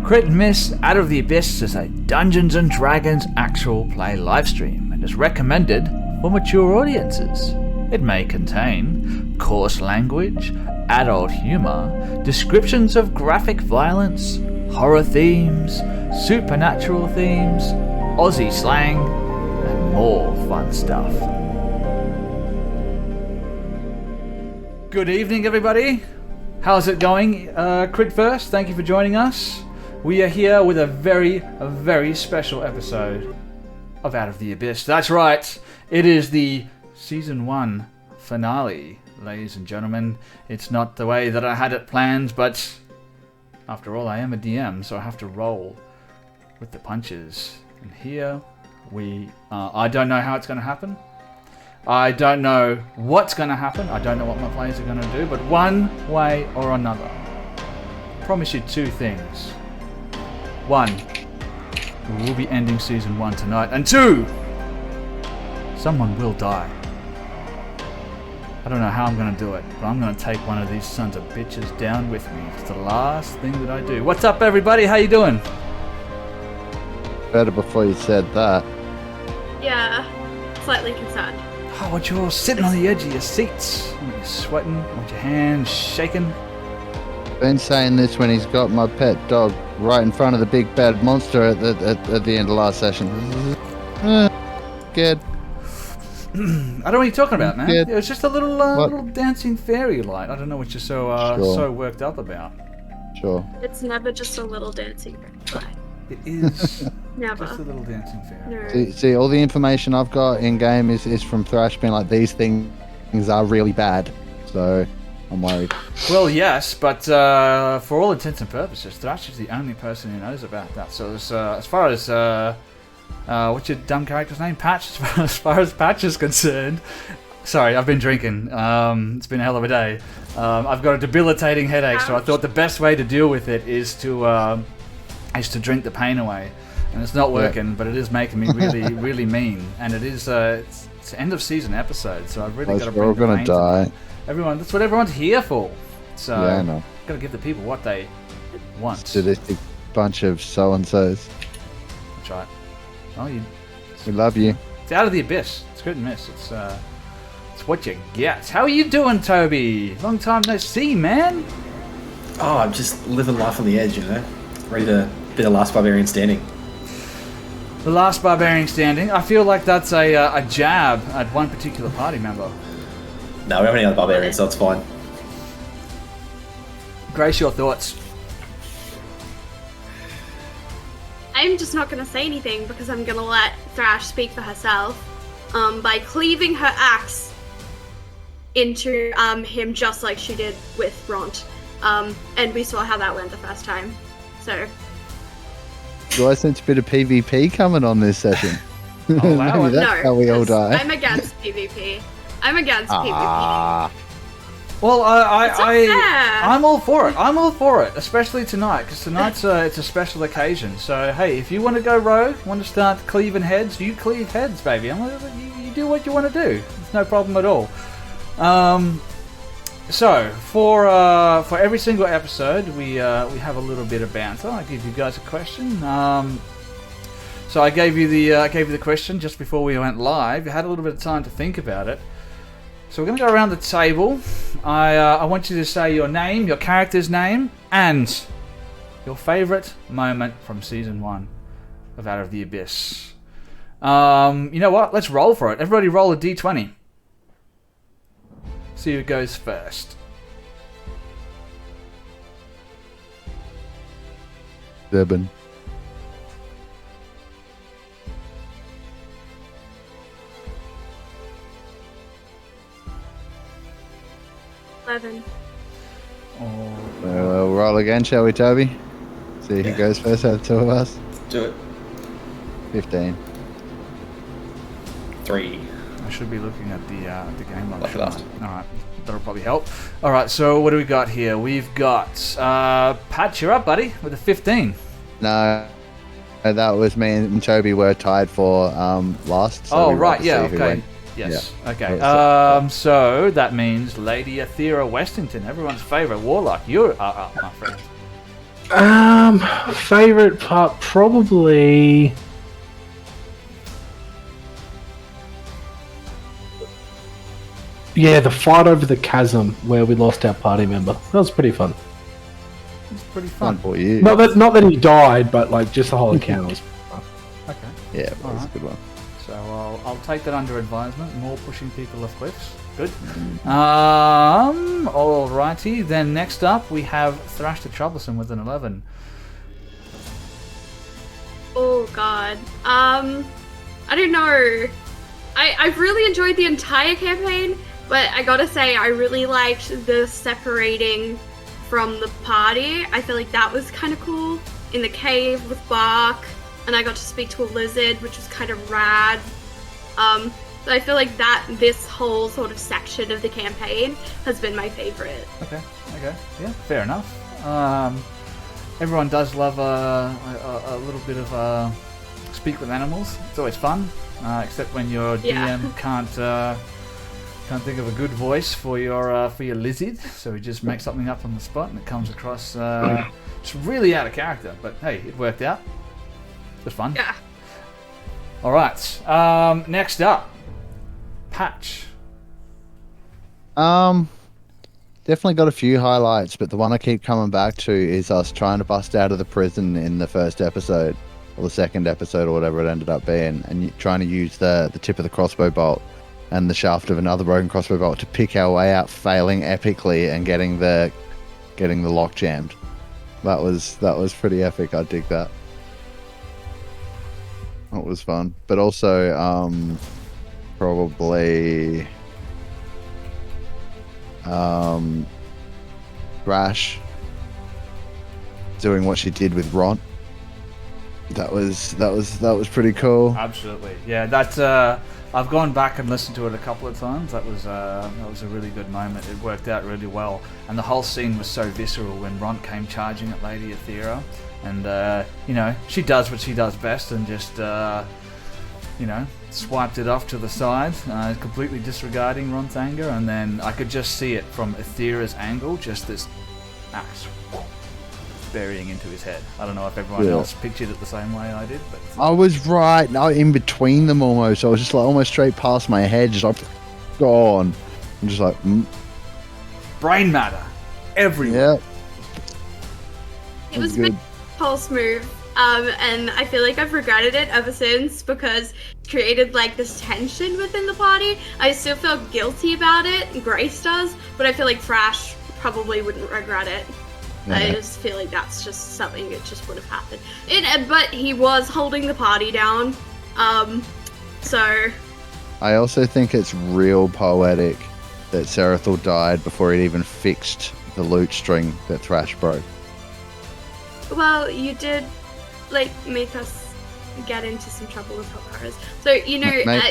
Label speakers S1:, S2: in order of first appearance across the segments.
S1: Crit and Miss Out of the Abyss is a Dungeons & Dragons actual play livestream and is recommended for mature audiences. It may contain coarse language, adult humor, descriptions of graphic violence, horror themes, supernatural themes, Aussie slang, and more fun stuff. Good evening, everybody. How's it going? Crit first, thank you for joining us. We are here with a very special episode of Out of the Abyss. That's right, it is the Season 1 finale, ladies and gentlemen. It's not the way that I had it planned, but after all, I am a DM, so I have to roll with the punches. And here we are. I don't know how it's going to happen. I don't know what's going to happen. I don't know what my players are going to do, but one way or another, I promise you two things. One, we will be ending Season 1 tonight. And two, someone will die. I don't know how I'm going to do it, but I'm going to take one of these sons of bitches down with me. It's the last thing that I do. What's up, everybody? How you doing?
S2: Better before you said that.
S3: Yeah, slightly concerned.
S1: Oh, what you're all sitting on the edge of your seats. You're sweating, with your hands shaking.
S2: Been saying this when he's got my pet dog right in front of the big bad monster at the end of last session. Good.
S1: I don't know what you're talking about, man.
S2: Good.
S1: It was just a little dancing fairy light. I don't know what you're so worked up about.
S2: Sure.
S3: It's never just a little dancing light.
S1: It is
S3: Never.
S1: just a little dancing fairy.
S3: No.
S2: See, all the information I've got in game is from Thrash being like, these things are really bad. So I'm worried.
S1: Well, yes, but for all intents and purposes, Thrash is the only person who knows about that. So as far as what's your dumb character's name? Patch. As far as Patch is concerned, sorry, I've been drinking. It's been a hell of a day. I've got a debilitating headache, so I thought the best way to deal with it is to drink the pain away. And it's not working, but it is making me really mean. And it is it's the end of season episode, so I've really got to bring the pain to die. Everyone, that's what everyone's here for. So
S2: yeah, I know.
S1: Got to give the people what they want.
S2: Sadistic bunch of so-and-sos.
S1: That's right. Oh,
S2: We love you.
S1: It's Out of the Abyss. It's Crit and Miss. It's what you get. How are you doing, Toby? Long time no see, man.
S4: Oh, I'm just living life on the edge, you know? Ready to be the last barbarian standing.
S1: The last barbarian standing. I feel like that's a jab at one particular party member.
S4: No, we don't have any other barbarians, so it's fine.
S1: Grace, your thoughts?
S3: I'm just not going to say anything because I'm going to let Thrash speak for herself by cleaving her axe into him just like she did with Ront. And we saw how that went the first time. So...
S2: Do I sense a bit of PvP coming on this session?
S1: Oh, wow.
S2: Maybe that's how we all die.
S3: I'm against PvP. I'm against PvP.
S1: Well,
S3: fair.
S1: I'm all for it. I'm all for it, especially tonight, because tonight's it's a special occasion. So, hey, if you want to go rogue, want to start cleaving heads, you cleave heads, baby. You do what you want to do. It's no problem at all. So, for every single episode, we have a little bit of banter. I give you guys a question. So I gave you the question just before we went live. You had a little bit of time to think about it. So we're going to go around the table. I want you to say your name, your character's name, and your favourite moment from Season 1 of Out of the Abyss. You know what? Let's roll for it. Everybody roll a d20. See who goes first.
S2: 7. We'll roll again, shall we, Toby? See who goes first out of the two of us.
S4: Do it.
S2: 15.
S4: 3.
S1: I should be looking at the game on.
S4: Like that.
S1: Alright, that'll probably help. Alright, so what do we got here? We've got Pat, you're up, buddy, with a 15.
S2: No, that was me and Toby were tied for last. So
S1: right, yeah, okay. Yes. Yeah. Okay. So that means Lady Athera Westington, everyone's favourite warlock. You're up, my friend.
S5: Favorite part probably. Yeah, the fight over the chasm where we lost our party member. That was pretty fun.
S1: It's pretty
S2: Fun
S1: fun.
S2: for you.
S5: Not that he died, but like just the whole encounter was fun.
S1: Okay.
S2: Yeah, that was a
S1: Alright.
S2: good one.
S1: So I'll take that under advisement. More pushing people off cliffs. Good. Alrighty. Then next up we have Thrash the Troublesome with an 11.
S3: Oh god. I don't know. I've really enjoyed the entire campaign, but I gotta say I really liked the separating from the party. I feel like that was kind of cool. In the cave with Bark, and I got to speak to a lizard, which was kind of rad. So I feel like this whole sort of section of the campaign has been my favorite.
S1: Okay. Yeah, fair enough. Everyone does love a little bit of speak with animals. It's always fun, except when your DM can't think of a good voice for your lizard, so he just makes something up on the spot, and it comes across just really out of character. But hey, it worked out. It was fun.
S3: Yeah.
S1: All right. Next up, Patch.
S2: Definitely got a few highlights, but the one I keep coming back to is us trying to bust out of the prison in the first episode, or the second episode, or whatever it ended up being, and trying to use the tip of the crossbow bolt and the shaft of another broken crossbow bolt to pick our way out, failing epically and getting the lock jammed. That was pretty epic. I dig that. It was fun, but also probably Rash doing what she did with Ron. That was pretty cool.
S1: Absolutely. Yeah, that's I've gone back and listened to it a couple of times. That was a really good moment. It worked out really well, and the whole scene was so visceral when Ron came charging at Lady Aethera, and she does what she does best, and just swiped it off to the side, completely disregarding Ron's anger, and then I could just see it from Aethera's angle, just this axe burying into his head. I don't know if everyone else pictured it the same way I did, but
S2: I was right. No, in between them almost. I was just like almost straight past my head, just like gone. I'm just like,
S1: brain matter everywhere.
S2: yeah.
S3: It was
S2: good.
S3: my pulse move, and I feel like I've regretted it ever since because it created like this tension within the party. I still feel guilty about it, Grace does, but I feel like Thrash probably wouldn't regret it. I just feel like that's just something that just would have happened. But he was holding the party down, so...
S2: I also think it's real poetic that Serathil died before he'd even fixed the loot string that Thrash broke.
S3: Well, you did, make us get into some trouble with Hokkaras. So,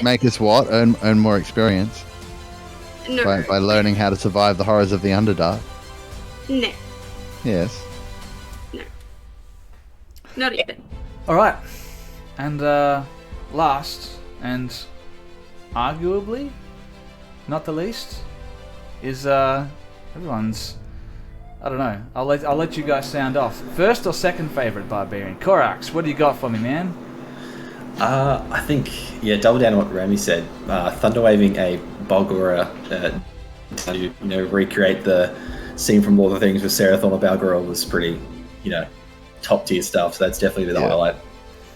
S2: Make us what? Earn more experience?
S3: No.
S2: By learning how to survive the horrors of the Underdark?
S3: No.
S2: Yes.
S3: No. Not even.
S1: Alright. And last, and arguably not the least, is everyone's... I don't know. I'll let you guys sound off. First or second favourite barbarian? Korax, what do you got for me, man?
S4: I think, double down on what Ramy said. Thunderwaving a Balgora to recreate the scene from Lord of the Rings with Serathil and Balgora was pretty, top tier stuff. So that's definitely the highlight.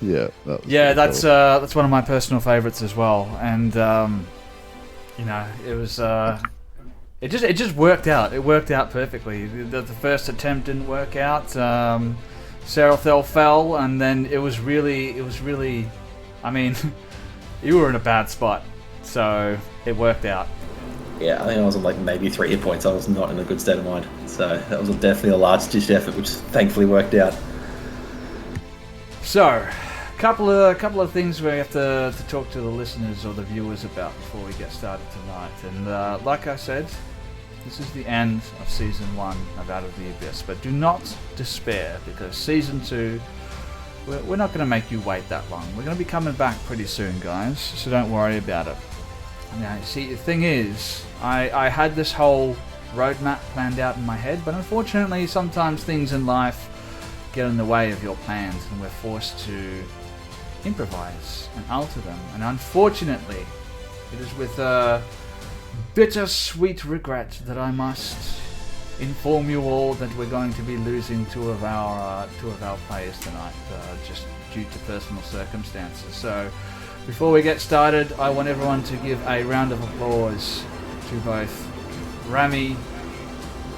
S2: Yeah.
S1: That's one of my personal favourites as well, and it was it just worked out. It worked out perfectly. The first attempt didn't work out. Serathil fell, and then it was really. I mean, you were in a bad spot, so it worked out.
S4: Yeah, I think I was on maybe 3 hit points. I was not in a good state of mind. So that was definitely a large-ditched effort, which thankfully worked out.
S1: So, couple of things we have to talk to the listeners or the viewers about before we get started tonight. And like I said, this is the end of Season 1 of Out of the Abyss. But do not despair, because Season 2, we're not going to make you wait that long. We're going to be coming back pretty soon, guys, so don't worry about it. Now, see, the thing is, I had this whole roadmap planned out in my head, but unfortunately sometimes things in life get in the way of your plans, and we're forced to improvise and alter them. And unfortunately, it is with a bittersweet regret that I must inform you all that we're going to be losing two of our players tonight, just due to personal circumstances. So, before we get started, I want everyone to give a round of applause to both Ramy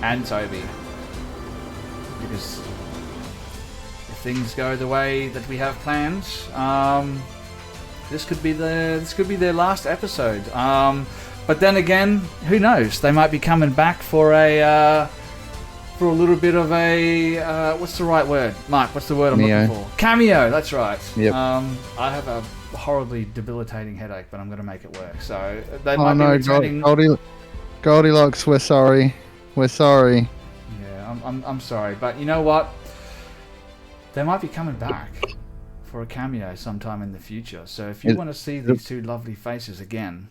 S1: and Toby, because if things go the way that we have planned, this could be their last episode. But then again, who knows? They might be coming back for a little bit of a what's the right word, Mark? What's the word I'm looking for? Cameo. That's right.
S2: Yep.
S1: I have a horribly debilitating headache, but I'm going to make it work. So they
S2: Oh
S1: might be
S2: no,
S1: returning.
S2: Goldilocks, we're sorry. We're sorry.
S1: Yeah, I'm sorry, but you know what? They might be coming back for a cameo sometime in the future. So if you want to see these two lovely faces again,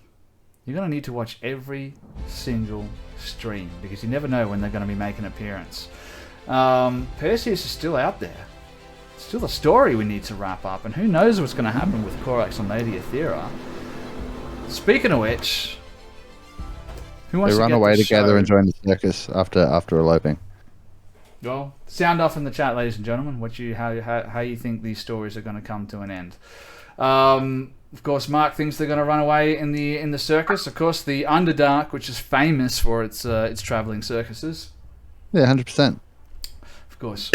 S1: you're going to need to watch every single stream, because you never know when they're going to be making an appearance. Perseus is still out there. Still a story we need to wrap up, and who knows what's going to happen with Corax and Lady Aethera. Speaking of which, who wants
S2: They
S1: to
S2: run
S1: get
S2: away
S1: the
S2: together
S1: show?
S2: and join the circus after eloping.
S1: Well, sound off in the chat, ladies and gentlemen. How you think these stories are going to come to an end? Of course, Mark thinks they're going to run away in the circus. Of course, the Underdark, which is famous for its traveling circuses.
S2: Yeah, 100%.
S1: Of course.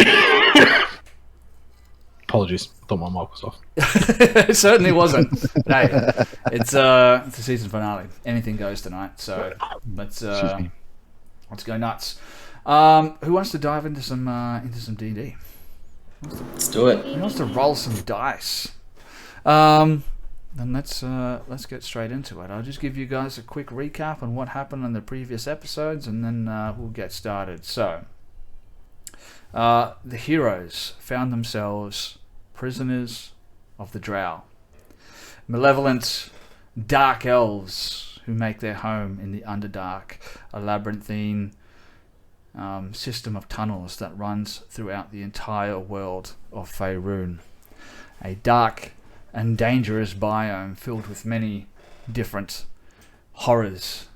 S5: Apologies, thought my mic was off.
S1: It certainly wasn't. Hey, it's a season finale. Anything goes tonight. So let's go nuts. Who wants to dive into some D&D?
S4: Let's do it.
S1: Who wants to roll some dice? Then let's get straight into it. I'll just give you guys a quick recap on what happened in the previous episodes, and then we'll get started. So, the heroes found themselves prisoners of the Drow, malevolent dark elves who make their home in the Underdark, a labyrinthine system of tunnels that runs throughout the entire world of Faerun. A dark and dangerous biome filled with many different horrors.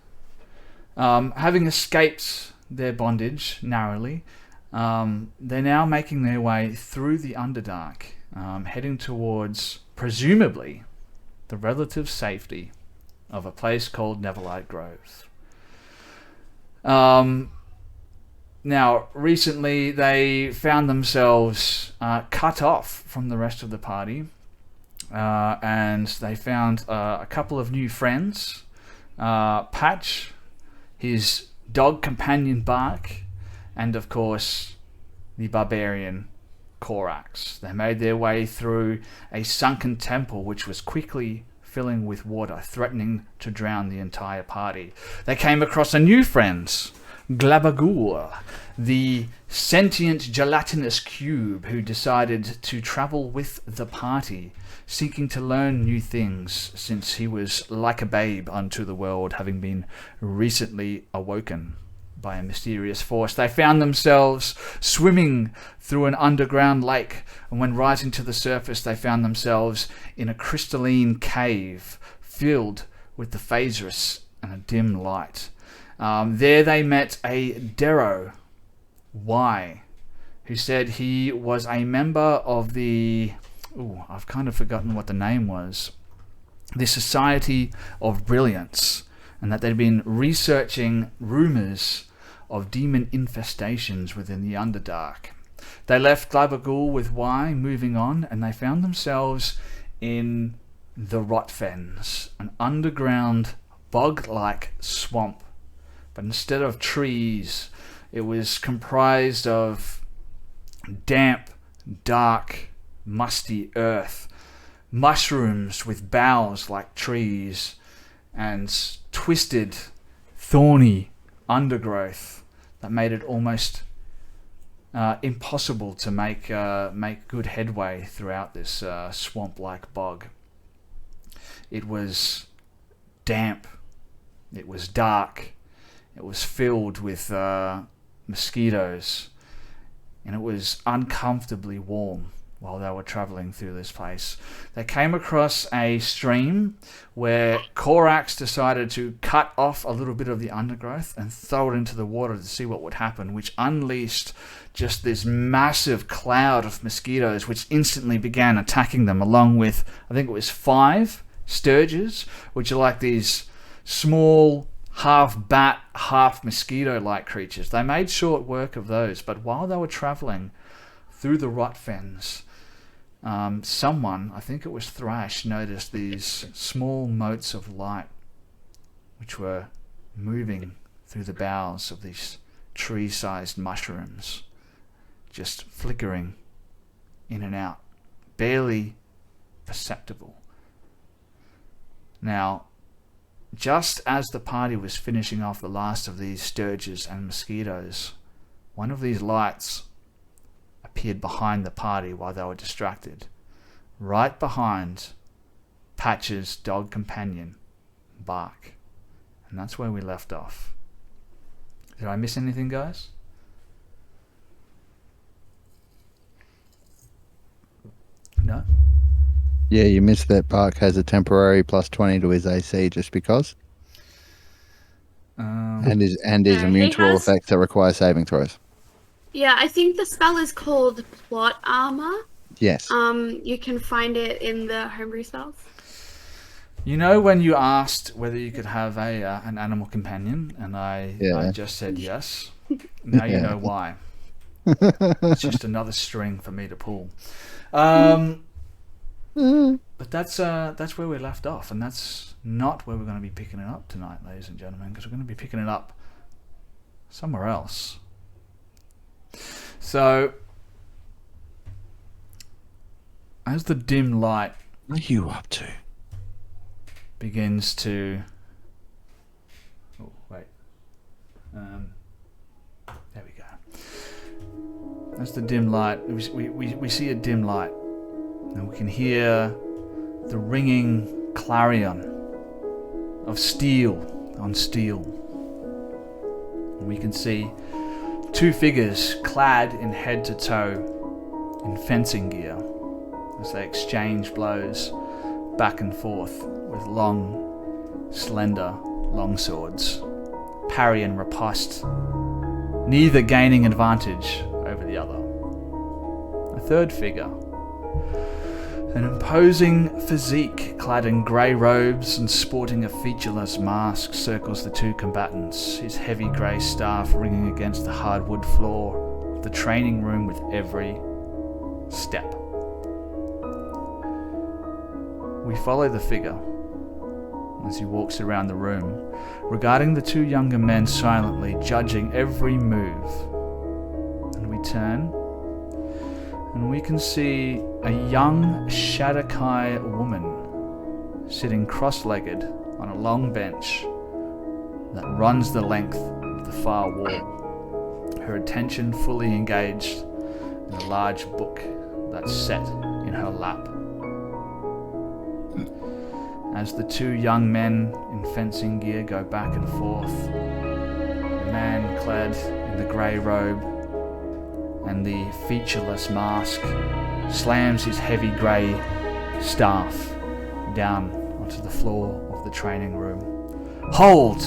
S1: Having escaped their bondage narrowly, they're now making their way through the Underdark, heading towards, presumably, the relative safety of a place called Neverlight Groves. Now, recently they found themselves cut off from the rest of the party, and they found a couple of new friends. Patch, his dog companion Bark, and of course the barbarian Corax. They made their way through a sunken temple which was quickly filling with water, threatening to drown the entire party. They came across a new friend, Glabagul, the sentient gelatinous cube who decided to travel with the party, seeking to learn new things since he was like a babe unto the world, having been recently awoken by a mysterious force. They found themselves swimming through an underground lake, and when rising to the surface they found themselves in a crystalline cave filled with the phasers and a dim light. There they met a Darrow Y, who said he was a member of the... I've kind of forgotten what the name was. The Society of Brilliance, and that they'd been researching rumours of demon infestations within the Underdark. They left Glabagul with Y, moving on, and they found themselves in the Rotfens, an underground bog-like swamp. But instead of trees, it was comprised of damp, dark, musty earth, mushrooms with boughs like trees, and twisted, thorny undergrowth that made it almost impossible to make good headway throughout this swamp-like bog. It was damp, it was dark, it was filled with mosquitoes, and it was uncomfortably warm while they were traveling through this place. They came across a stream where Korax decided to cut off a little bit of the undergrowth and throw it into the water to see what would happen, which unleashed just this massive cloud of mosquitoes, which instantly began attacking them, along with, I think it was 5 sturges, which are like these small half bat, half mosquito-like creatures. They made short work of those, but while they were traveling through the rot fens, someone, I think it was Thrash, noticed these small motes of light which were moving through the boughs of these tree-sized mushrooms, just flickering in and out, barely perceptible. Now, just as the party was finishing off the last of these sturges and mosquitoes, one of these lights appeared behind the party while they were distracted, right behind Patch's dog companion, Bark. And that's where we left off. Did I miss anything, guys? No?
S2: Yeah, you missed that Bark has a temporary +20 to his AC just because. And is immune to all effects that require saving throws.
S3: Yeah, I think the spell is called Plot Armor.
S2: Yes.
S3: You can find it in the homebrew spells.
S1: You know when you asked whether you could have an animal companion, and I just said yes. Now you know why. It's just another string for me to pull. But that's where we left off, and that's not where we're going to be picking it up tonight, ladies and gentlemen, because we're going to be picking it up somewhere else. So, as the dim light
S2: What are you up to?
S1: begins to... Oh, wait. There we go. As the dim light... We see a dim light. And we can hear the ringing clarion of steel on steel. And we can see 2 figures clad in head to toe in fencing gear as they exchange blows back and forth with long, slender longswords, parry and riposte, neither gaining advantage over the other. A third figure, an imposing physique clad in grey robes and sporting a featureless mask, circles the 2 combatants, his heavy grey staff ringing against the hardwood floor of the training room with every step. We follow the figure as he walks around the room, regarding the 2 younger men silently, judging every move. And we turn, and we can see a young Shadakai woman sitting cross-legged on a long bench that runs the length of the far wall, her attention fully engaged in a large book that's set in her lap. As the 2 young men in fencing gear go back and forth, the man clad in the grey robe and the featureless mask slams his heavy grey staff down onto the floor of the training room. "Hold!"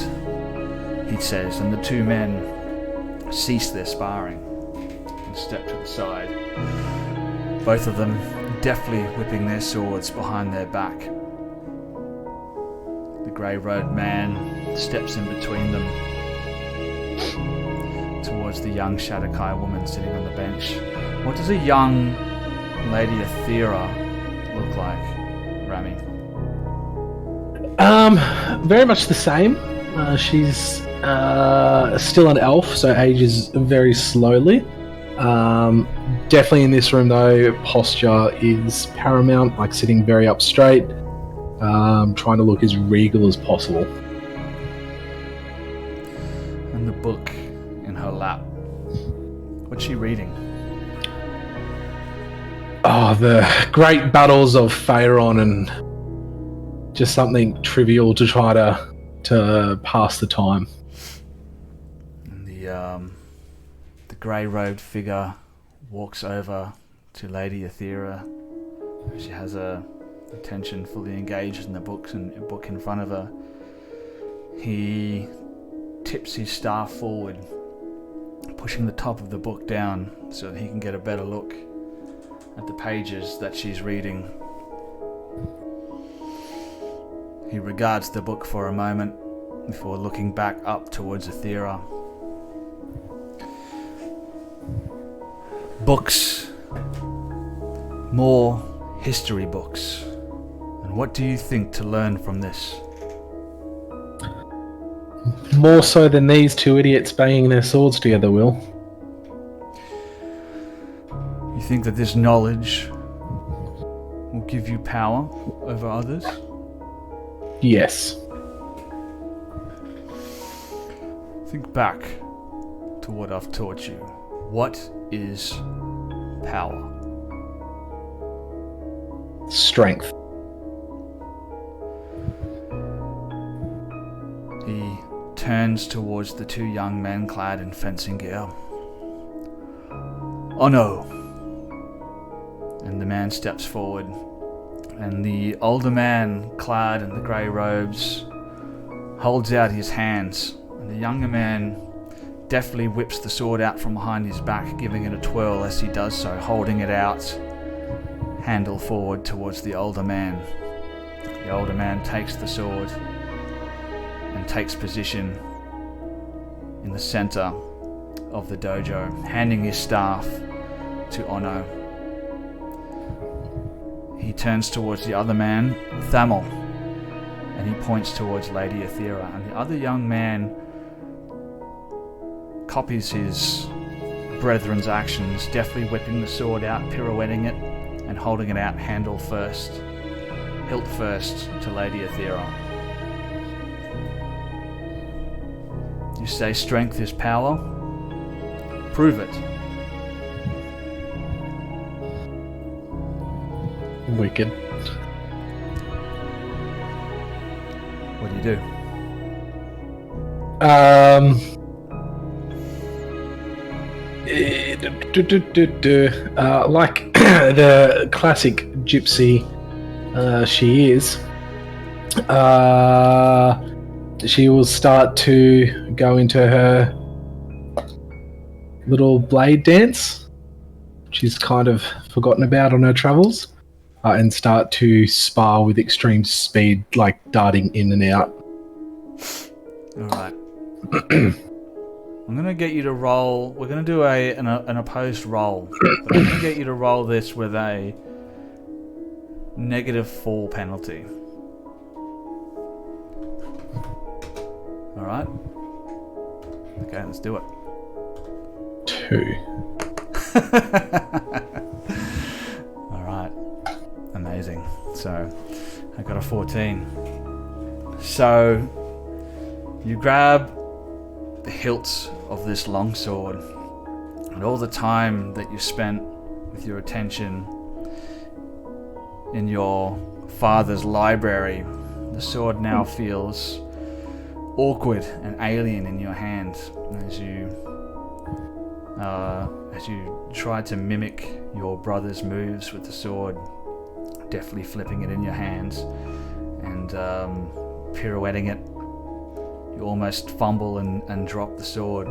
S1: he says, and the 2 men cease their sparring and step to the side, both of them deftly whipping their swords behind their back. The grey-robed man steps in between them towards the young Shadakai woman sitting on the bench. What does a young Lady Athera look like, Ramy?
S5: Very much the same. She's still an elf, so ages very slowly. Definitely in this room, though, posture is paramount, like sitting very up straight, trying to look as regal as possible.
S1: And the book in her lap. What's she reading?
S5: Oh, the great battles of Phaeron, and just something trivial to try to pass the time.
S1: And the grey-robed figure walks over to Lady Aethera. She has her attention fully engaged in the book in front of her. He tips his staff forward, pushing the top of the book down so that he can get a better look at the pages that she's reading. He regards the book for a moment before looking back up towards Aethera. Books. More history books. And what do you think to learn from this?
S5: More so than these two idiots banging their swords together, Will.
S1: You think that this knowledge will give you power over others?
S5: Yes.
S1: Think back to what I've taught you. What is power?
S5: Strength.
S1: He turns towards the two young men clad in fencing gear. Oh no! And the man steps forward, and the older man, clad in the grey robes, holds out his hands, and the younger man deftly whips the sword out from behind his back, giving it a twirl as he does so, holding it out, handle forward towards the older man. The older man takes the sword and takes position in the center of the dojo, handing his staff to Ono. He turns towards the other man, Thamel, and he points towards Lady Aethera, and the other young man copies his brethren's actions, deftly whipping the sword out, pirouetting it, and holding it out hilt first to Lady Aethera. You say strength is power? Prove it.
S5: Wicked.
S1: What do you do?
S5: Like the classic gypsy she is, she will start to go into her little blade dance she's kind of forgotten about on her travels, and start to spar with extreme speed, like darting in and out.
S1: Alright. I'm going to get you to roll. We're going to do an opposed roll. But I'm going to get you to roll this with a -4 penalty. Alright? Okay, let's do it.
S5: 2.
S1: Alright. Amazing. So, I got a 14. So, you grab the hilt of this longsword, and all the time that you spent with your attention in your father's library, the sword now feels awkward and alien in your hand as you try to mimic your brother's moves with the sword, deftly flipping it in your hands and pirouetting it. You almost fumble and drop the sword.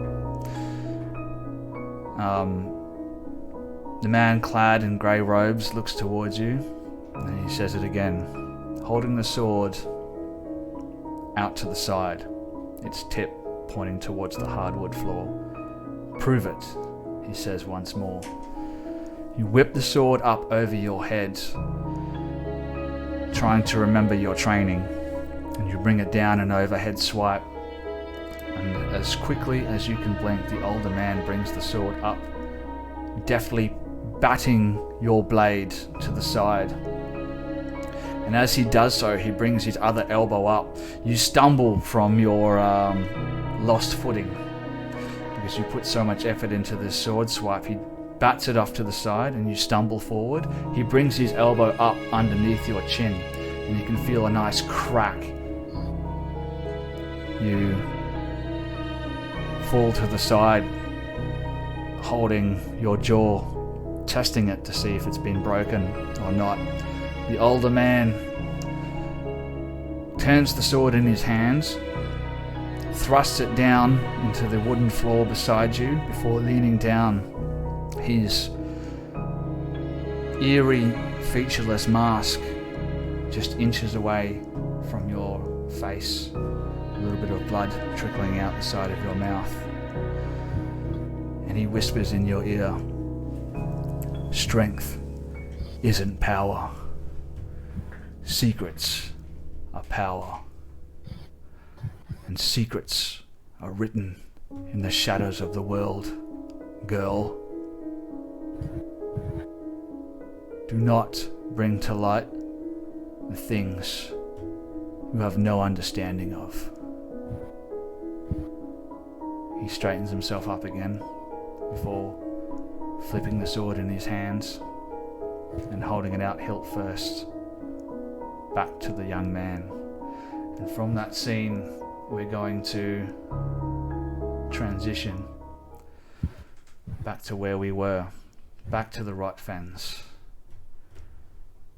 S1: The man clad in grey robes looks towards you, and he says it again, holding the sword out to the side, its tip pointing towards the hardwood floor. Prove it, he says once more. You whip the sword up over your head, trying to remember your training, and you bring it down an overhead swipe. And as quickly as you can blink, the older man brings the sword up, deftly batting your blade to the side. And as he does so, he brings his other elbow up. You stumble from your lost footing because you put so much effort into this sword swipe. He bats it off to the side and you stumble forward. He brings his elbow up underneath your chin and you can feel a nice crack. You fall to the side, holding your jaw testing it to see if it's been broken or not. The older man turns the sword in his hands, thrusts it down into the wooden floor beside you before leaning down, his eerie, featureless mask just inches away from your face, a little bit of blood trickling out the side of your mouth. And he whispers in your ear, "Strength isn't power. Secrets are power. And secrets are written in the shadows of the world, girl. Do not bring to light the things you have no understanding of." He straightens himself up again before flipping the sword in his hands and holding it out hilt first back to the young man. And from that scene, we're going to transition back to where we were, back to the Rot Fens.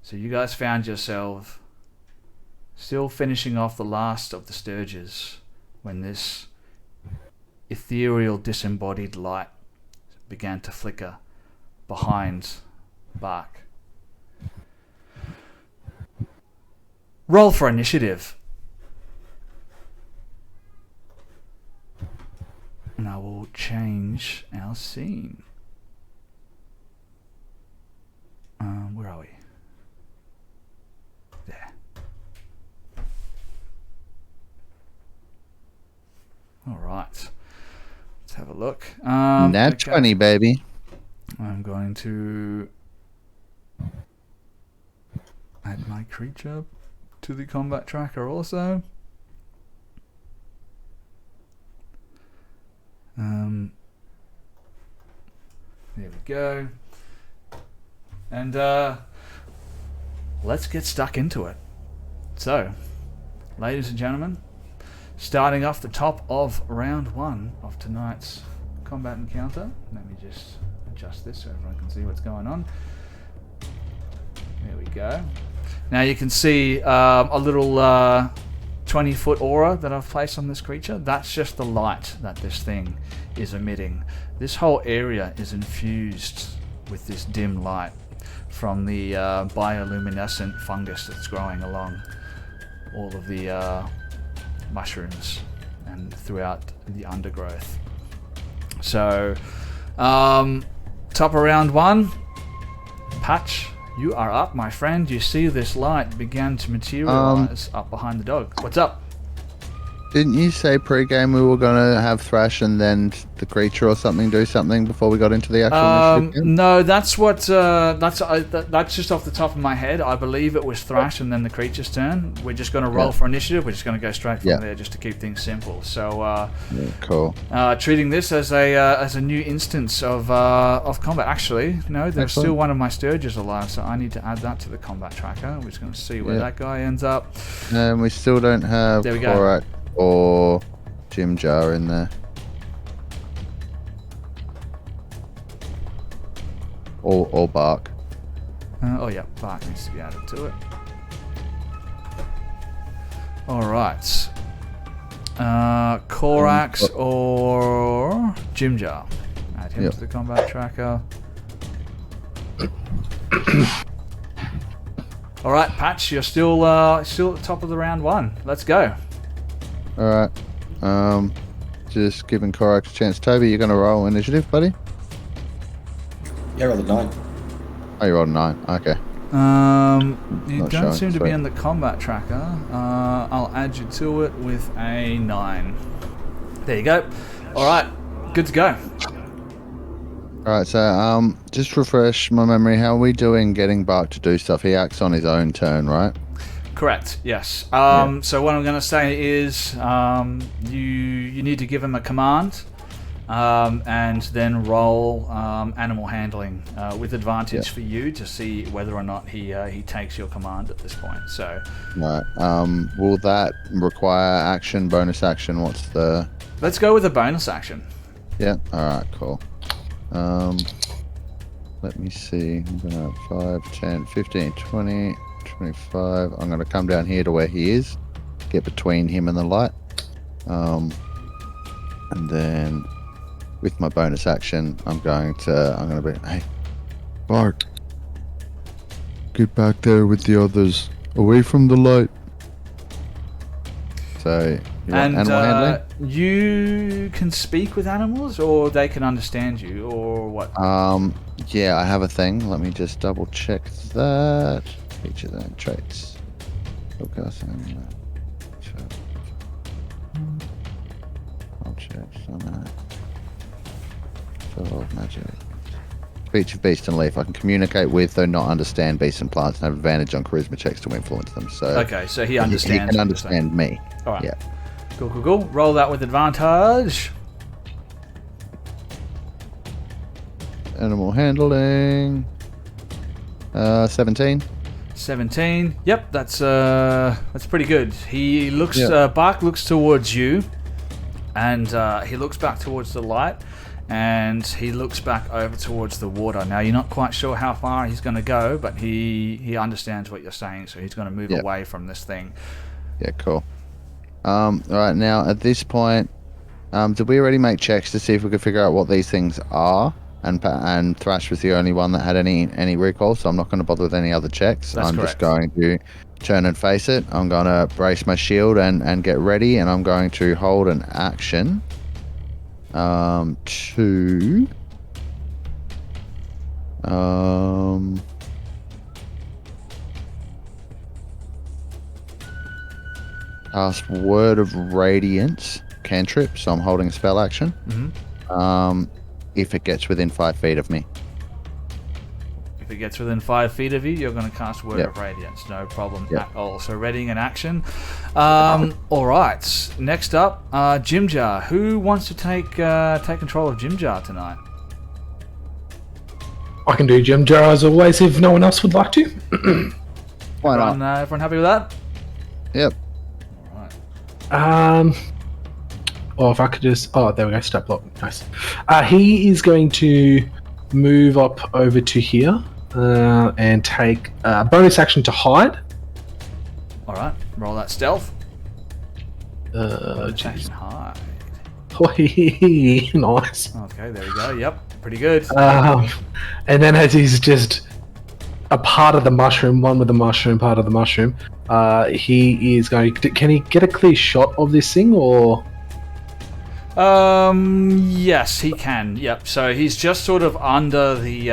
S1: So you guys found yourself still finishing off the last of the Sturges when this ethereal disembodied light began to flicker behind Bark. Roll for initiative. And I will change our scene. Where are we? There. All right. Let's have a look.
S2: Nat 20, baby.
S1: I'm going to add my creature to the combat tracker also. There we go. And let's get stuck into it. So, ladies and gentlemen, starting off the top of round 1 of tonight's combat encounter. Let me just adjust this so everyone can see what's going on. There we go. Now you can see a little 20-foot aura that I've placed on this creature. That's just the light that this thing is emitting. This whole area is infused with this dim light from the bioluminescent fungus that's growing along all of the mushrooms and throughout the undergrowth. So, top of round 1, Patch, you are up, my friend. You see this light began to materialize up behind the dog. What's up?
S2: Didn't you say pre-game we were going to have Thrash and then the creature or something do something before we got into the actual initiative?
S1: No, that's what. That's just off the top of my head. I believe it was Thrash and then the creature's turn. We're just going to roll for initiative. We're just going to go straight from there, just to keep things simple. So,
S2: cool.
S1: Treating this as a new instance of combat. Actually, no, there's still one of my Sturges alive, so I need to add that to the combat tracker. We're just going to see where that guy ends up.
S2: And we still don't have Korak or Jim Jar in there. Or Bark.
S1: Bark needs to be added to it. Alright. Korax or Jim Jar. Add him to the combat tracker. Alright, Patch, you're still at the top of the round 1. Let's go.
S2: Alright. Just giving Korax a chance. Toby, you're going to roll initiative, buddy?
S4: Yeah, roll a 9.
S2: Oh, you rolled a 9. Okay.
S1: You don't seem to be in the combat tracker. I'll add you to it with a 9. There you go. Alright, good to go.
S2: Alright, so just refresh my memory. How are we doing getting Bark to do stuff? He acts on his own turn, right?
S1: Correct, yes. So what I'm going to say is you need to give him a command and then roll animal handling with advantage for you to see whether or not he takes your command at this point. So,
S2: right. Will that require action, bonus action? What's the...
S1: Let's go with a bonus action.
S2: Yeah, alright, cool. let me see. I'm gonna 5, 10, 15, 20, 25. I'm gonna come down here to where he is, get between him and the light, and then with my bonus action, I'm gonna be, hey, Mark, get back there with the others, away from the light. So, you want animal handling?
S1: You can speak with animals, or they can understand you, or what?
S2: Yeah, I have a thing. Let me just double check that. Features and traits. Focus on objects on that. 12 magic. Speech of beast and leaf. I can communicate with, though not understand, beasts and plants, and have advantage on charisma checks to influence them. So
S1: okay, so he understands.
S2: He can understand me.
S1: All right.
S2: Yeah.
S1: Cool. Roll that with advantage.
S2: Animal handling. 17.
S1: 17. Yep, that's pretty good. He looks. Bark looks towards you, and he looks back towards the light, and he looks back over towards the water. Now you're not quite sure how far he's going to go, but he understands what you're saying, so he's going to move away from this thing.
S2: Yeah, cool. All right, now at this point, did we already make checks to see if we could figure out what these things are? And Thrash was the only one that had any recall, so I'm not going to bother with any other checks.
S1: That's
S2: I'm
S1: correct.
S2: Just going to turn and face it. I'm going to brace my shield and get ready, and I'm going to hold an action to cast Word of Radiance cantrip, so I'm holding a spell action.
S1: Mm-hmm.
S2: If it gets within 5 feet of me.
S3: If
S1: it gets within 5 feet of you, you're going to cast Word of Radiance. No problem at all. So readying an action. All right. Next up, Jimjar. Who wants to take control of Jimjar tonight?
S5: I can do Jim Jar as always if no one else would like to.
S2: Why not?
S1: Everyone happy with that?
S2: Yep.
S1: All right.
S5: Or if I could just... Oh, there we go. Step block. Nice. He is going to move up over to here and take a bonus action to hide.
S1: All right. Roll that stealth.
S5: Jeez.
S1: Hide.
S5: Nice.
S1: Okay, there we go. Yep. Pretty good.
S5: And then as he's just a part of the mushroom, one with the mushroom, part of the mushroom, he is going to... Can he get a clear shot of this thing, or...
S1: Yes, he can. Yep. So he's just sort of under the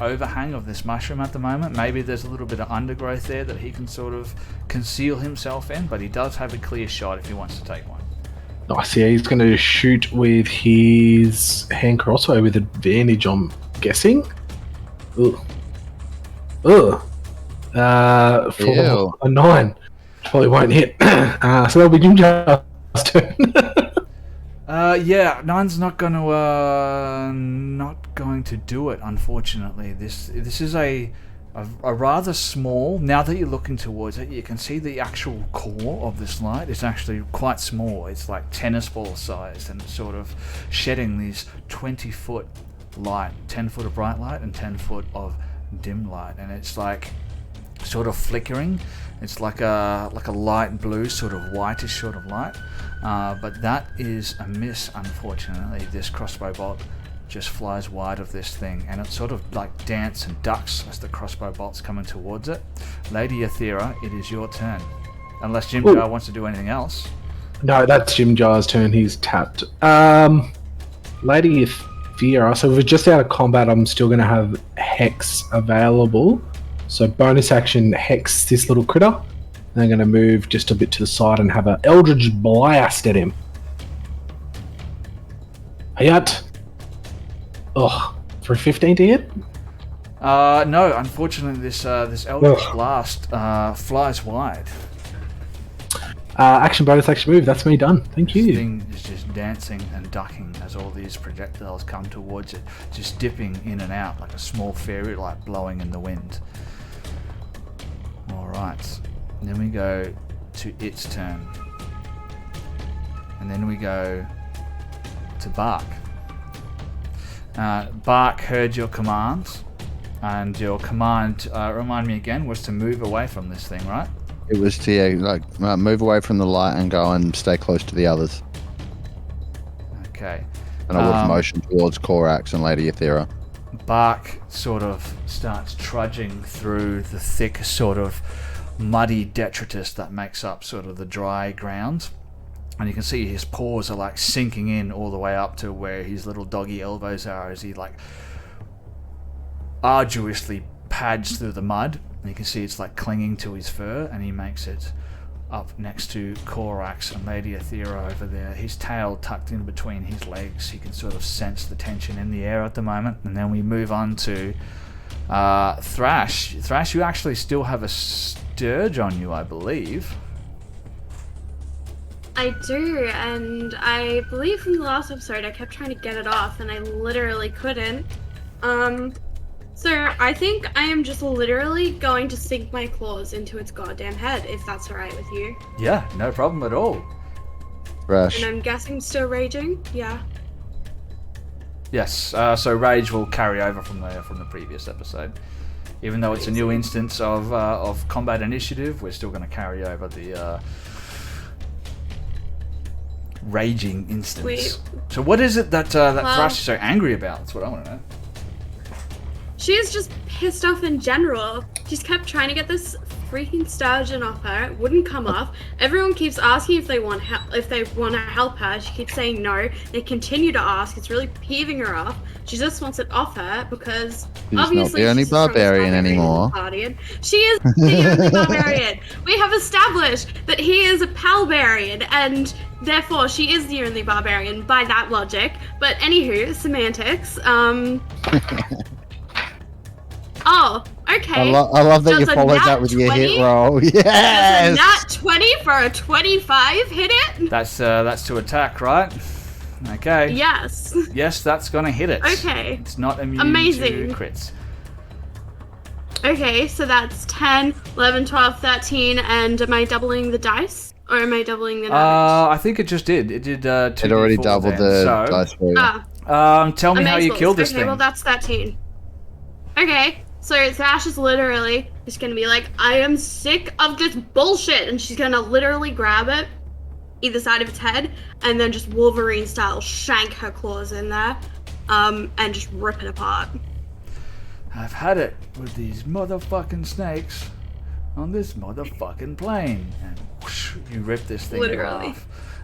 S1: overhang of this mushroom at the moment. Maybe there's a little bit of undergrowth there that he can sort of conceal himself in, but he does have a clear shot if he wants to take one.
S5: Nice. Yeah, he's going to shoot with his hand crossbow with advantage, I'm guessing. For a 9. Probably won't hit. So that'll be Jim's turn.
S1: Yeah, 9's not going to do it, unfortunately. This is a rather small. Now that you're looking towards it, you can see the actual core of this light is actually quite small. It's like tennis ball sized, and sort of shedding these 20-foot light, 10 foot of bright light and 10 foot of dim light, and it's like sort of flickering. It's like a light blue, sort of whitish sort of light. But that is a miss, unfortunately. This crossbow bolt just flies wide of this thing, and it sort of like dance and ducks as the crossbow bolt's coming towards it. Lady Athera, it is your turn. Unless Jim Jar wants to do anything else.
S5: No, that's Jim Jar's turn. He's tapped. Lady Athera, so if we're just out of combat, I'm still going to have Hex available. So bonus action Hex this little critter. And I'm going to move just a bit to the side and have an Eldritch Blast at him. Hayat. For a 15 to hit?
S1: No, unfortunately this Eldritch Blast flies wide.
S5: Action bonus action move. That's me done. Thank you.
S1: This thing is just dancing and ducking as all these projectiles come towards it, just dipping in and out like a small fairy light blowing in the wind. Alright, then we go to its turn. And then we go to Bark. Bark heard your command, and your command, remind me again, was to move away from this thing, right?
S2: It was to move away from the light and go and stay close to the others.
S1: Okay.
S2: And I would motion towards Korax and Lady Aethera.
S1: Bark sort of starts trudging through the thick sort of muddy detritus that makes up sort of the dry ground. And you can see his paws are like sinking in all the way up to where his little doggy elbows are as he like arduously pads through the mud. And you can see it's like clinging to his fur, and he makes it up next to Korax and Lady Aethera over there. His tail tucked in between his legs. He can sort of sense the tension in the air at the moment. And then we move on to Thrash. Thrash, you actually still have a Sturge on you, I believe.
S3: I do, and I believe from the last episode I kept trying to get it off, and I literally couldn't. So I think I am just literally going to sink my claws into its goddamn head, if that's alright with you.
S1: Yeah, no problem at all.
S2: Thrash.
S3: And I'm guessing still raging? Yeah.
S1: Yes, so rage will carry over from the previous episode. Even though it's a new instance of combat initiative, we're still going to carry over the raging instance.
S3: Sweet.
S1: So what is it that Thrash is so angry about? That's what I want to know.
S3: She is just pissed off in general. She's kept trying to get this freaking sturgeon off her. It wouldn't come off. Everyone keeps asking if they want to help her. She keeps saying no. They continue to ask. It's really peeving her off. She just wants it off her because
S2: She's
S3: obviously
S2: not the only
S3: she's the strongest
S2: barbarian anymore.
S3: Guardian. She is the only barbarian. We have established that he is a palbarian, and therefore she is the only barbarian by that logic. But anywho, semantics. Oh, okay.
S2: I love that you
S3: Does a
S2: followed
S3: nat
S2: that with your
S3: 20?
S2: hit roll. Yes!
S3: Does a nat 20 for a 25 hit it?
S1: That's to attack, right? Okay.
S3: Yes.
S1: Yes, that's gonna hit it.
S3: Okay.
S1: It's not immune
S3: Amazing.
S1: to crits.
S3: Okay, so that's 10, 11, 12, 13, and am I doubling the dice? Or am I doubling the damage?
S1: I think it just did. It did 2d4
S2: It already doubled
S1: then.
S2: the
S1: So,
S2: dice for you.
S1: tell me how you
S3: Amazeballs.
S1: killed this
S3: Okay,
S1: thing.
S3: well that's 13. Okay, so Thrash is literally just gonna be like, I am sick of this bullshit, and she's gonna literally grab it, either side of its head, and then just Wolverine style shank her claws in there, and just rip it apart.
S1: I've had it with these motherfucking snakes on this motherfucking plane. And whoosh, you rip this thing
S3: Literally.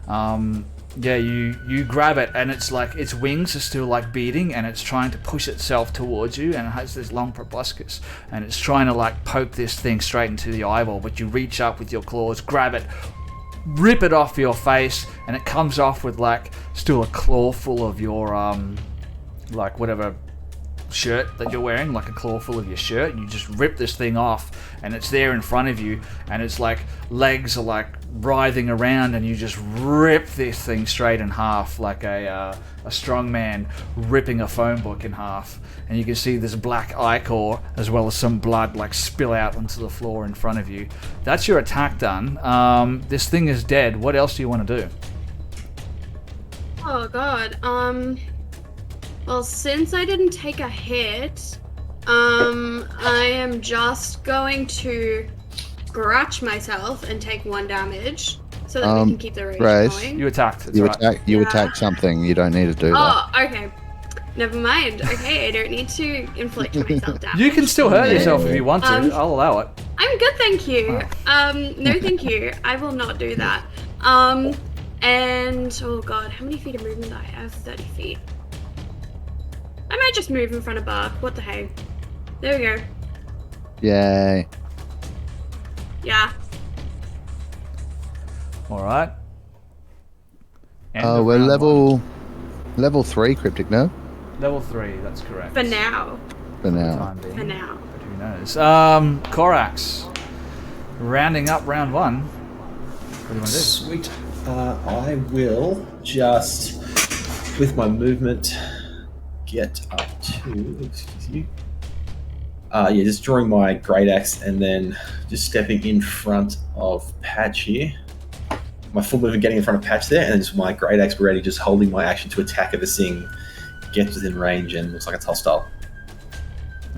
S1: off. Yeah, you grab it, and it's like its wings are still like beating, and it's trying to push itself towards you, and it has this long proboscis, and it's trying to like poke this thing straight into the eyeball, but you reach up with your claws, grab it, rip it off your face, and it comes off with like still a claw full of your like whatever shirt that you're wearing, like a claw full of your shirt. You just rip this thing off, and it's there in front of you, and it's like legs are like writhing around, and you just rip this thing straight in half like a strong man ripping a phone book in half. And you can see this black ichor as well as some blood like spill out onto the floor in front of you. That's your attack done. This thing is dead. What else do you want to do?
S3: Oh god, well, since I didn't take a hit, I am just going to scratch myself and take 1 damage so that we can keep the rage
S2: Grace,
S3: going.
S1: You attacked. That's
S2: You
S1: right.
S2: attack something. You don't need to do that.
S3: Oh, okay. Never mind. Okay, I don't need to inflict myself damage.
S1: You can still hurt yourself if you want to. I'll allow it.
S3: I'm good, thank you. No, thank you. I will not do that. And oh god, how many feet of movement do I have? 30 feet. I might just move in front of Bark. What the hey? There we go.
S2: Yay.
S3: Yeah.
S1: All right. End
S2: Oh,
S1: of
S2: we're
S1: round
S2: level 3 cryptic now.
S1: one. Level 3. That's correct.
S3: For now.
S2: For now.
S1: Time being.
S3: For now.
S1: But who knows? Korax. Rounding up round 1. What do you want to do?
S4: Sweet. I will just, with my movement, get up to, excuse you. Just drawing my great axe and then just stepping in front of Patch here. My full movement getting in front of Patch there, and just my great axe ready, just holding my action to attack at this thing, gets within range and looks like it's hostile.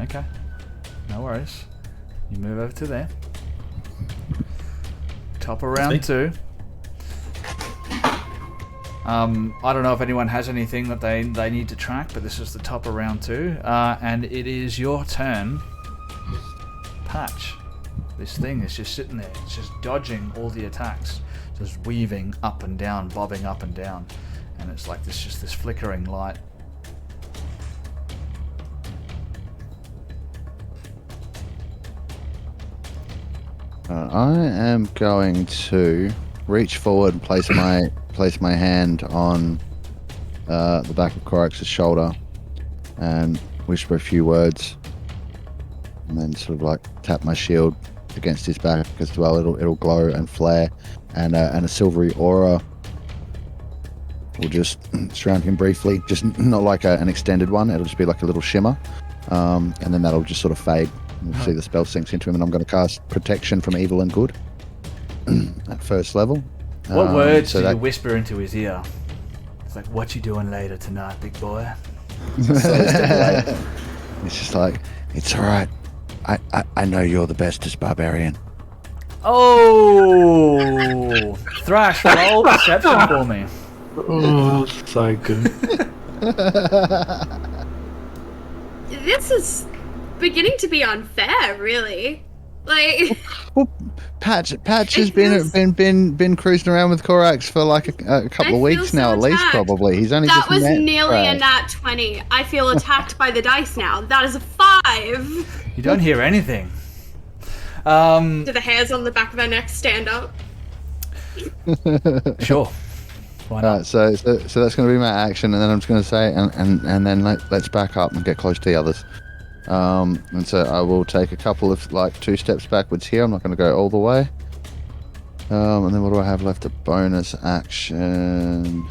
S1: Okay. No worries. You move over to there. Top of round 2. I don't know if anyone has anything that they need to track, but this is the top of round 2. And it is your turn. Patch. This thing is just sitting there. It's just dodging all the attacks. Just weaving up and down, bobbing up and down. And it's like this flickering light.
S2: I am going to reach forward and place my hand on the back of Korax's shoulder and whisper a few words, and then sort of like tap my shield against his back as well. It'll glow and flare, and a silvery aura will just surround him briefly. Just not like an extended one. It'll just be like a little shimmer, and then that'll just sort of fade. You'll see the spell sinks into him, and I'm going to cast Protection from Evil and Good at first level.
S1: What words do you whisper into his ear? It's like, what you doing later tonight, big boy?
S2: It's just like, it's all right. I know you're the bestest barbarian.
S1: Oh! Thrash, roll perception for me.
S5: Oh, so good.
S3: This is beginning to be unfair, really. Like,
S2: Well, Patch has been cruising around with Korax for like a couple of weeks now, at least, probably. He's only
S3: that
S2: just
S3: was
S2: met
S3: nearly a
S2: Thrash.
S3: nat 20. I feel attacked by the dice now. That is a 5.
S1: You don't hear anything.
S3: Do the hairs on the back of her neck stand up?
S1: Sure. Why not?
S2: Alright, so that's going to be my action, and then I'm just going to say, and then let's back up and get close to the others. And so I will take a couple of 2 steps backwards here. I'm not going to go all the way. And then what do I have left? A bonus action.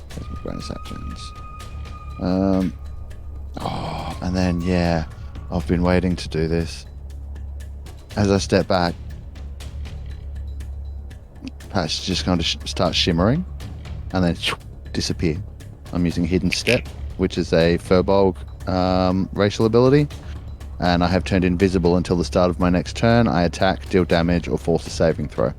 S2: There's my bonus actions. And then I've been waiting to do this. As I step back, Patch is just going to start shimmering and then disappear. I'm using Hidden Step, which is a Furbolg racial ability, and I have turned invisible until the start of my next turn. I attack, deal damage, or force a saving throw.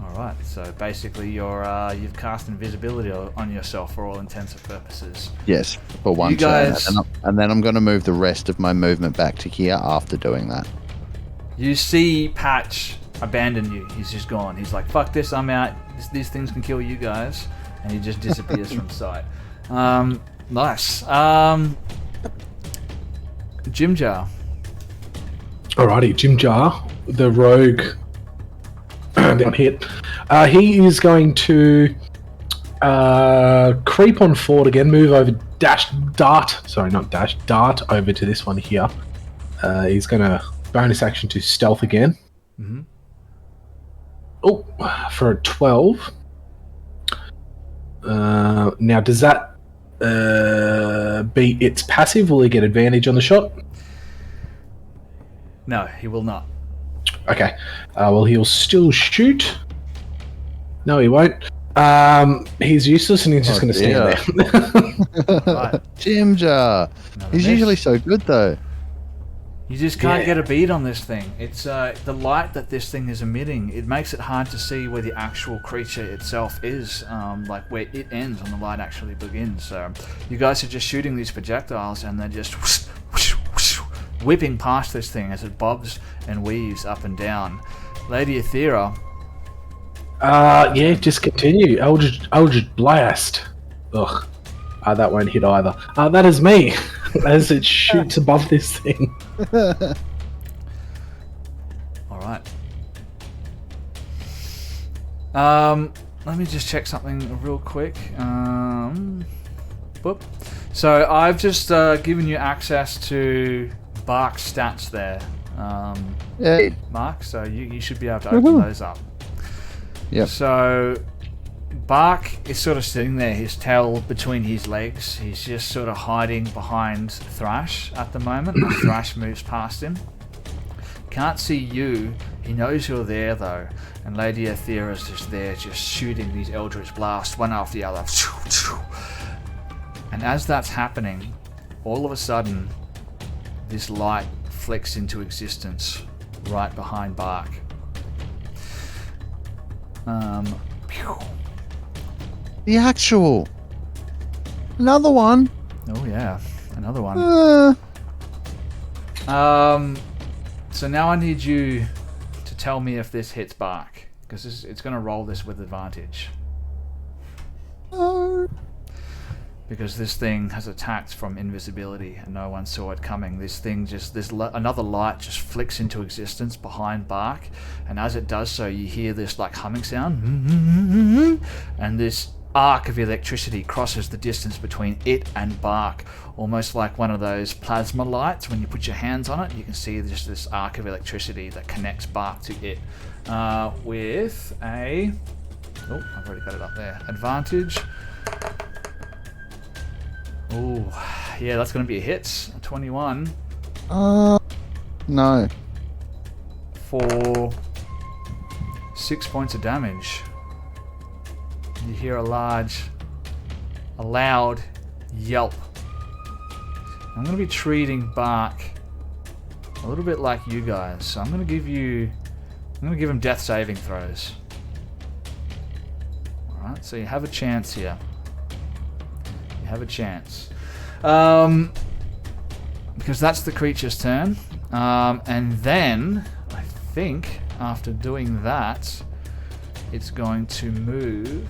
S1: Alright, so basically you've cast invisibility on yourself for all intents and purposes.
S2: Yes, for one
S1: You
S2: turn.
S1: guys-
S2: And then I'm going to move the rest of my movement back to here after doing that.
S1: You see Patch abandon you. He's just gone. He's like, fuck this, I'm out. These things can kill you guys. And he just disappears from sight. Nice. Jim Jar.
S5: Alrighty, Jim Jar, the rogue, been hit. He is going to creep on forward again, move over, dart over to this one here. He's going to bonus action to stealth again.
S1: Mm-hmm.
S5: Oh, for a 12. Now, does that beat its passive? Will he get advantage on the shot?
S1: No, he will not.
S5: Okay. Well, he'll still shoot. No, he won't. He's useless, and he's just going to stand there.
S1: Right.
S2: Jim Jar.
S1: Another
S2: He's
S1: miss.
S2: usually so good, though.
S1: You just can't
S5: Yeah.
S1: get a bead on this thing. It's the light that this thing is emitting. It makes it hard to see where the actual creature itself is, like where it ends and the light actually begins. So you guys are just shooting these projectiles, and they're just whoosh, whoosh, whoosh, whipping past this thing as it bobs and weaves up and down. Lady Aethera.
S5: Yeah, just continue. Eldritch Blast. Ugh. That won't hit either. That is me, as it shoots above this thing.
S1: All right. Let me just check something real quick. Boop. So I've just given you access to Bark's stats there,
S2: Yeah.
S1: Mark. So you should be able to open those up.
S2: Yep.
S1: So Bark is sort of sitting there, his tail between his legs. He's just sort of hiding behind Thrash at the moment as Thrash moves past him. can't see you. He knows you're there though, and Lady Aethera's just there, just shooting these eldritch blasts one after the other. And as that's happening, all of a sudden, this light flicks into existence right behind Bark.
S2: The actual. Another one.
S1: Oh yeah, another one. So now I need you to tell me if this hits Bark, because it's going to roll this with advantage. Because this thing has attacked from invisibility and no one saw it coming. This thing another light just flicks into existence behind Bark, and as it does so, you hear this like humming sound, and this arc of electricity crosses the distance between it and Bark, almost like one of those plasma lights. When you put your hands on it, you can see just this arc of electricity that connects Bark to it with a... Oh, I've already got it up there. Advantage. Oh, yeah, that's going to be a hit. A 21.
S2: No.
S1: For 6 points of damage. You hear a loud yelp. I'm going to be treating Bark a little bit like you guys, so I'm going to give him death saving throws. Alright, so you have a chance here. You have a chance. Because that's the creature's turn. And then, I think, after doing that, it's going to move...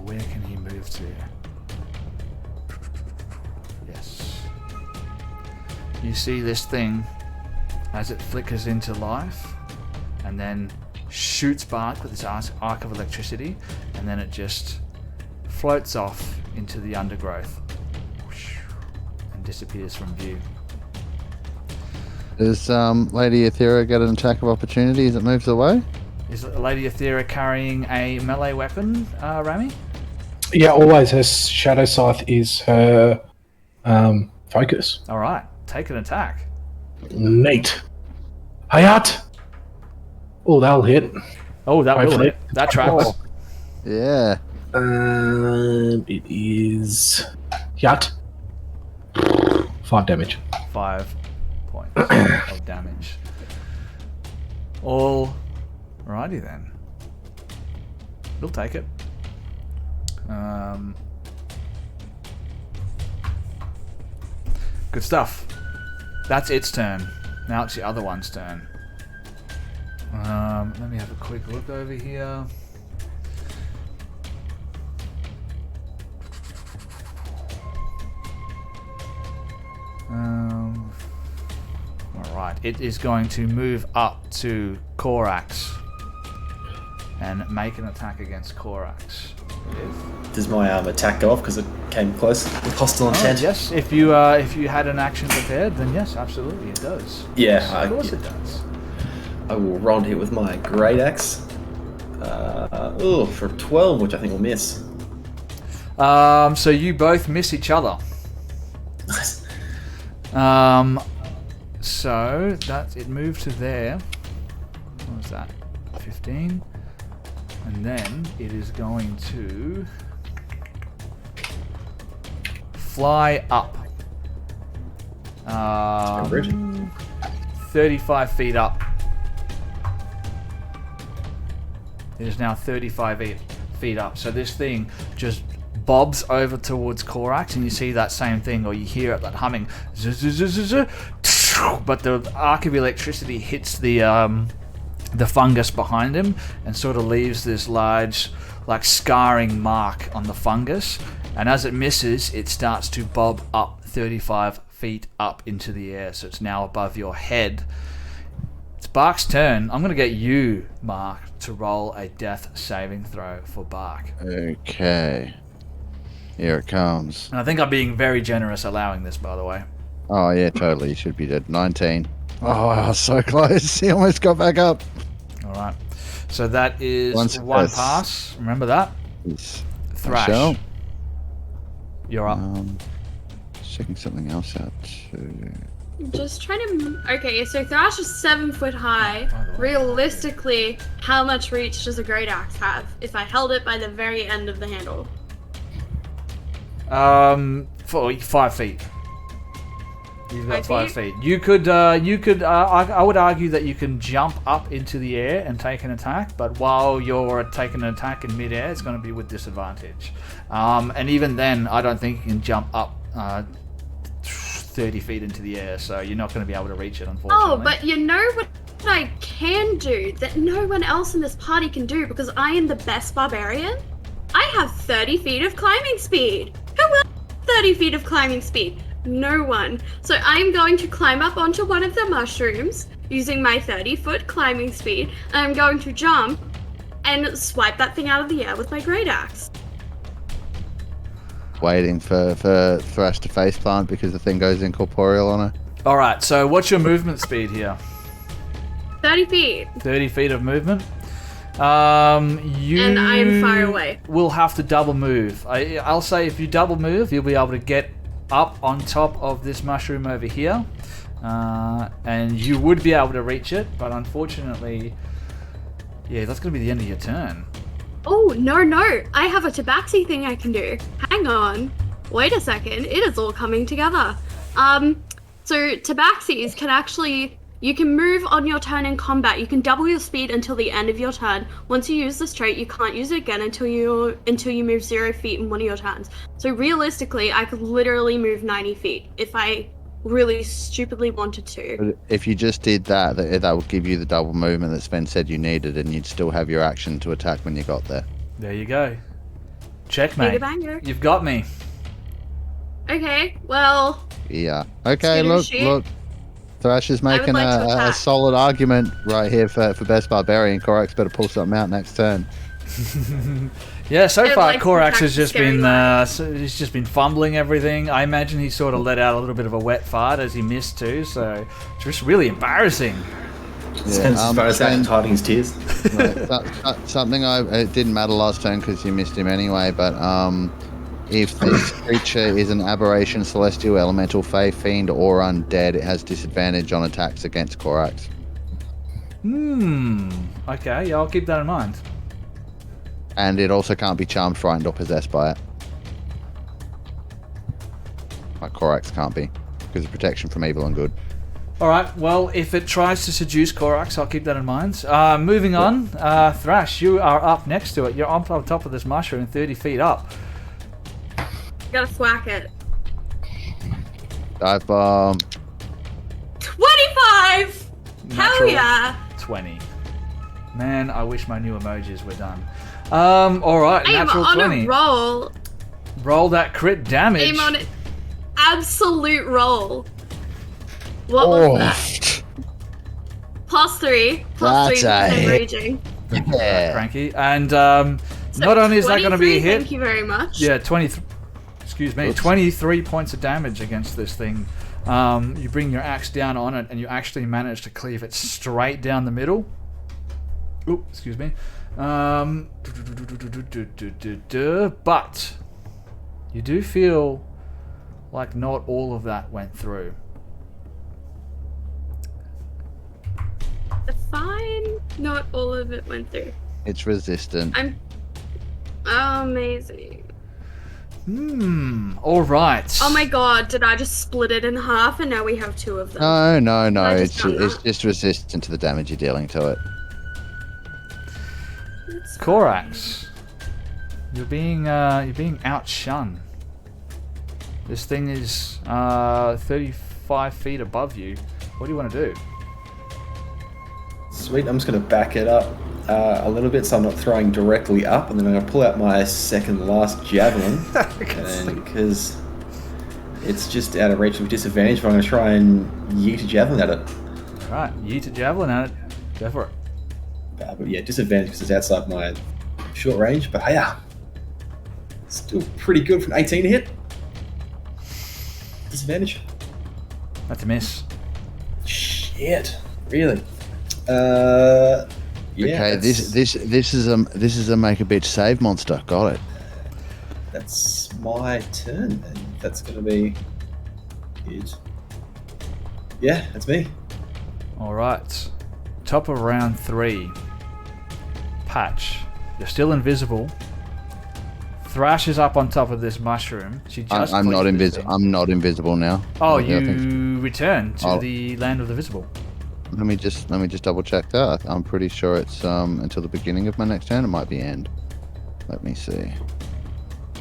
S1: where can he move to? Yes. You see this thing as it flickers into life and then shoots Bark with its arc of electricity, and then it just floats off into the undergrowth and disappears from view.
S2: Does Lady Aethera get an attack of opportunity as it moves away?
S1: Is Lady Aethera carrying a melee weapon, Ramy?
S5: Yeah, always. Her Shadow Scythe is her focus.
S1: Alright, take an attack.
S5: Neat. Hayat! Oh, that'll hit.
S1: Oh, that will hit. That tracks.
S5: Oh.
S2: Yeah.
S5: It is... Yat. 5 damage.
S1: 5 points of damage. Alrighty then. We'll take it. Good stuff. That's its turn. Now it's the other one's turn. Let me have a quick look over here. Alright, it is going to move up to Korax and make an attack against Korax.
S4: Does my attack go off because it came close with hostile intent?
S1: Yes, if you had an action prepared, then yes, absolutely, it does.
S4: Yeah,
S1: Yes, of course it does.
S4: I will rond hit with my great axe. For 12, which I think will miss.
S1: So you both miss each other.
S4: Nice.
S1: So that it moved to there. What was that? 15. And then it is going to fly up. 35 feet up. It is now 35 feet up. So this thing just bobs over towards Korax, and you see that same thing, or you hear it, that humming. But the arc of electricity hits the fungus behind him and sort of leaves this large, like, scarring mark on the fungus. And as it misses, it starts to bob up 35 feet up into the air. So it's now above your head. It's Bark's turn. I'm going to get you, Mark, to roll a death saving throw for Bark.
S2: Okay. Here it comes.
S1: And I think I'm being very generous allowing this, by the way.
S2: Oh, yeah, totally. You should be dead. 19. Oh, so close. He almost got back up.
S1: All right. So that is
S2: One
S1: one
S2: success.
S1: pass. Remember that.
S2: Is
S1: Thrash.
S2: Michelle.
S1: You're up.
S2: Just checking something else out too.
S3: Just trying to. Okay, so Thrash is 7 foot high.
S1: By the way.
S3: Realistically, how much reach does a great axe have if I held it by the very end of the handle?
S1: For 5 feet. You've got 5
S3: 5
S1: feet. You could. I would argue that you can jump up into the air and take an attack, but while you're taking an attack in midair, it's going to be with disadvantage. And even then, I don't think you can jump up 30 feet into the air, so you're not going to be able to reach it, unfortunately.
S3: Oh, but you know what I can do that no one else in this party can do because I am the best barbarian? I have 30 feet of climbing speed. Who will have 30 feet of climbing speed? No one. So I'm going to climb up onto one of the mushrooms using my 30-foot climbing speed, and I'm going to jump and swipe that thing out of the air with my great axe.
S2: Waiting for Thrash to faceplant because the thing goes incorporeal on her.
S1: All right. So what's your movement speed here?
S3: 30 feet.
S1: 30 feet of movement. You
S3: And I'm far away.
S1: will have to double move. I'll say if you double move, you'll be able to get up on top of this mushroom over here, and you would be able to reach it, but unfortunately, yeah, that's going to be the end of your turn.
S3: Oh, no. I have a tabaxi thing I can do. Hang on. Wait a second. It is all coming together. So tabaxis can actually... You can move on your turn in combat. You can double your speed until the end of your turn. Once you use this trait, you can't use it again until you move 0 feet in one of your turns. So realistically, I could literally move 90 feet if I really stupidly wanted to.
S2: But if you just did that would give you the double movement that Sven said you needed, and you'd still have your action to attack when you got there.
S1: There you go. Checkmate.
S3: Banger.
S1: You've got me.
S3: Okay, well...
S2: Yeah. Okay,
S3: Skeeter
S2: look. Thrash is making
S3: like to
S2: a
S3: attack.
S2: solid argument right here for best barbarian. Korax better pull something out next turn.
S1: Yeah, so
S3: I'd
S1: far
S3: like to
S1: Korax
S3: attack
S1: has just
S3: scary
S1: been
S3: line.
S1: he's just been fumbling everything. I imagine he sort of let out a little bit of a wet fart as he missed too, so it's just really embarrassing.
S4: Sven's as far as that, hiding his tears.
S2: Right, something it didn't matter last turn because you missed him anyway, but if this creature is an aberration, celestial, elemental, fey, fiend, or undead, it has disadvantage on attacks against Korax.
S1: Okay, yeah, I'll keep that in mind.
S2: And it also can't be charmed, frightened, or possessed by it. Like Korax can't be, because of protection from evil and good.
S1: Alright, well, if it tries to seduce Korax, I'll keep that in mind. Moving on, Thrash, you are up next to it. You're on top of this mushroom, 30 feet up.
S3: Gotta thwack it.
S2: Dive bomb.
S3: 25! Hell
S1: Natural
S3: yeah!
S1: 20. Man, I wish my new emojis were done. Alright,
S3: I am
S1: natural
S3: on
S1: 20.
S3: a roll.
S1: Roll that crit damage.
S3: I'm on an absolute roll. What was that? +3. +3
S2: That's
S3: because
S2: a
S3: I'm
S2: hit.
S3: raging.
S2: Yeah.
S1: Cranky. And
S3: So
S1: not only is that going to be a
S3: 23,
S1: hit,
S3: Thank you very much.
S1: yeah, 23 points of damage against this thing. You bring your axe down on it, and you actually manage to cleave it straight down the middle. Oop, excuse me. But you do feel like not all of that went through.
S3: Fine. Not all of it went through.
S2: It's resistant.
S3: I'm amazing.
S1: All right.
S3: Oh my god, did I just split it in half and now we have 2 of them?
S2: No.
S3: I
S2: It's
S3: just done
S2: it's
S3: that.
S2: just resistant to the damage you're dealing to it.
S3: It's
S1: Korax, you're being outshone. This thing is 35 feet above you. What do you want to do?
S4: Sweet, I'm just going to back it up a little bit so I'm not throwing directly up, and then I'm going to pull out my second last javelin, and because it's just out of reach with disadvantage, but I'm going to try and yeet a javelin at it.
S1: Right, yeet a javelin at it. Go for it.
S4: But yeah, disadvantage because it's outside my short range, but yeah, still pretty good for an 18 to hit. Disadvantage.
S1: That's a miss.
S4: Shit, really? Yeah,
S2: Okay, this is a make a bitch save monster. Got it.
S4: That's my turn then. That's gonna be good. Yeah, that's me.
S1: All right. Top of round 3. Patch. You're still invisible. Thrash is up on top of this mushroom. She just
S2: I'm not
S1: clicked this
S2: invisible.
S1: thing.
S2: I'm not invisible now.
S1: Oh,
S2: Yeah, I think so.
S1: you return to
S2: I'll-
S1: the land of the visible.
S2: Let me just double check that. I'm pretty sure it's until the beginning of my next turn. It might be end. Let me see.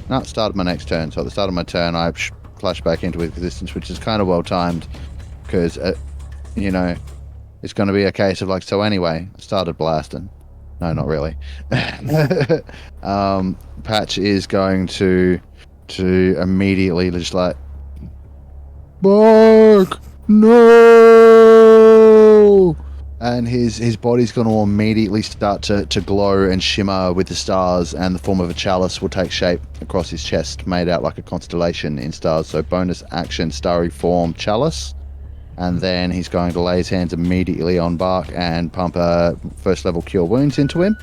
S2: No, it started my next turn. So at the start of my turn, I flash back into existence, which is kind of well timed, because you know, it's going to be a case of like. So anyway, I started blasting. No, not really. Patch is going to immediately just like bark. No! And his body's going to immediately start to glow and shimmer with the stars, and the form of a chalice will take shape across his chest, made out like a constellation in stars. So bonus action, starry form, chalice. And then he's going to lay his hands immediately on Bark and pump a first level cure wounds into him.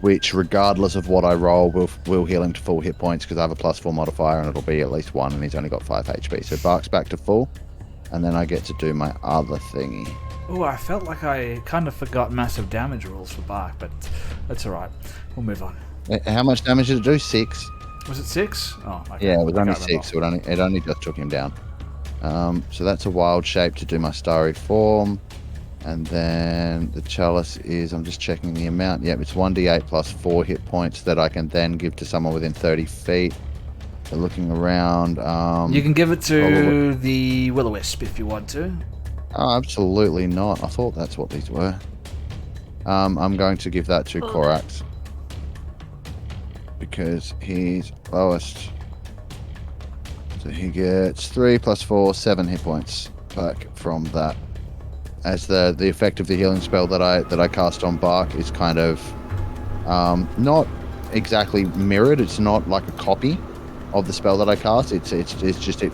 S2: Which, regardless of what I roll, will heal him to full hit points, because I have a +4 modifier and it'll be at least 1, and he's only got 5 HP. So Bark's back to full, and then I get to do my other thingy.
S1: Oh, I felt like I kind of forgot massive damage rules for Bark, but that's alright. We'll move on.
S2: How much damage did it do? 6?
S1: Was it 6? Oh, okay.
S2: Yeah, it was
S1: I
S2: only
S1: can't
S2: 6,
S1: remember.
S2: so it only just took him down. So that's a wild shape to do my starry form. And then the chalice is, I'm just checking the amount. Yep, it's 1d8 plus 4 hit points that I can then give to someone within 30 feet. So looking around.
S1: You can give it to the will-o-wisp if you want to.
S2: Oh, absolutely not. I thought that's what these were. I'm going to give that to Korax, because he's lowest. So he gets 3 plus 4, 7 hit points back from that. As the effect of the healing spell that I cast on Bark is kind of not exactly mirrored. It's not like a copy of the spell that I cast. It's just it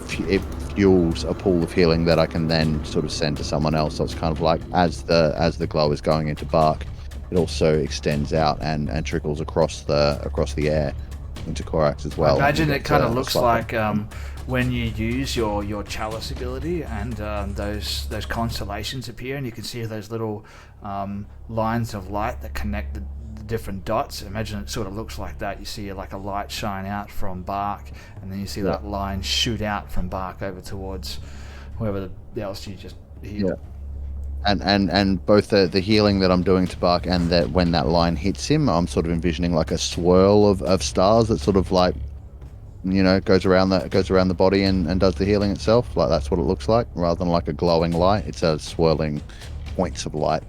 S2: fuels a pool of healing that I can then sort of send to someone else. So it's kind of like as the glow is going into Bark, it also extends out and trickles across the air into Korax as well.
S1: I imagine it kind of looks like when you use your chalice ability, and those constellations appear, and you can see those little lines of light that connect the different dots. Imagine it sort of looks like that. You see like a light shine out from Bark, and then you see that line shoot out from Bark over towards whoever else you just healed.
S2: Yeah. And both the healing that I'm doing to Bark, and that when that line hits him, I'm sort of envisioning like a swirl of stars that sort of like, you know, goes around the body and does the healing itself. Like that's what it looks like, rather than like a glowing light. It's a swirling points of light.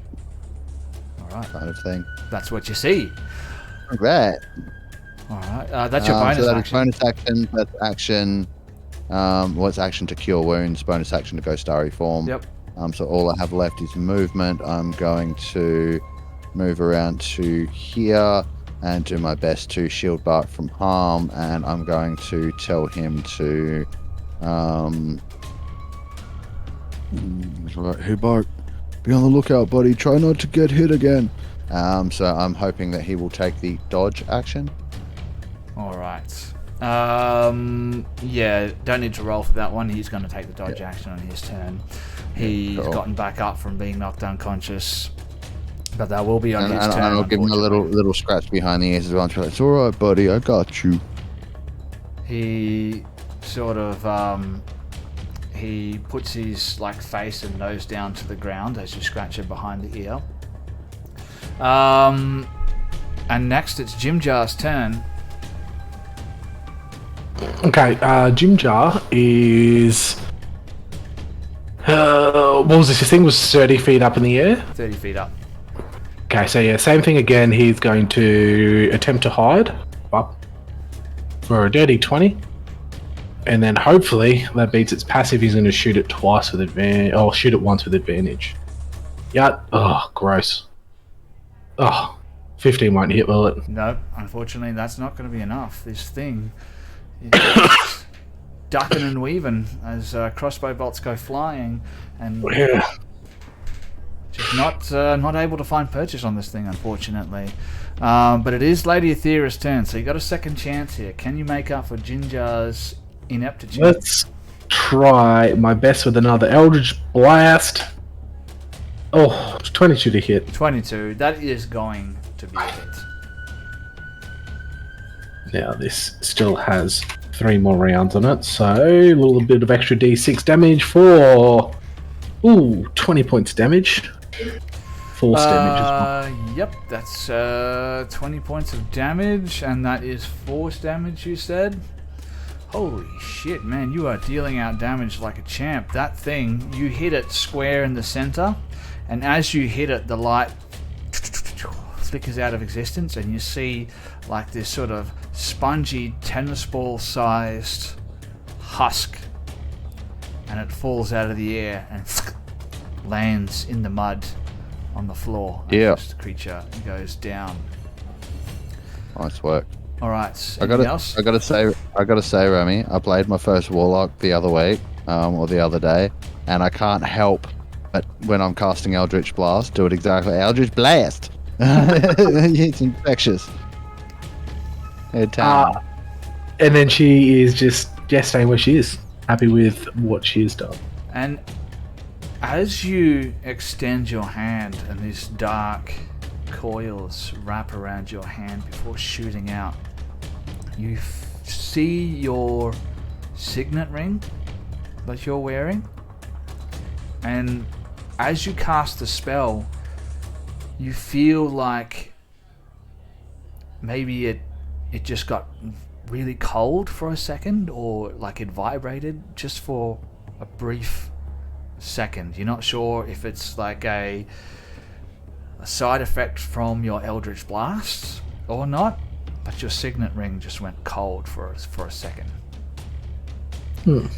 S1: All right,
S2: kind of thing.
S1: That's what you see.
S2: Like that.
S1: All right, that's your bonus
S2: so that
S1: action.
S2: is bonus action. That's action. What's action to cure wounds? Bonus action to go starry form.
S1: Yep.
S2: So all I have left is movement. I'm going to move around to here and do my best to shield Bark from harm, and I'm going to tell him to hey Bark, be on the lookout, buddy. Try not to get hit again. So I'm hoping that he will take the dodge action.
S1: All right. Yeah, don't need to roll for that one. He's going to take the dodge action on his turn. He's gotten back up from being knocked unconscious, but that will be on his turn.
S2: And I'll give him a little scratch behind the ears as well. And it's all right, buddy. I got you.
S1: He sort of he puts his like face and nose down to the ground as you scratch him behind the ear. And next it's Jim Jar's turn.
S5: Okay, Jim Jar is. What was this? This thing was 30 feet up in the air?
S1: 30 feet up.
S5: Okay, so yeah, same thing again. He's going to attempt to hide up for a dirty 20. And then hopefully that beats its passive. He's going to shoot it twice with advantage. Oh, shoot it once with advantage. Yeah. Oh, gross. Oh, 15 won't hit, will it?
S1: No, unfortunately that's not going to be enough. This thing is ducking and weaving as crossbow bolts go flying and just not able to find purchase on this thing, unfortunately. But it is Lady Aethera's turn, so you got a second chance here. Can you make up for Ginger's ineptitude?
S5: Let's try my best with another Eldritch Blast. Oh, 22 to hit.
S1: 22. That is going to be a hit.
S5: Now this still has 3 more rounds on it, so a little bit of extra d6 damage for 20 points damage. Force damage as well.
S1: Yep, that's 20 points of damage, and that is force damage, you said? Holy shit, man, you are dealing out damage like a champ. That thing, you hit it square in the center, and as you hit it, the light flickers out of existence, and you see like this sort of spongy tennis ball sized husk, and it falls out of the air and lands in the mud on the floor.
S2: Yeah.
S1: The creature goes down.
S2: Nice work.
S1: All right.
S2: I gotta say, Ramy, I played my first Warlock the other week, or the other day, and I can't help but when I'm casting Eldritch Blast, do it exactly. Eldritch Blast. It's infectious.
S5: And then she is just staying where she is, happy with what she has done.
S1: And as you extend your hand and these dark coils wrap around your hand before shooting out, you see your signet ring that you're wearing, and as you cast the spell, you feel like maybe it just got really cold for a second, or like it vibrated just for a brief second. You're not sure if it's like a side effect from your Eldritch Blast or not, but your signet ring just went cold for a second. And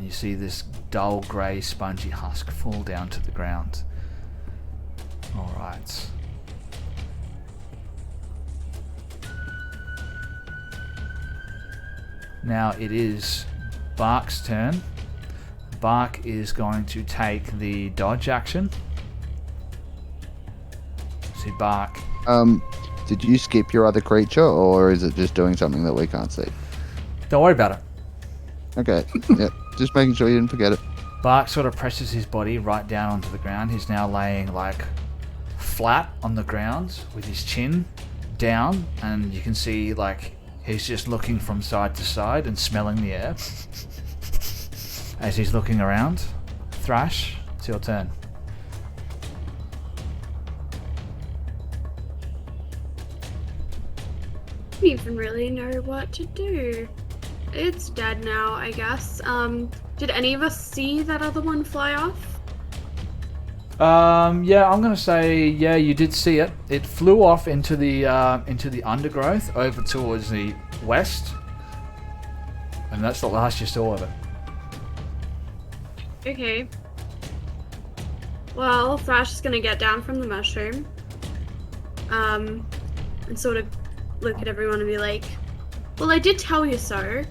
S1: you see this dull grey spongy husk fall down to the ground. Alright. Now it is Bark's turn. Bark is going to take the dodge action. See, Bark.
S2: Did you skip your other creature, or is it just doing something that we can't see?
S1: Don't worry about it.
S2: Okay, yeah, just making sure you didn't forget it.
S1: Bark sort of presses his body right down onto the ground. He's now laying like flat on the ground with his chin down, and you can see like he's just looking from side to side and smelling the air as he's looking around. Thrash, it's your turn.
S3: I don't even really know what to do. It's dead now, I guess. Did any of us see that other one fly off?
S1: Yeah, I'm gonna say yeah, you did see it. It flew off into the undergrowth over towards the west, and that's the last you saw of it.
S3: Okay. Well, Thrash is gonna get down from the mushroom, and sort of look at everyone and be like, "Well, I did tell you so.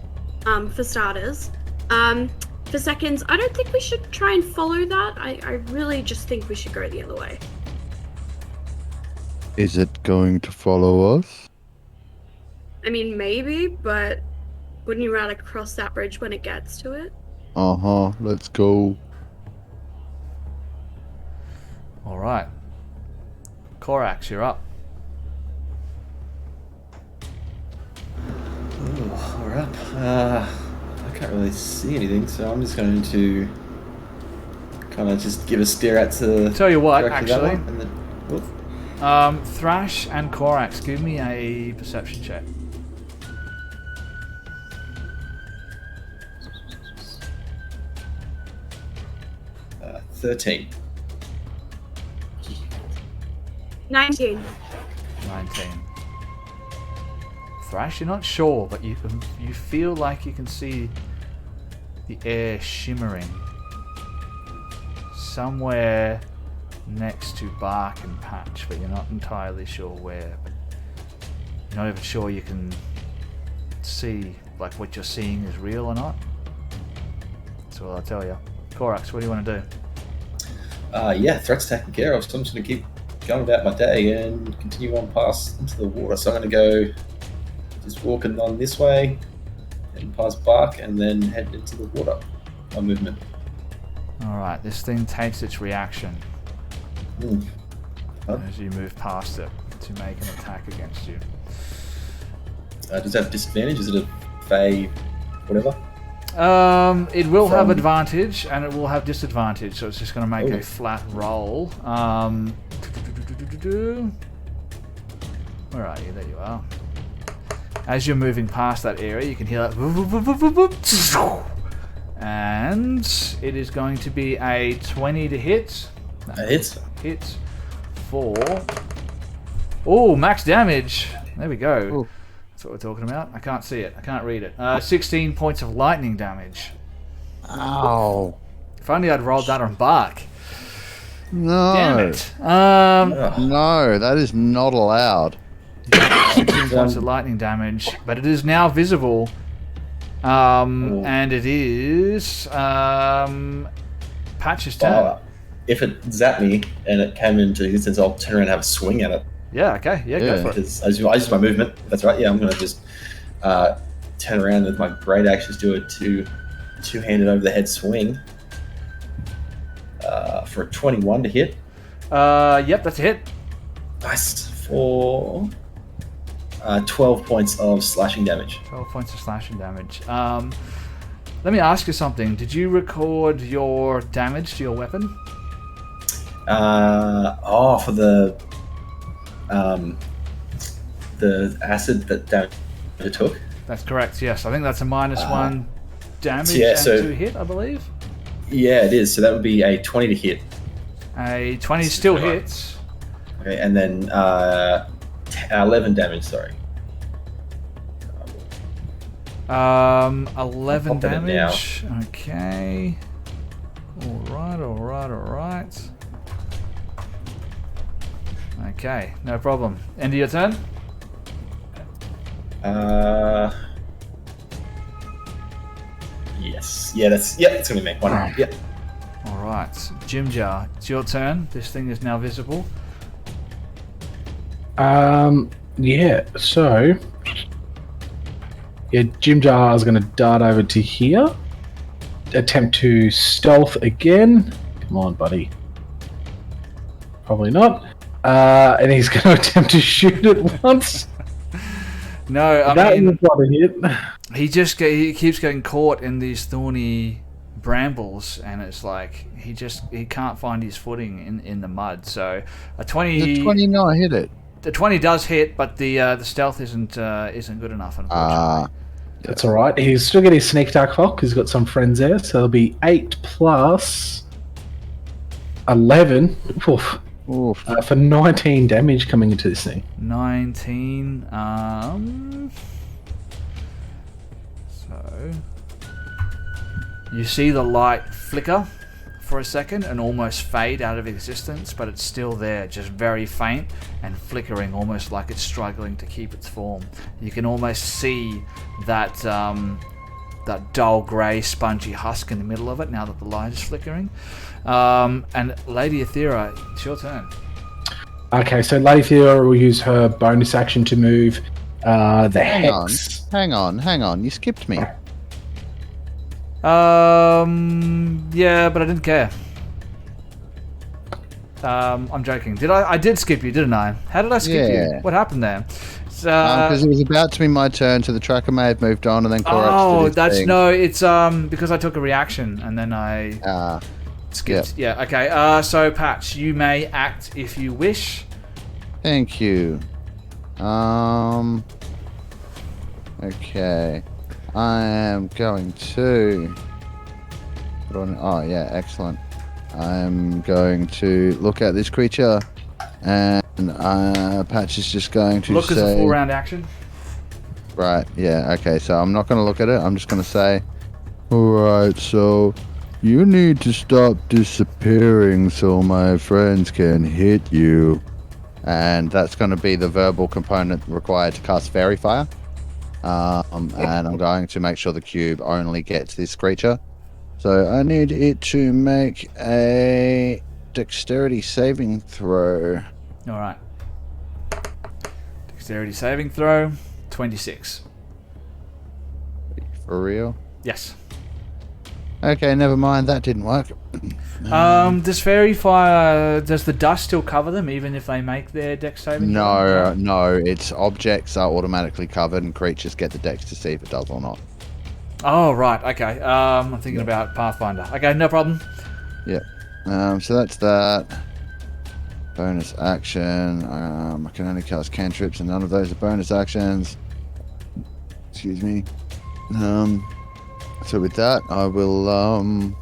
S3: For starters. For seconds, I don't think we should try and follow that. I really just think we should go the other way."
S2: Is it going to follow us?
S3: I mean, maybe, but wouldn't you rather cross that bridge when it gets to it?
S2: Uh-huh, let's go.
S1: Alright. Korax, you're up.
S4: Oh, we're up. I can't really see anything, so I'm just going to kind of just give a stare at to.
S1: Tell you what,
S4: directly that
S1: actually.
S4: one, and then, whoop.
S1: Thrash and Korax, give me a perception check.
S4: 13.
S3: 19.
S1: 19. Thrash, you're not sure, but you feel like you can see the air shimmering somewhere next to Bark and Patch, but you're not entirely sure where. But you're not even sure you can see like what you're seeing is real or not. That's all I'll tell you. Korax, what do you want to do?
S4: Yeah, threat's taken care of, so I'm just going to keep going about my day and continue on past into the water. So I'm going to go just walking on this way and past Bark and then head into the water. My movement.
S1: Alright, this thing takes its reaction
S4: Huh?
S1: as you move past it to make an attack against you.
S4: Does it have disadvantage? Is it a Fey whatever?
S1: It will have
S4: From-
S1: advantage and it will have disadvantage, so it's just going to make
S4: Ooh.
S1: a flat roll. Where are you? There you are. As you're moving past that area, you can hear that. And it is going to be a 20 to hit.
S4: That hits.
S1: Hit for. Oh, max damage. There we go.
S2: Ooh.
S1: That's what we're talking about. I can't see it. I can't read it. 16 points of lightning damage.
S2: Ow.
S1: If only I'd rolled that on Bark.
S2: No.
S1: Damn it.
S2: No, that is not allowed.
S1: 16 points of lightning damage, but it is now visible. And it is Patch's turn.
S4: If it zapped me and it came into existence, I'll turn around and have a swing at it.
S1: Yeah, okay. Yeah,
S2: Yeah.
S1: go for it.
S4: Because I use my movement. That's right. Yeah, I'm going to just turn around with my great axes, do a two-handed over the head swing for a 21 to hit.
S1: Yep, that's a hit.
S4: Nice. For 12 points of slashing damage.
S1: 12 points of slashing damage. Let me ask you something. Did you record your damage to your weapon?
S4: For the acid that damage it took.
S1: That's correct, yes. I think that's a -1 damage
S4: yeah,
S1: and
S4: so-
S1: 2 hit, I believe.
S4: Yeah, it is. So that would be a 20 to hit.
S1: A 20 still hits.
S4: Okay, and then 11 damage. Sorry.
S1: 11
S4: I'm popping it
S1: damage. Okay. Alright. Okay, no problem. End of your turn?
S4: Yes. Yeah, it's gonna be me. One round. Yep.
S1: Alright, Jimjar, it's your turn. This thing is now visible.
S5: Yeah, so... Yeah, Jim Jar is going to dart over to here. Attempt to stealth again. Come on, buddy. Probably not. And he's going to attempt to shoot it once.
S1: No, I
S5: That
S1: mean,
S5: was not a hit.
S1: he keeps getting caught in these thorny brambles, and it's like he can't find his footing in the mud. So a 20.
S2: The 20 not hit it.
S1: The 20 does hit, but the stealth isn't good enough, unfortunately.
S5: That's alright. He's still getting his sneak attack fock. He's got some friends there. So it'll be 8 plus 11. Oof.
S2: Oof.
S5: For 19 damage coming into this thing.
S1: 19. So you see the light flicker for a second and almost fade out of existence, but it's still there, just very faint and flickering, almost like it's struggling to keep its form. You can almost see that that dull grey spongy husk in the middle of it now that the light is flickering. And Lady Aethera, it's your turn.
S5: Okay, so Lady Theora will use her bonus action to move the hex.
S2: Hang on. You skipped me.
S1: Yeah, but I didn't care. I'm joking. I did skip you, didn't I? How did I skip you?
S2: Yeah.
S1: What happened there?
S2: Because it was about to be my turn, so the tracker may have moved on, and then Korax
S1: Oh,
S2: did his
S1: that's
S2: thing.
S1: no. It's because I took a reaction and then I skipped. Yeah. Okay. So Patch, you may act if you wish.
S2: Thank you. Okay. I am going to put on. Oh yeah, excellent. I'm going to look at this creature, and Patch is just going to
S1: Look
S2: say.
S1: as a full round action.
S2: Right. Yeah. Okay. So I'm not going to look at it. I'm just going to say, all right. So you need to stop disappearing so my friends can hit you, and that's going to be the verbal component required to cast Fairy Fire. And I'm going to make sure the cube only gets this creature. So I need it to make a dexterity saving throw.
S1: All right. Dexterity saving throw, 26.
S2: For real?
S1: Yes.
S2: Okay, never mind. That didn't work.
S1: Does fairy fire? Does the dust still cover them even if they make their dex saving?
S2: No. It's objects are automatically covered, and creatures get the dex to see if it does or not.
S1: Oh right, okay. I'm thinking about Pathfinder. Okay, no problem.
S2: Yep. So that's that. Bonus action. I can only cast cantrips, and none of those are bonus actions. Excuse me. So with that, I will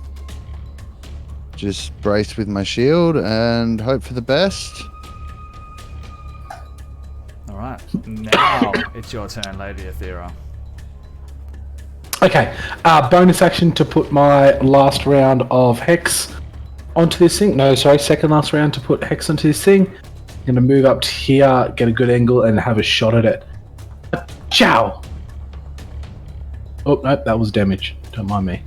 S2: just brace with my shield and hope for the best.
S1: All right. Now it's your turn, Lady Aethera.
S5: Okay, bonus action to put my last round of Hex onto this thing. No, sorry, second last round to put Hex onto this thing. I'm going to move up to here, get a good angle, and have a shot at it. Ciao! Oh, no, that was damage. Don't mind me.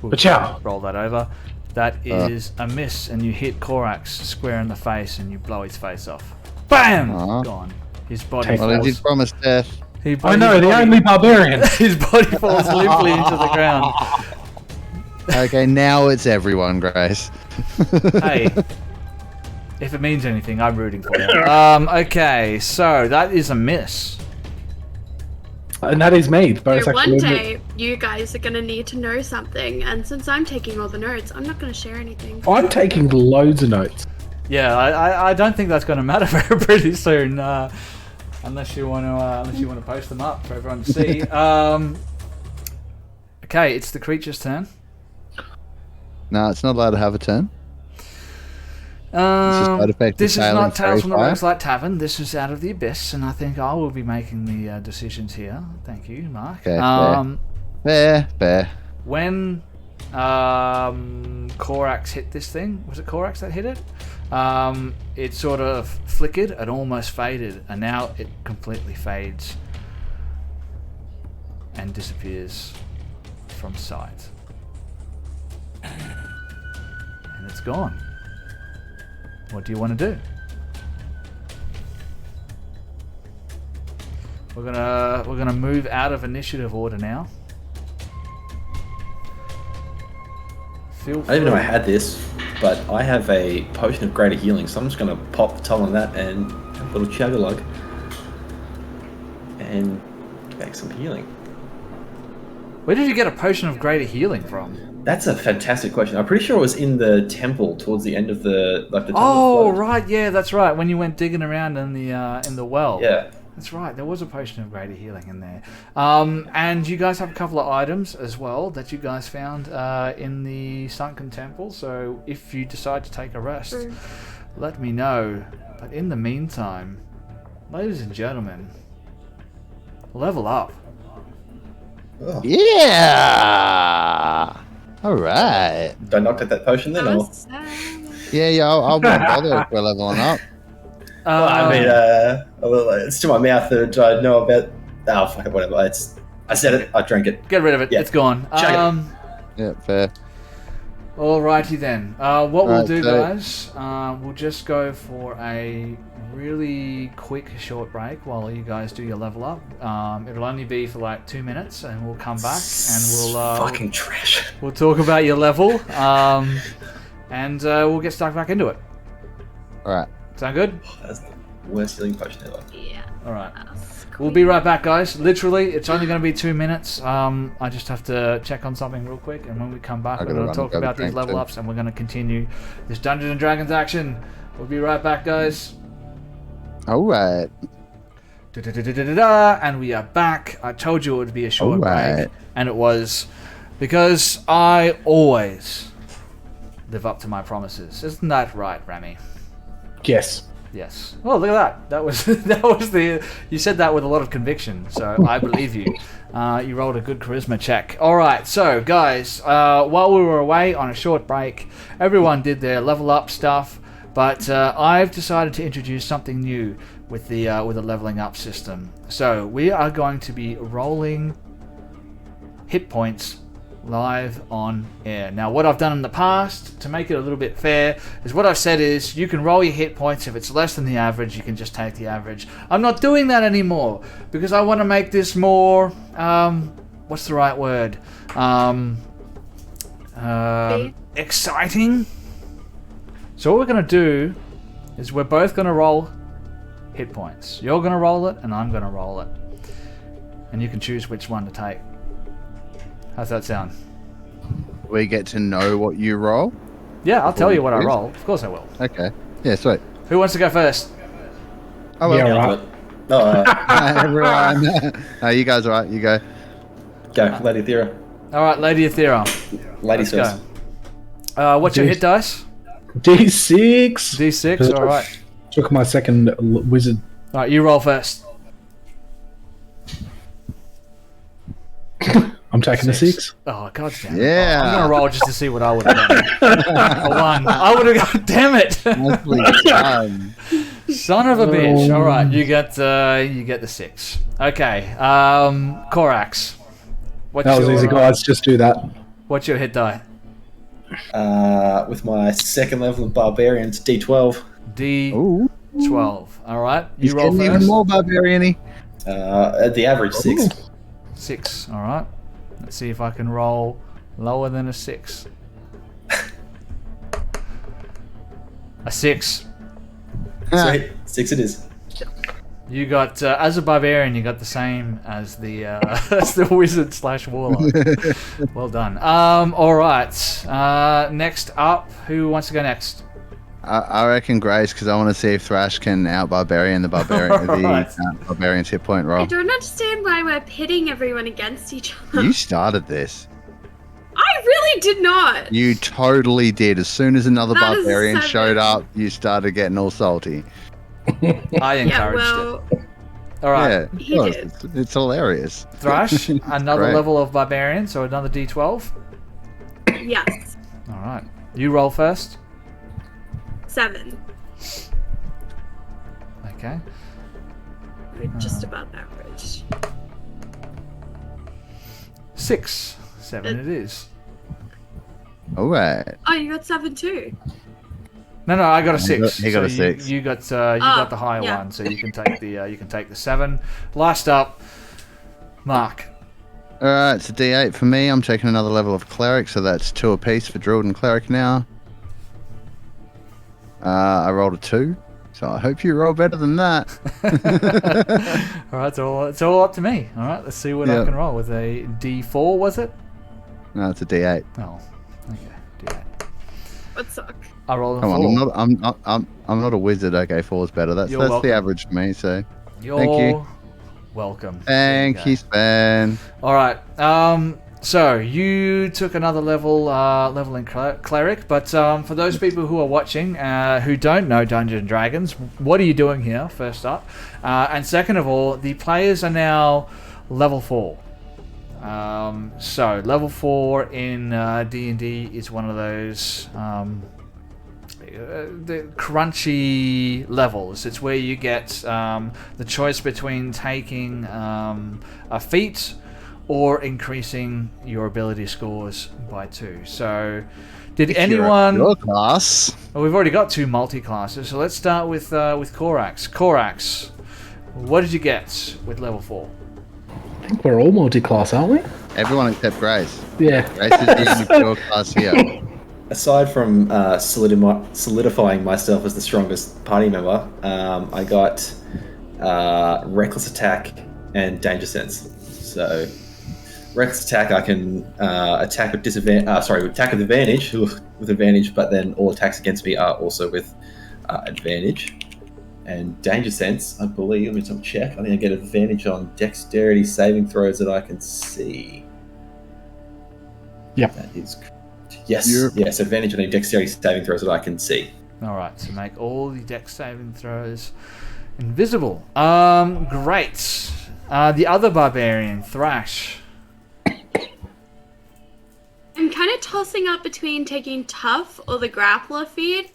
S1: We'll
S5: But ciao!
S1: roll that over. That is a miss, and you hit Korax square in the face, and you blow his face off. Bam! Gone. His body
S2: Well, he
S1: falls.
S2: did promise death.
S5: I know, the only barbarian!
S1: His body falls limply into the ground.
S2: Okay, now it's everyone, Grace.
S1: Hey, if it means anything, I'm rooting for you. Okay, so that is a miss.
S5: And that is me. The bonus
S3: So one
S5: action
S3: day, you guys are gonna need to know something, and since I'm taking all the notes, I'm not gonna share anything.
S5: I'm taking loads of notes.
S1: Yeah, I don't think that's going to matter very pretty soon, unless you want to post them up for everyone to see. Okay, it's the creature's turn.
S2: No, it's not allowed to have a turn.
S1: This is not Tales from the Roguelite Tavern. This is Out of the Abyss, and I think I will be making the decisions here. Thank you, Mark.
S2: Okay, fair.
S1: When Korax hit this thing, was it Korax that hit it? It sort of flickered and almost faded, and now it completely fades and disappears from sight. And it's gone. What do you want to do? We're gonna move out of initiative order now. Feel free.
S4: I didn't know I had this, but I have a potion of greater healing, so I'm just going to pop the tongue on that and have a little chug-a-lug and make some healing.
S1: Where did you get a potion of greater healing from?
S4: That's a fantastic question. I'm pretty sure it was in the temple towards the end of the temple.
S1: Oh, right, yeah, that's right. When you went digging around in the well.
S4: Yeah.
S1: That's right. There was a potion of greater healing in there. And you guys have a couple of items as well that you guys found in the sunken temple. So if you decide to take a rest, let me know. But in the meantime, ladies and gentlemen, level up.
S2: Yeah! Alright.
S4: Did I not get that potion then? Or?
S2: Yeah, I'll bother if we're leveling up.
S4: Well, I mean, it's to my mouth that I know about. Oh, fuck it, whatever. I said it, I drank it.
S1: Get rid of it.
S4: Yeah.
S1: It's gone.
S2: Yeah, fair.
S1: Alrighty then. What we'll
S2: Right,
S1: do,
S2: so-
S1: guys, we'll just go for a really quick short break while you guys do your level up. It'll only be for like 2 minutes, and we'll come back and we'll
S4: fucking trash.
S1: We'll talk about your level, and we'll get stuck back into it.
S2: Alright.
S1: Sound good?
S4: That's the worst healing potion ever.
S3: Yeah.
S1: All right. We'll be right back, guys. Literally, it's only going to be 2 minutes. I just have to check on something real quick, and when we come back, we're going to talk about these level ups, and we're going to continue this Dungeons and Dragons action. We'll be right back, guys.
S2: Alright.
S1: And we are back. I told you it would be a short break, and it was, because I always live up to my promises. Isn't that right, Ramy?
S5: Yes.
S1: Yes. Oh, look at that. That was the. You said that with a lot of conviction, so I believe you. You rolled a good charisma check. All right, so guys, while we were away on a short break, everyone did their level up stuff, but I've decided to introduce something new with the leveling up system. So we are going to be rolling hit points live on air. Now, what I've done in the past to make it a little bit fair is what I've said is you can roll your hit points. If it's less than the average, you can just take the average. I'm not doing that anymore because I want to make this more, what's the right word? Exciting. So what we're going to do is we're both going to roll hit points. You're going to roll it and I'm going to roll it. And you can choose which one to take. How's that sound?
S2: We get to know what you roll?
S1: Yeah, I'll tell you what I roll. Of course I will.
S2: Okay. Yeah, sweet.
S1: Who wants to go first?
S2: Oh, well.
S5: Yeah, right.
S4: Oh,
S2: Everyone. No, you guys are right. You go.
S4: go, Lady Thera.
S1: All right, Lady Aethera.
S4: Ladies
S1: Let's
S4: first.
S1: go. What's your hit dice?
S5: D6.
S1: D6. All right.
S5: Took my second wizard.
S1: All right, you roll first.
S5: I'm taking the 6.
S1: Oh, god damn it.
S2: Yeah.
S1: I'm going to roll just to see what I would have done. A 1. I would have gone, damn it.
S2: Nicely done.
S1: Son of a bitch. All right, you get the 6. Okay. Korax. What's
S5: That was
S1: your,
S5: easy, guys. Just do that.
S1: What's your hit die?
S4: With my second level of barbarians, D12.
S1: D12.
S2: Ooh.
S1: All right.
S2: He's
S1: You roll
S2: getting
S1: first.
S2: even more barbarian-y.
S4: At the average 6.
S1: 6. All right. Let's see if I can roll lower than a 6. A 6.
S4: Sweet. 6 it is.
S1: You got as a barbarian, you got the same as the as the wizard / warlock. Well done. All right. Next up, who wants to go next?
S2: I reckon Grace, because I want to see if Thrash can out-barbarian the barbarian,
S1: Right.
S2: the barbarian's hit point
S3: I
S2: roll.
S3: don't understand why we're pitting everyone against each other.
S2: You started this.
S3: I really did not.
S2: You totally did. As soon as another
S3: That is
S2: barbarian
S3: 7.
S2: showed up, you started getting all salty.
S1: I encouraged
S3: Yeah, well,
S1: it. All right.
S2: Yeah,
S3: He
S2: of course,
S3: did.
S2: it's hilarious.
S1: Thrash, another
S2: Great.
S1: level of barbarian, so another D12.
S3: yes.
S1: All right. You roll first.
S3: 7.
S1: Okay.
S3: We're just about average.
S1: 6. 7 it is.
S2: All right.
S3: Oh, you got 7 too.
S1: No, I got a 6.
S2: he got a
S1: So
S2: 6.
S1: You got the higher
S3: yeah.
S1: one, so you can take the 7. Last up, Mark.
S2: All right, it's a D8 for me. I'm taking another level of cleric, so that's 2 apiece for druid and cleric now. I rolled a 2, so I hope you roll better than that.
S1: All right, it's all up to me. All right, let's see what I
S2: Yep.
S1: can roll with a D4. Was it?
S2: No, it's a D8.
S1: Oh, okay. D8.
S3: Would suck.
S1: I rolled a
S2: Come
S1: 4.
S2: on, I'm not a wizard. Okay, 4 is better. That's
S1: You're
S2: the
S1: welcome.
S2: average for me. So
S1: You're
S2: thank you.
S1: welcome.
S2: Thank
S1: There
S2: you, Sven.
S1: All right. So you took another level in cleric, but for those people who are watching who don't know Dungeons and Dragons, what are you doing here? First up, and second of all, the players are now level 4. So level 4 in D&D is one of those the crunchy levels. It's where you get the choice between taking a feat or increasing your ability scores by 2. So, did anyone?
S2: Your class.
S1: Well, we've already got 2 multi-classes, so let's start with Korax. Korax, what did you get with level 4?
S5: I think we're all multi-class, aren't we?
S2: Everyone except Grace.
S5: Yeah.
S2: Grace is the only pure class here.
S4: Aside from solidifying myself as the strongest party member, I got reckless attack and danger sense. So, reckless attack, I can attack with attack with advantage, but then all attacks against me are also with advantage. And danger sense, I believe, let me double check. I think I get advantage on dexterity saving throws that I can see.
S5: Yep.
S4: That is yes,
S2: Yep.
S4: yes, advantage on any dexterity saving throws that I can see.
S1: All right, so make all the dex saving throws invisible. Great. The other barbarian, Thrash.
S3: I'm kind of tossing up between taking tough or the grappler feed.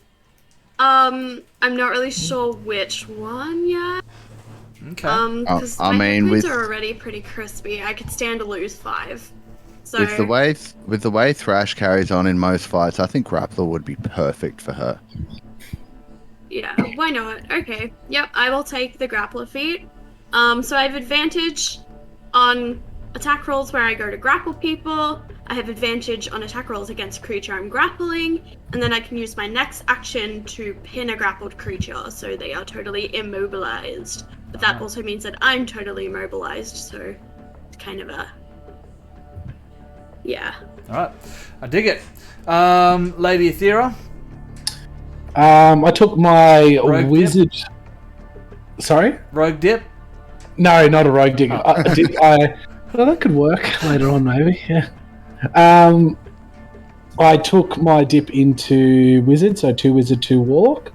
S3: I'm not really sure which one yet.
S1: Okay.
S3: Because
S2: I
S3: my
S2: mean,
S3: hit points
S2: with-
S3: are already pretty crispy. I could stand to lose 5. So
S2: with the way Thrash carries on in most fights, I think Grapple would be perfect for her.
S3: yeah, why not? Okay. Yep, I will take the grappler feat. So I have advantage on attack rolls where I go to grapple people. I have advantage on attack rolls against a creature I'm grappling, and then I can use my next action to pin a grappled creature so they are totally immobilized. But that also means that I'm totally immobilized, so it's kind of a... yeah.
S1: Alright, I dig it. Lady Aethera?
S5: I took my
S1: Rogue
S5: wizard. Sorry?
S1: Rogue dip?
S5: No, not a rogue dip. Well, that could work later on, maybe. Yeah. I took my dip into wizard, so 2 wizard, 2 warlock.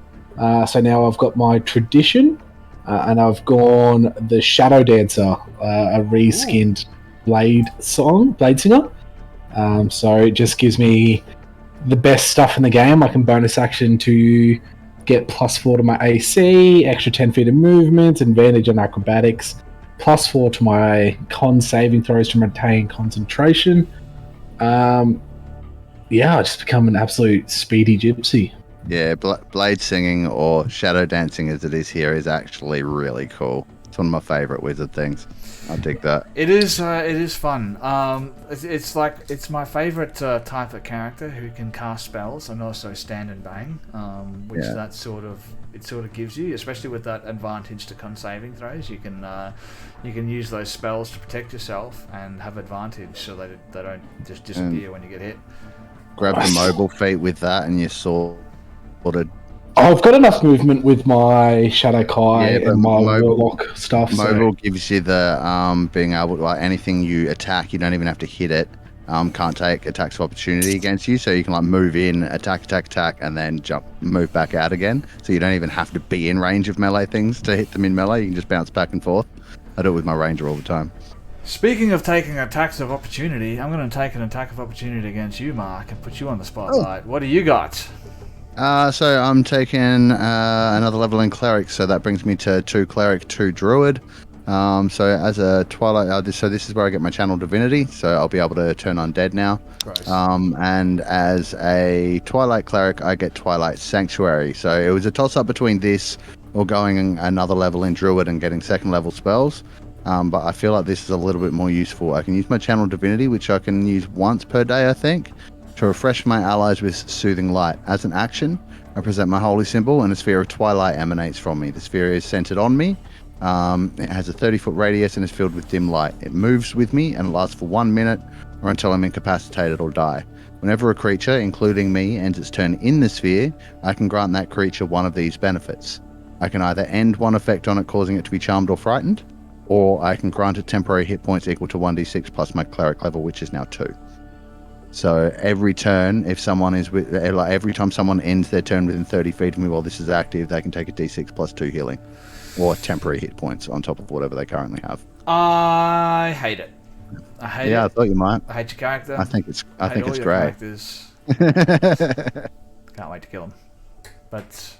S5: So now I've got my tradition, and I've gone the shadow dancer, a reskinned blade singer. So it just gives me the best stuff in the game. I can bonus action to get +4 to my AC, extra 10 feet of movement, advantage on acrobatics, +4 to my con saving throws to maintain concentration. I just become an absolute speedy gypsy.
S2: Yeah, blade singing or shadow dancing as it is here is actually really cool. It's one of my favorite wizard things. I dig that.
S1: It is fun. It's my favorite type of character who can cast spells and also stand and bang, which that sort of gives you, especially with that advantage to con saving throws. You can use those spells to protect yourself and have advantage, so they don't just disappear when you get hit.
S2: Grab the mobile feat with that, and you're sorted.
S5: I've got enough movement with my Shadow Kai and my Warlock stuff.
S2: Mobile gives you the being able to, like, anything you attack, you don't even have to hit it. Can't take attacks of opportunity against you, so you can like move in, attack, and then move back out again. So you don't even have to be in range of melee things to hit them in melee. You can just bounce back and forth. I do it with my ranger all the time.
S1: Speaking of taking attacks of opportunity, I'm going to take an attack of opportunity against you, Mark, and put you on the spotlight. What do you got?
S2: So I'm taking another level in cleric, so that brings me to 2 cleric, 2 druid. So as a twilight, this is where I get my channel divinity, so I'll be able to turn undead now.
S1: Gross.
S2: And as a twilight cleric, I get twilight sanctuary. So it was a toss up between this or going another level in druid and getting 2nd level spells. But I feel like this is a little bit more useful. I can use my channel divinity, which I can use once per day, I think, to refresh my allies with soothing light. As an action, I present my holy symbol and a sphere of twilight emanates from me. The sphere is centered on me. It has a 30-foot radius and is filled with dim light. It moves with me and lasts for 1 minute or until I'm incapacitated or die. Whenever a creature, including me, ends its turn in the sphere, I can grant that creature one of these benefits. I can either end one effect on it, causing it to be charmed or frightened, or I can grant it temporary hit points equal to 1d6 plus my cleric level, which is now 2. So every turn, if someone is every time someone ends their turn within 30 feet of me while this is active, they can take a d6 plus 2 healing, or temporary hit points on top of whatever they currently have.
S1: I hate it. I hate it.
S2: Yeah, I thought you might.
S1: I hate your character.
S2: I think it's
S1: all your
S2: great.
S1: Can't wait to kill him. But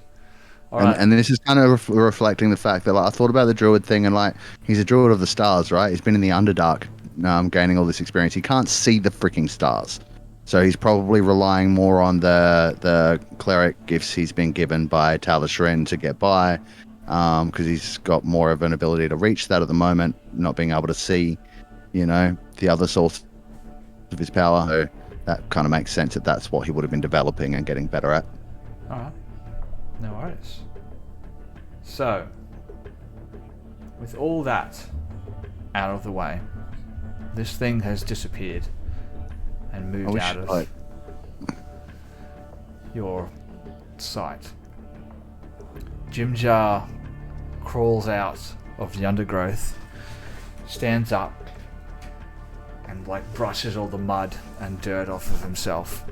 S2: and this is kind of reflecting the fact that, like, I thought about the druid thing, and like, he's a druid of the stars, right? He's been in the Underdark, gaining all this experience. He can't see the freaking stars, so he's probably relying more on the cleric gifts he's been given by Talishrin to get by, because he's got more of an ability to reach that at the moment, not being able to see, the other source of his power. So that kind of makes sense that that's what he would have been developing and getting better at.
S1: all right, no worries. So, with all that out of the way, this thing has disappeared and moved out of your sight. Jimjar crawls out of the undergrowth, stands up, and brushes all the mud and dirt off of himself.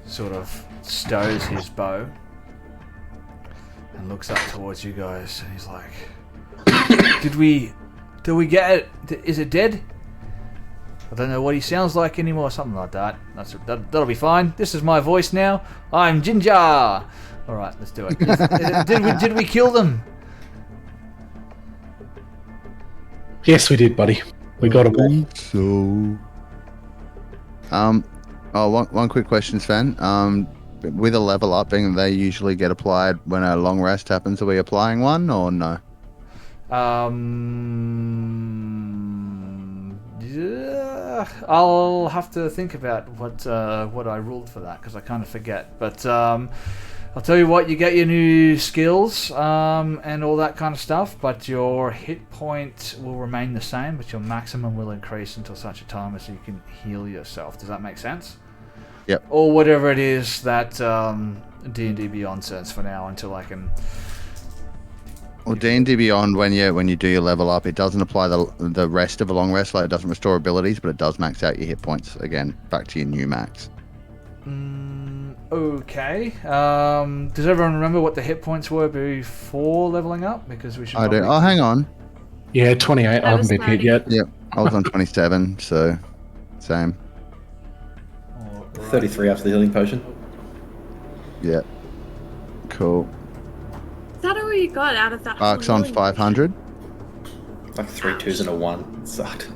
S1: Sort of stows his bow and looks up towards you guys, and he's like, Did we get it? Is it dead? I don't know what he sounds like anymore, something like that. That'll be fine. This is my voice now. I'm Jinjar. All right, let's do it. Did we kill them?
S5: Yes, we did, buddy. We got them all.
S2: So One quick question, Sven. With a level up, they usually get applied when a long rest happens. Are we applying one or no?
S1: Yeah, I'll have to think about what I ruled for that because I kind of forget. But I'll tell you what, you get your new skills and all that kind of stuff, but your hit point will remain the same, but your maximum will increase until such a time as you can heal yourself. Does that make sense?
S2: Yep.
S1: Or whatever it is that D&D Beyond says for now until I can...
S2: Well, D&D Beyond, when you do your level up, it doesn't apply the rest of a long rest, like it doesn't restore abilities, but it does max out your hit points again, back to your new max.
S1: Okay. Does everyone remember what the hit points were before leveling up? Because we should.
S2: I do. Oh, hang on.
S5: Yeah, 28. I haven't been hit yet.
S2: Yep, I was on 27, so same.
S4: 33 after the healing potion.
S2: Yeah. Cool.
S3: Is that all you got out of that?
S2: Mark's on 500.
S4: Like 3 2s and a 1. It sucked.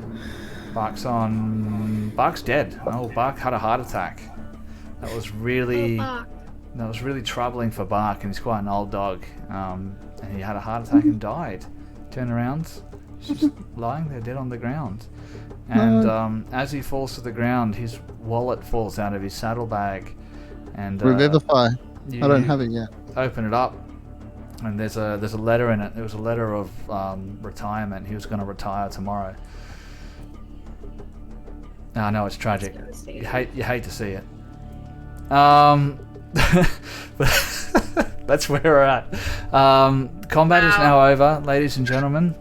S1: Bark's dead. Oh, Bark had a heart attack. That was really troubling for Bark, and he's quite an old dog. And he had a heart attack and died. Turned around, he's just lying there dead on the ground. And as he falls to the ground, his wallet falls out of his saddlebag. And
S2: Revivify. I don't have it yet.
S1: Open it up, and there's a letter in it. It was a letter of retirement. He was going to retire tomorrow. I know it's tragic. You hate to see it. But that's where we're at. Combat is now over, ladies and gentlemen.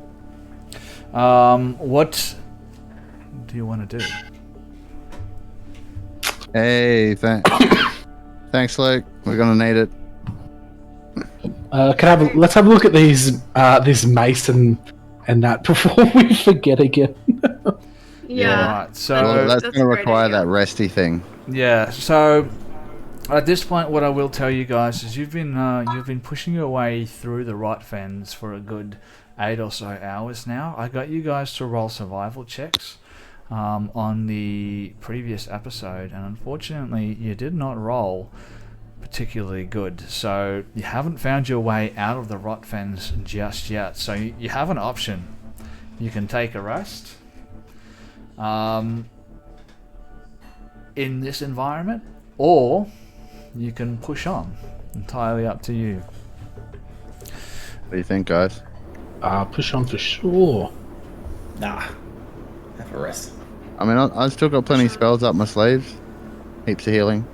S1: What do you want to do?
S2: Hey, thanks, Luke. We're gonna need it.
S5: Let's have a look at these this mace and that before we forget again.
S3: Yeah.
S1: Right, so
S2: that's going to require that resty thing.
S1: Yeah. So at this point, what I will tell you guys is you've been pushing your way through the rot fens for a good 8 or so hours now. I got you guys to roll survival checks on the previous episode, and unfortunately, you did not roll particularly good. So you haven't found your way out of the rot fens just yet. So you have an option. You can take a rest in this environment, or you can push on. Entirely up to you.
S2: What do you think, guys?
S5: Push on for sure.
S4: Nah. Have a rest.
S2: I mean, I've still got plenty of spells up my sleeves. Heaps of healing.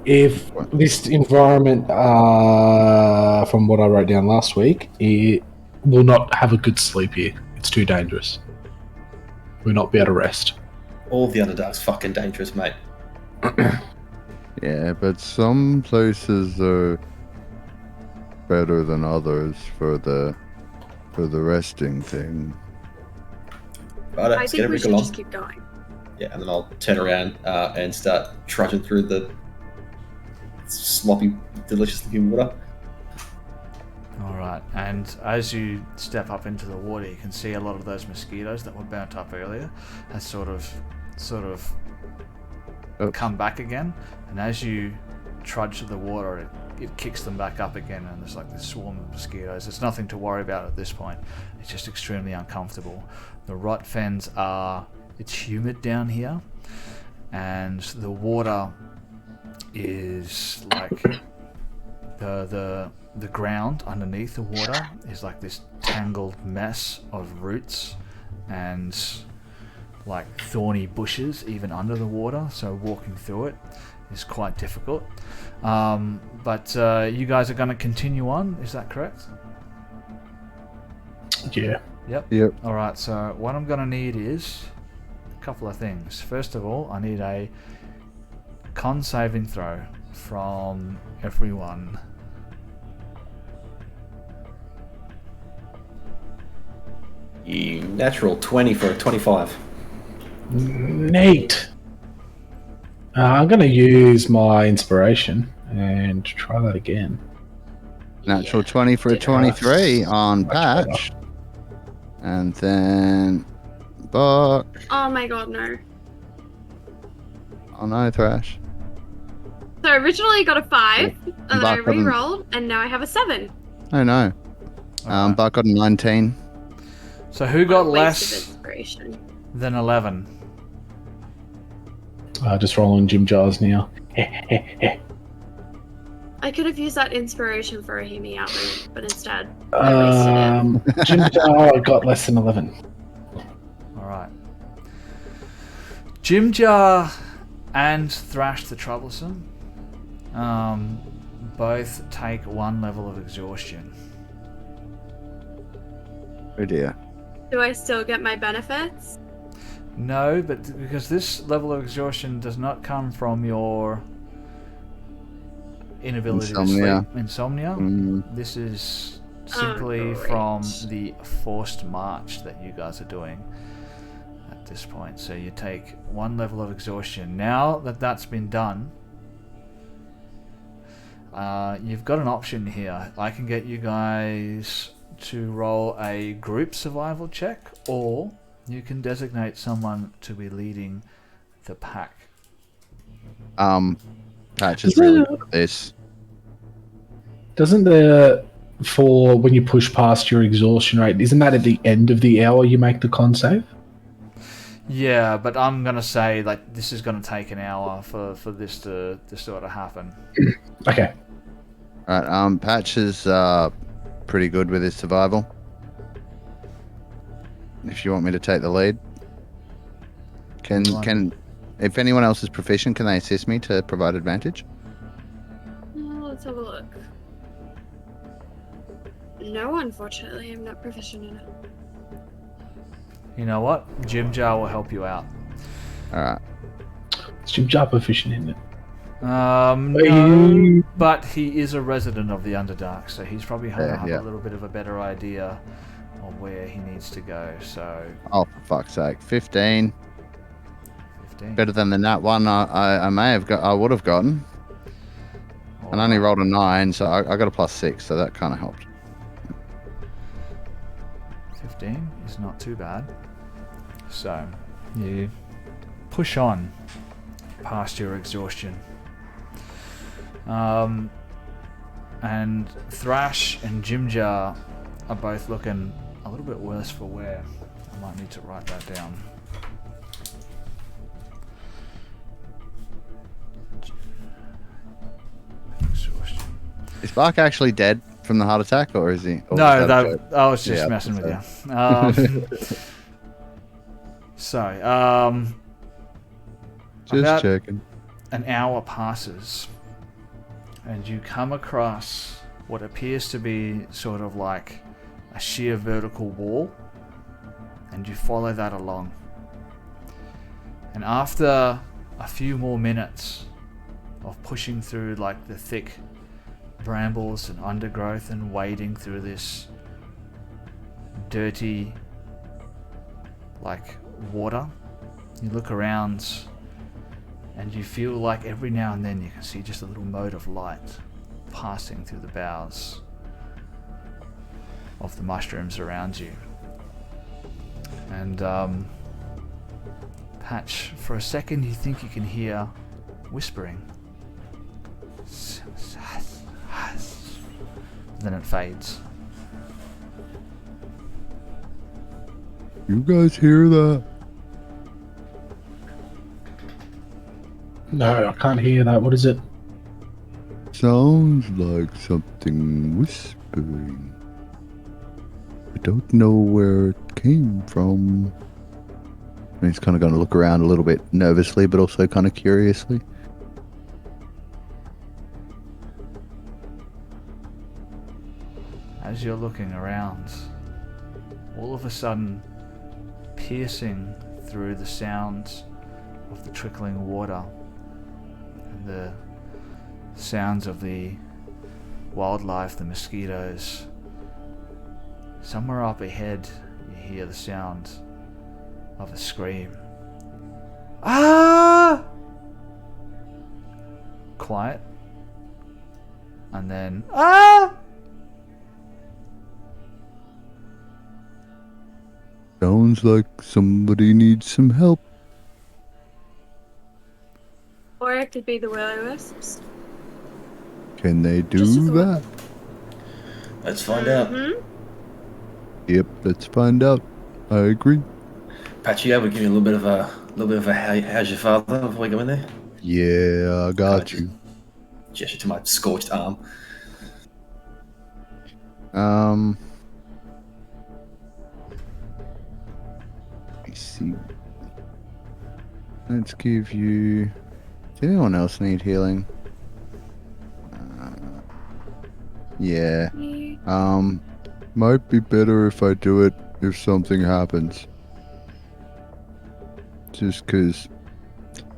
S5: If this environment, from what I wrote down last week, it will not have a good sleep here. It's too dangerous. We'll not be able to rest.
S4: All the Underdark's fucking dangerous, mate.
S2: Yeah, but some places are better than others for the resting thing.
S4: Right,
S3: I
S4: let's get
S3: think we
S4: everybody
S3: should
S4: along.
S3: just keep going.
S4: Yeah, and then I'll turn around and start trudging through the sloppy, delicious-looking water.
S1: Alright, and as you step up into the water, you can see a lot of those mosquitoes that were burnt up earlier has sort of come back again, and as you trudge to the water, it kicks them back up again, and there's like this swarm of mosquitoes. It's nothing to worry about at this point. It's just extremely uncomfortable. The rot fens it's humid down here, and the water is like the ground underneath the water is like this tangled mess of roots and like thorny bushes even under the water, so walking through it is quite difficult. But you guys are going to continue on, is that correct?
S5: Yeah.
S2: Yep.
S1: Alright, so what I'm going to need is a couple of things. First of all, I need a con saving throw from everyone.
S4: Natural 20 for a 25.
S5: Neat. I'm going to use my inspiration and try that again.
S2: Natural 20 for a 23 on Patch. And then Buck.
S3: Oh my god, no.
S2: Oh no, Thrash.
S3: So originally I got a 5, and then I
S2: Buck got an-
S3: re-rolled, and now I have a 7.
S2: Oh no.
S1: Alright.
S2: Buck got a 19.
S1: So who got
S3: What a waste of
S1: less
S3: inspiration.
S1: than 11?
S5: Just rolling Jim Jars now.
S3: I could have used that inspiration for a hear me out moment, but instead I wasted it.
S5: Jim Jar got less than 11.
S1: Alright. Jimjar and Thrash the Troublesome both take 1 level of exhaustion.
S2: Oh dear.
S3: Do I still get my benefits?
S1: No, but because this level of exhaustion does not come from your inability to sleep, insomnia. This is simply from the forced march that you guys are doing at this point. So you take 1 level of exhaustion. Now that that's been done, you've got an option here. I can get you guys to roll a group survival check, or you can designate someone to be leading the pack.
S2: Patch is really good at this.
S5: Doesn't for when you push past your exhaustion rate, isn't that at the end of the hour you make the con save?
S1: Yeah, but I'm gonna say like this is gonna take an hour for this to sort of happen.
S5: Okay.
S2: Alright, Patch is pretty good with his survival. If you want me to take the lead. Can if anyone else is proficient, can they assist me to provide advantage?
S3: Let's have a look. No, unfortunately, I'm not proficient in it.
S1: You know what? Jimjar will help you out.
S2: Alright.
S5: Is Jim Jar proficient in it?
S1: No, but he is a resident of the Underdark, so he's probably gonna have a little bit of a better idea on where he needs to go. So.
S2: Oh, for fuck's sake! 15.
S1: 15.
S2: Better than the nat one I may have got. I would have gotten. And I only rolled a 9, so I got a +6, so that kind of helped.
S1: 15 is not too bad. So you push on past your exhaustion. And Thrash and Jimjar are both looking a little bit worse for wear. I might need to write that down. Exhaustion.
S2: Is Bark actually dead from the heart attack, or is he? Or
S1: No,
S2: was that a joke?
S1: I was just
S2: Yeah,
S1: messing with
S2: so.
S1: you. So,
S2: Just
S1: about
S2: checking.
S1: an hour passes, and you come across what appears to be sort of like a sheer vertical wall, and you follow that along. And after a few more minutes of pushing through like the thick brambles and undergrowth and wading through this dirty like water, you look around and you feel like every now and then you can see just a little mote of light passing through the boughs of the mushrooms around you. And Patch, for a second you think you can hear whispering. Then it fades.
S2: You guys hear that?
S5: No, I can't hear that. What is it?
S2: Sounds like something whispering. I don't know where it came from. And he's kind of going to look around a little bit nervously, but also kind of curiously.
S1: As you're looking around, all of a sudden, piercing through the sounds of the trickling water and the sounds of the wildlife, the mosquitoes, somewhere up ahead you hear the sound of a scream. Ah! Quiet. And then, ah!
S2: Sounds like somebody needs some help.
S3: Or it could be the will-o-wisps.
S2: Can they do
S3: Just a thought.
S2: that?
S4: Let's find out.
S2: Yep, let's find out. I agree.
S4: Patchy, I would give you a little bit of a how's your father before we go in there.
S2: Yeah, I got you.
S4: Gesture to my scorched arm.
S2: Let me see. Let's give you. Does anyone else need healing? Yeah. Might be better if I do it if something happens. Just because.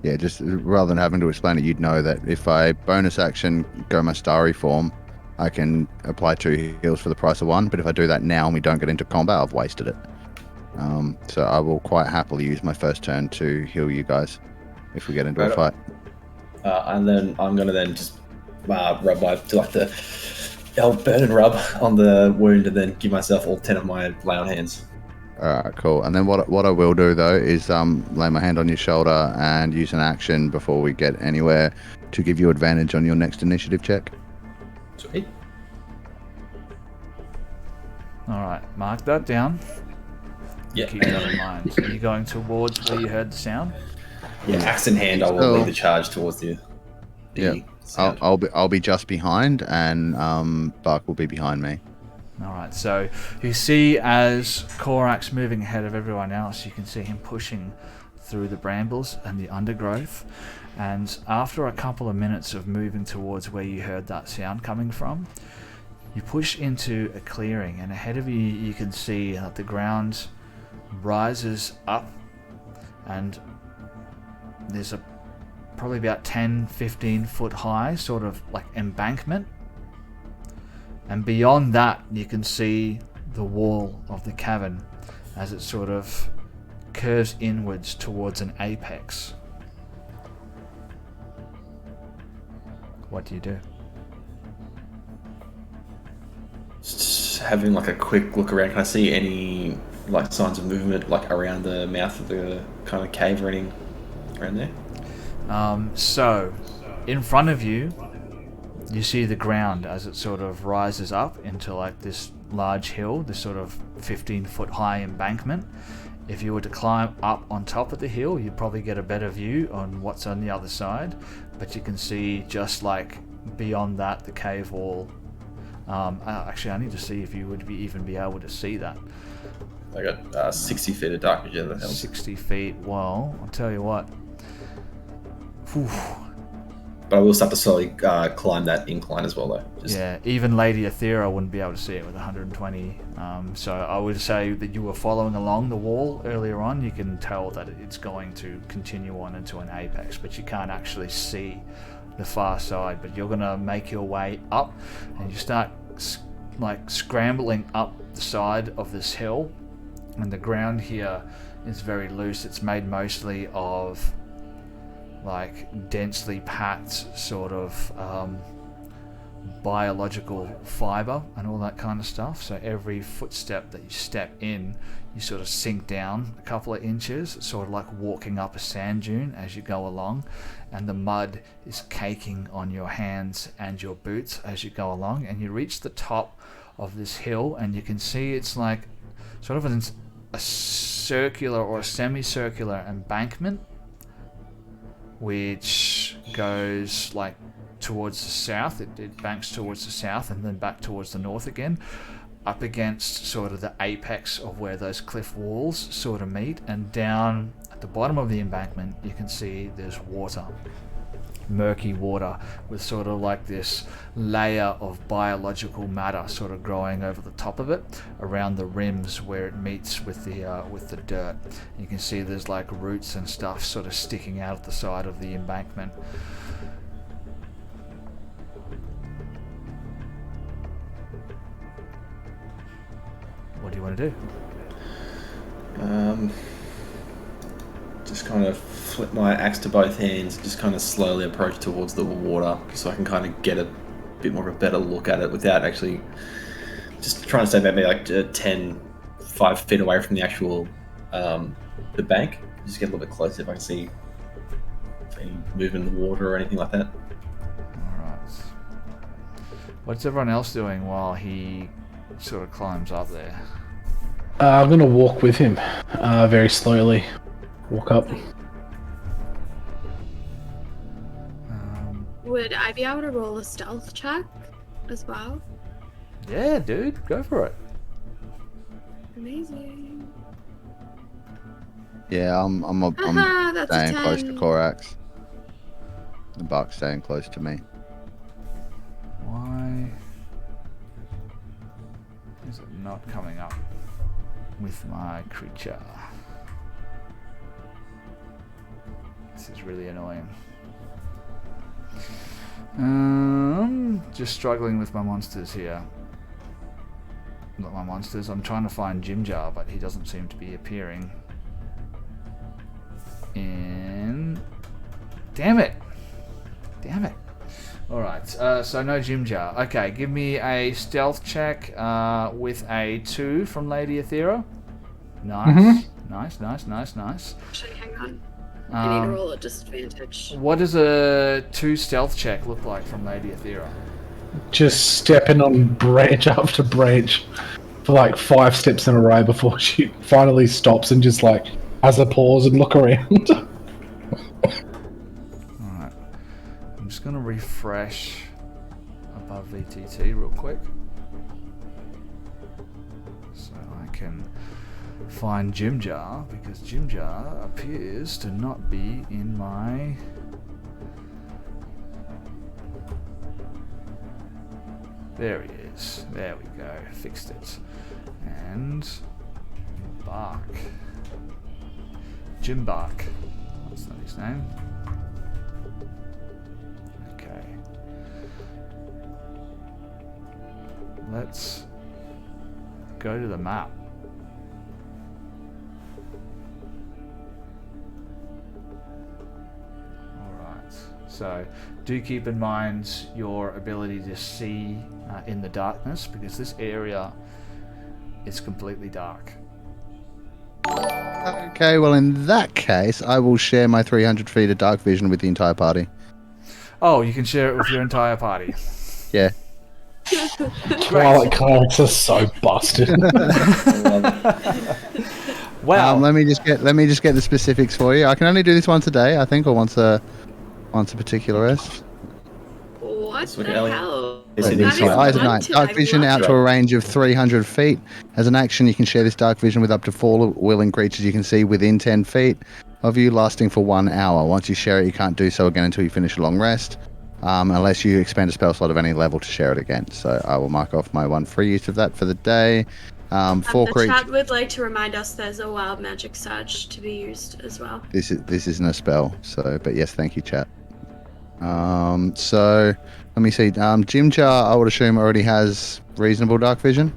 S2: Yeah, just rather than having to explain it, you'd know that if I bonus action go my starry form, I can apply 2 heals for the price of 1. But if I do that now and we don't get into combat, I've wasted it. So I will quite happily use my first turn to heal you guys if we get into a fight.
S4: And then I'm gonna then just rub the help burn and rub on the wound, and then give myself all 10 of my lay on hands.
S2: Alright, cool. And then what I will do though is lay my hand on your shoulder and use an action before we get anywhere to give you advantage on your next initiative check.
S4: Sweet.
S1: Alright, mark that down.
S4: Yeah.
S1: Keep that in mind. Are you going towards where you heard the sound?
S4: Yeah, axe in hand, I will lead the charge towards the sound.
S2: I'll be just behind, and Bark will be behind me.
S1: Alright, so you see as Korak's moving ahead of everyone else, you can see him pushing through the brambles and the undergrowth. And after a couple of minutes of moving towards where you heard that sound coming from, you push into a clearing, and ahead of you you can see that the ground rises up, and there's a probably about 10-15 foot high sort of like embankment, and beyond that you can see the wall of the cavern as it sort of curves inwards towards an apex. What do you do?
S4: Just having like a quick look around, can I see any like signs of movement like around the mouth of the kind of cave or anything around there?
S1: So in front of you you see the ground as it sort of rises up into like this large hill, this sort of 15 foot high embankment. If you were to climb up on top of the hill, you'd probably get a better view on what's on the other side, but you can see just like beyond that the cave wall. Actually, I need to see if you would even be able to see that.
S4: I got 60 feet of dark vision. That helps.
S1: 60 feet, well, I'll tell you what. Whew.
S4: But I will start to slowly climb that incline as well, though.
S1: Yeah, even Lady Aethera wouldn't be able to see it with 120. So I would say that you were following along the wall earlier on. You can tell that it's going to continue on into an apex, but you can't actually see the far side. But you're going to make your way up, and you start like scrambling up the side of this hill. And the ground here is very loose. It's made mostly of like densely packed sort of biological fiber and all that kind of stuff. So every footstep that you step in, you sort of sink down a couple of inches, sort of like walking up a sand dune as you go along, and the mud is caking on your hands and your boots as you go along, and you reach the top of this hill, and you can see it's like sort of a circular or a semicircular embankment which goes like towards the south. It banks towards the south and then back towards the north again, up against sort of the apex of where those cliff walls sort of meet. And down at the bottom of the embankment you can see there's water, murky water, with sort of like this layer of biological matter sort of growing over the top of it around the rims where it meets with the dirt. You can see there's like roots and stuff sort of sticking out at the side of the embankment. What do you want to do?
S4: Just kind of flip my axe to both hands and just kind of slowly approach towards the water so I can kind of get a bit more of a better look at it without actually just trying to stay maybe like 5 feet away from the actual the bank. Just get a little bit closer if I can see any movement in the water or anything like that.
S1: Alright. What's everyone else doing while he sort of climbs up there?
S5: I'm gonna walk with him, very slowly. Walk up.
S3: Would I be able to roll a stealth check as well?
S1: Yeah, dude, go for it.
S3: Amazing.
S2: Yeah, I'm
S3: That's a
S2: staying close to
S3: 10.
S2: Korax. The Buck's staying close to me.
S1: Why is it not coming up with my creature? This is really annoying. Just struggling with my monsters here. Not my monsters. I'm trying to find Jim Jar, but he doesn't seem to be appearing. Damn it! Alright, so no Jim Jar. Okay, give me a stealth check with a 2 from Lady Aethera. Nice. Nice.
S3: Actually, hang on. I need to roll at disadvantage.
S1: What does a 2 stealth check look like from Lady Aethera?
S5: Just stepping on branch after branch for like 5 steps in a row before she finally stops and just like has a pause and look around.
S1: Alright. I'm just going to refresh above VTT real quick. So I can find Jim Jar, because Jim Jar appears to not be in my... There he is. There we go. Fixed it. And... Bark. Jim Bark. That's not his name. Okay. Let's go to the map. Alright. So, do keep in mind your ability to see in the darkness, because this area is completely dark.
S2: Okay, well in that case, I will share my 300 feet of dark vision with the entire party.
S1: Oh, you can share it with your entire party.
S2: Yeah.
S5: Twilight clerics are so busted.
S1: Wow.
S2: Let me just get the specifics for you. I can only do this once a day, I think, or once a particular rest.
S3: What the
S4: look at Ellie.
S3: hell?
S4: Is it
S3: That is
S2: Eyes at night.
S3: wanted,
S2: Dark
S3: I
S2: vision
S3: love
S2: out
S3: it.
S2: to a range of 300 feet. As an action, you can share this dark vision with up to 4 willing creatures you can see within 10 feet of you, lasting for 1 hour. Once you share it, you can't do so again until you finish a long rest, unless you expend a spell slot of any level to share it again. So I will mark off my 1 free use of that for the day. 4
S3: The
S2: creatures.
S3: chat would like to remind us there's a wild magic surge to be used as well.
S2: This isn't a spell, so but yes, thank you, chat. So let me see. Jim Jar, I would assume, already has reasonable dark vision.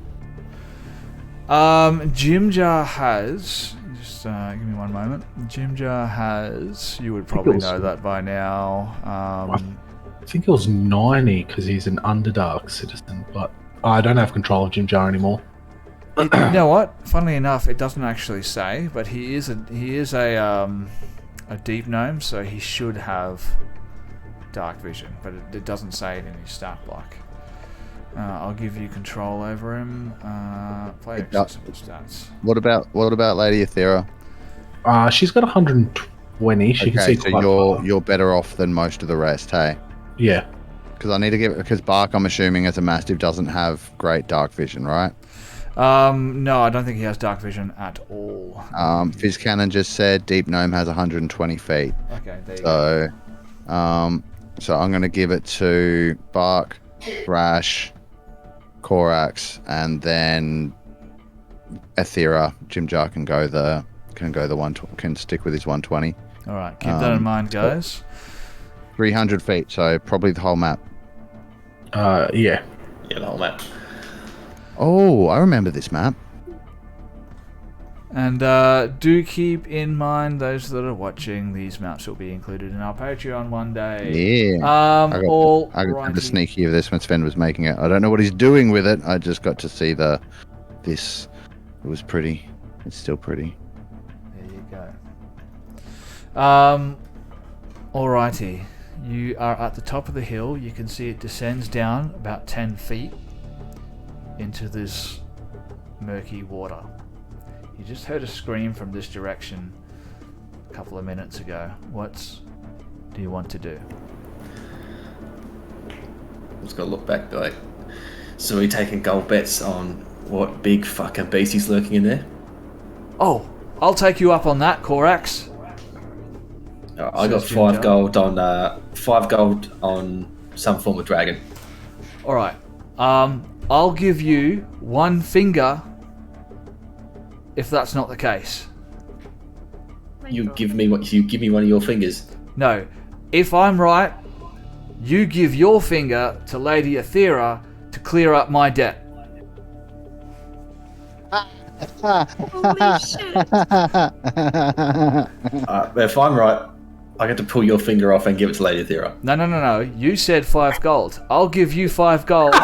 S1: Jim Jar has... Just give me one moment. Jim Jar has... You would probably know that by now.
S5: I think it was 90 because he's an Underdark citizen, but I don't have control of Jim Jar anymore.
S1: You know what? Funnily enough, it doesn't actually say, but he is a deep gnome, so he should have dark vision, but it doesn't say it in his stat block. I'll give you control over him. Player accessible stats.
S2: What about Lady Aethera?
S5: She's got 120. She can
S2: Okay,
S5: see
S2: so
S5: quite far.
S2: you're better off than most of the rest, hey?
S5: Yeah.
S2: Because Bark, I'm assuming, as a mastiff, doesn't have great dark vision, right?
S1: No, I don't think he has dark vision at all.
S2: Fizz Cannon just said Deep Gnome has 120 feet.
S1: Okay, there you go.
S2: So I'm going to give it to Bark, Thrash, Korax, and then Aethera. Jim Jar can stick with his 120.
S1: All right, keep that in mind, guys.
S2: 300 feet, so probably the whole map.
S5: Yeah.
S4: Yeah, the whole map.
S2: Oh, I remember this map.
S1: And do keep in mind, those that are watching, these maps will be included in our Patreon one day.
S2: Yeah. I got the sneaky of this when Sven was making it. I don't know what he's doing with it. I just got to see this. It was pretty. It's still pretty.
S1: There you go. Alrighty. You are at the top of the hill. You can see it descends down about 10 feet into this murky water. You just heard a scream from this direction a couple of minutes ago. What do you want to do?
S4: I'm just gonna look back, be like, so are we taking gold bets on what big fucking beast he's lurking in there?
S1: Oh, I'll take you up on that, Korax.
S4: I got 5 gold on some form of dragon.
S1: Alright. I'll give you 1 finger if that's not the case.
S4: You give me one of your fingers.
S1: No. If I'm right, you give your finger to Lady Aethera to clear up my debt.
S3: Holy shit.
S4: If I'm right, I get to pull your finger off and give it to Lady Aethera.
S1: No. You said 5 gold. I'll give you 5 gold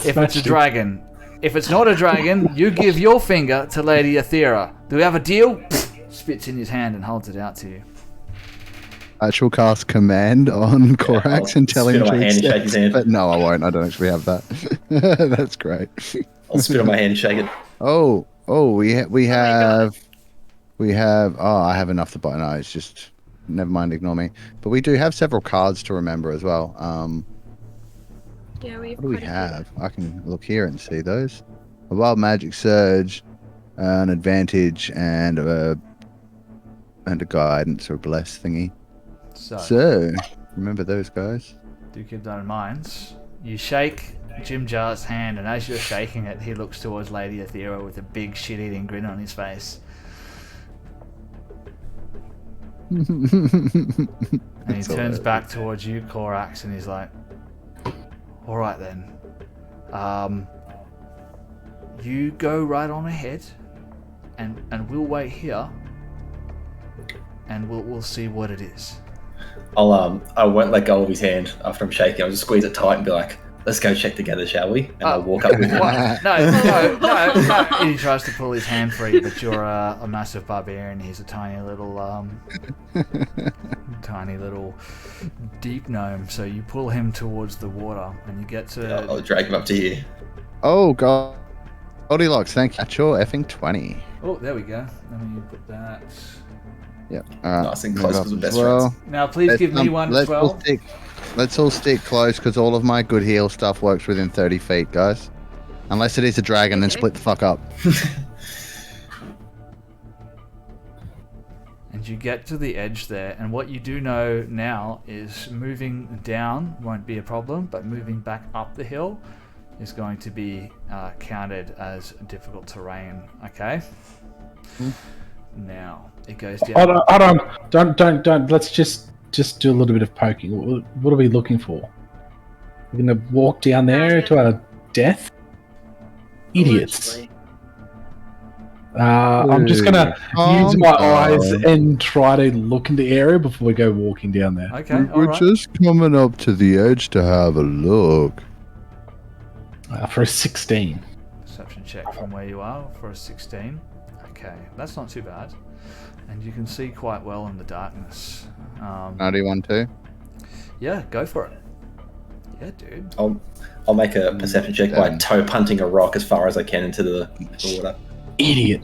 S1: if it's a dragon. If it's not a dragon, you give your finger to Lady Aethera. Do we have a deal? Spits in his hand and holds it out to you.
S2: I shall cast command on Korax and tell him
S4: spit on my hand and
S2: to
S4: shake his hand.
S2: But no, I won't. I don't actually have that. That's great.
S4: I'll spit on my hand and shake it.
S2: We have. Oh, I have enough to buy. No, it's just. Never mind. Ignore me. But we do have several cards to remember as well.
S3: Yeah, we have.
S2: What do we have? I can look here and see those. A wild magic surge, an advantage, and a guidance or bless thingy. So remember those guys.
S1: Do keep that in mind. You shake Jim Jar's hand, and as you're shaking it, he looks towards Lady Aethera with a big shit-eating grin on his face. And he turns back towards you, Korax, and he's like, alright then. You go right on ahead, and we'll wait here, and we'll see what it is.
S4: I won't let go of his hand after I'm shaking. I'll just squeeze it tight and be like, let's go check together, shall we? And I'll walk up with him.
S1: No. He tries to pull his hand free, but you're a massive barbarian. He's a tiny little deep gnome. So you pull him towards the water, and you get to.
S4: I'll drag him up to you.
S2: Oh God, Goldilocks, thank you. At your effing 20.
S1: Oh, there we go. Let me put that.
S2: Yep.
S4: Nice and close because we're best friends.
S1: Now, please give me one as well.
S2: Let's all stick close because all of my good heal stuff works within 30 feet, guys. Unless it is a dragon, then split the fuck up.
S1: And you get to the edge there, and what you do know now is moving down won't be a problem, but moving back up the hill is going to be counted as difficult terrain. Okay. Now it goes down.
S5: Hold on. Don't. Let's just do a little bit of poking. What are we looking for? We're gonna walk down there to our death? Idiots. I'm just gonna use my eyes and try to look in the area before we go walking down there.
S1: Okay,
S2: We're just coming up to the edge to have a look.
S5: For a 16.
S1: Perception check from where you are for a 16. Okay, that's not too bad. And you can see quite well in the darkness.
S2: 91 too?
S1: Yeah, go for it. Yeah, dude.
S4: I'll make a perception check by toe punting a rock as far as I can into the water.
S5: Idiot.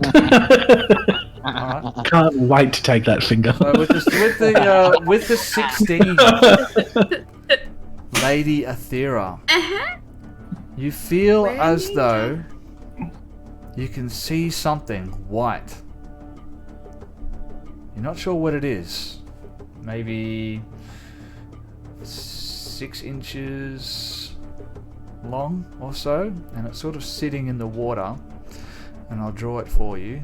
S1: Alright.
S5: Can't wait to take that finger.
S1: So with the 16, Lady Aethera, you feel as though you can see something white. You're not sure what it is. Maybe 6 inches long or so, and it's sort of sitting in the water. And I'll draw it for you.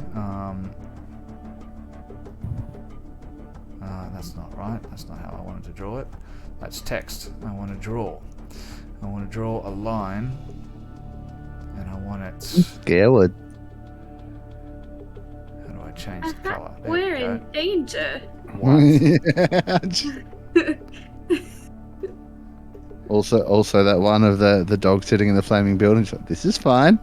S1: That's not right. That's not how I wanted to draw it. That's text. I want to draw a line, and I want it.
S2: Scared.
S1: How do I change the color? There
S3: We're
S1: we go.
S3: in danger.
S1: White.
S2: Also that one of the dog sitting in the flaming building. Like, this is fine.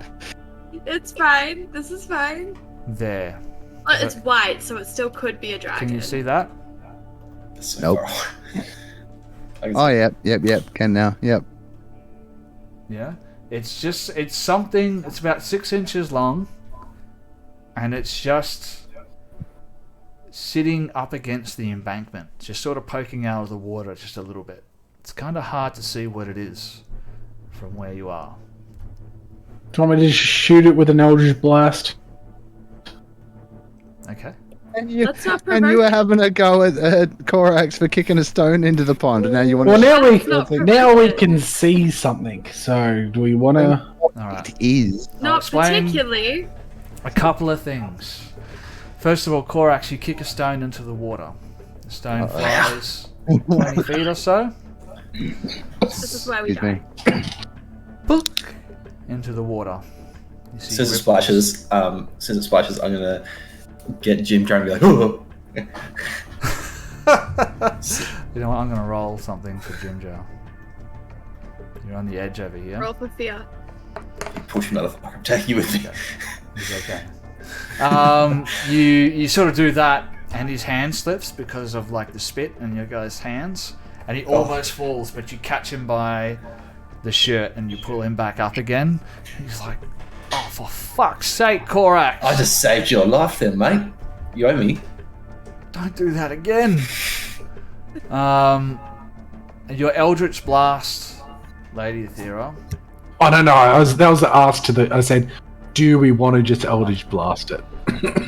S3: It's fine. This is fine.
S1: There.
S3: Well, it's white, so it still could be a dragon.
S1: Can you see that?
S4: So
S2: Nope.
S4: far away.
S2: Oh, yep. Can now. Yep.
S1: Yeah. It's something, it's about 6 inches long, and it's just sitting up against the embankment, just sort of poking out of the water just a little bit. It's kind of hard to see what it is from where you are.
S5: Do you want me to just shoot it with an Eldritch Blast?
S1: Okay.
S2: And you,
S3: That's not
S2: and you were
S3: provoking.
S2: having a go at Korax for kicking a stone into the pond, and now you want
S5: Well,
S2: to...
S5: now we can see something. So, do we want to?
S1: All right.
S2: It is.
S1: I'll
S3: Not
S1: explain
S3: particularly.
S1: a couple of things. First of all, Korax, you kick a stone into the water. The stone flies 20 feet or so.
S3: This is where we
S2: Excuse
S3: die.
S2: me.
S1: Book into the water. You see
S4: Since it
S1: ripples.
S4: splashes, I'm gonna get Jim trying to be like, oh.
S1: You know what? I'm gonna roll something for Ginger. You're on the edge over here.
S3: Roll for fear.
S4: Push motherfucker, I'm taking you with me.
S1: He's okay. You sort of do that, and his hand slips because of like the spit in your guys' hands, and he almost falls, but you catch him by the shirt and you pull him back up again. He's like, "Oh, for fuck's sake, Korax!
S4: I just saved your life then, mate. You owe me.
S1: Don't do that again." And your Eldritch Blast, Lady Athera.
S5: I don't know. That was the ask to the. I said, do we want to just Eldritch Blast it?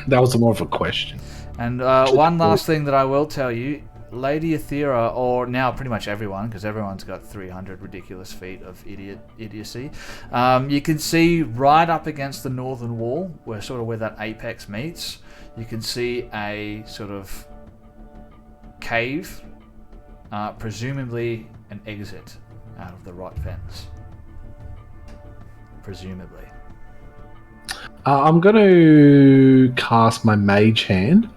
S5: That was more of a question.
S1: And one last thing that I will tell you, Lady Athera, or now pretty much everyone, because everyone's got 300 ridiculous feet of idiocy, you can see right up against the northern wall, where that apex meets, you can see a sort of cave, presumably an exit out of the right fence. Presumably.
S5: I'm going to cast my Mage Hand.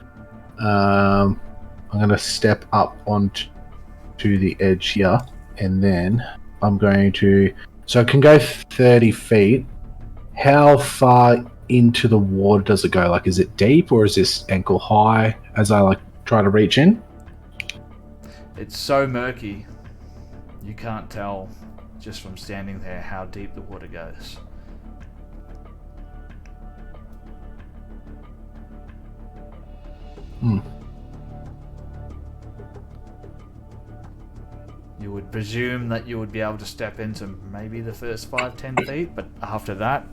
S5: I'm going to step up onto the edge here, and then I'm going to... So I can go 30 feet. How far into the water does it go? Like, is it deep, or is this ankle high as I try to reach in?
S1: It's so murky, you can't tell just from standing there how deep the water goes. You would presume that you would be able to step into maybe the first 5-10 feet, but after that,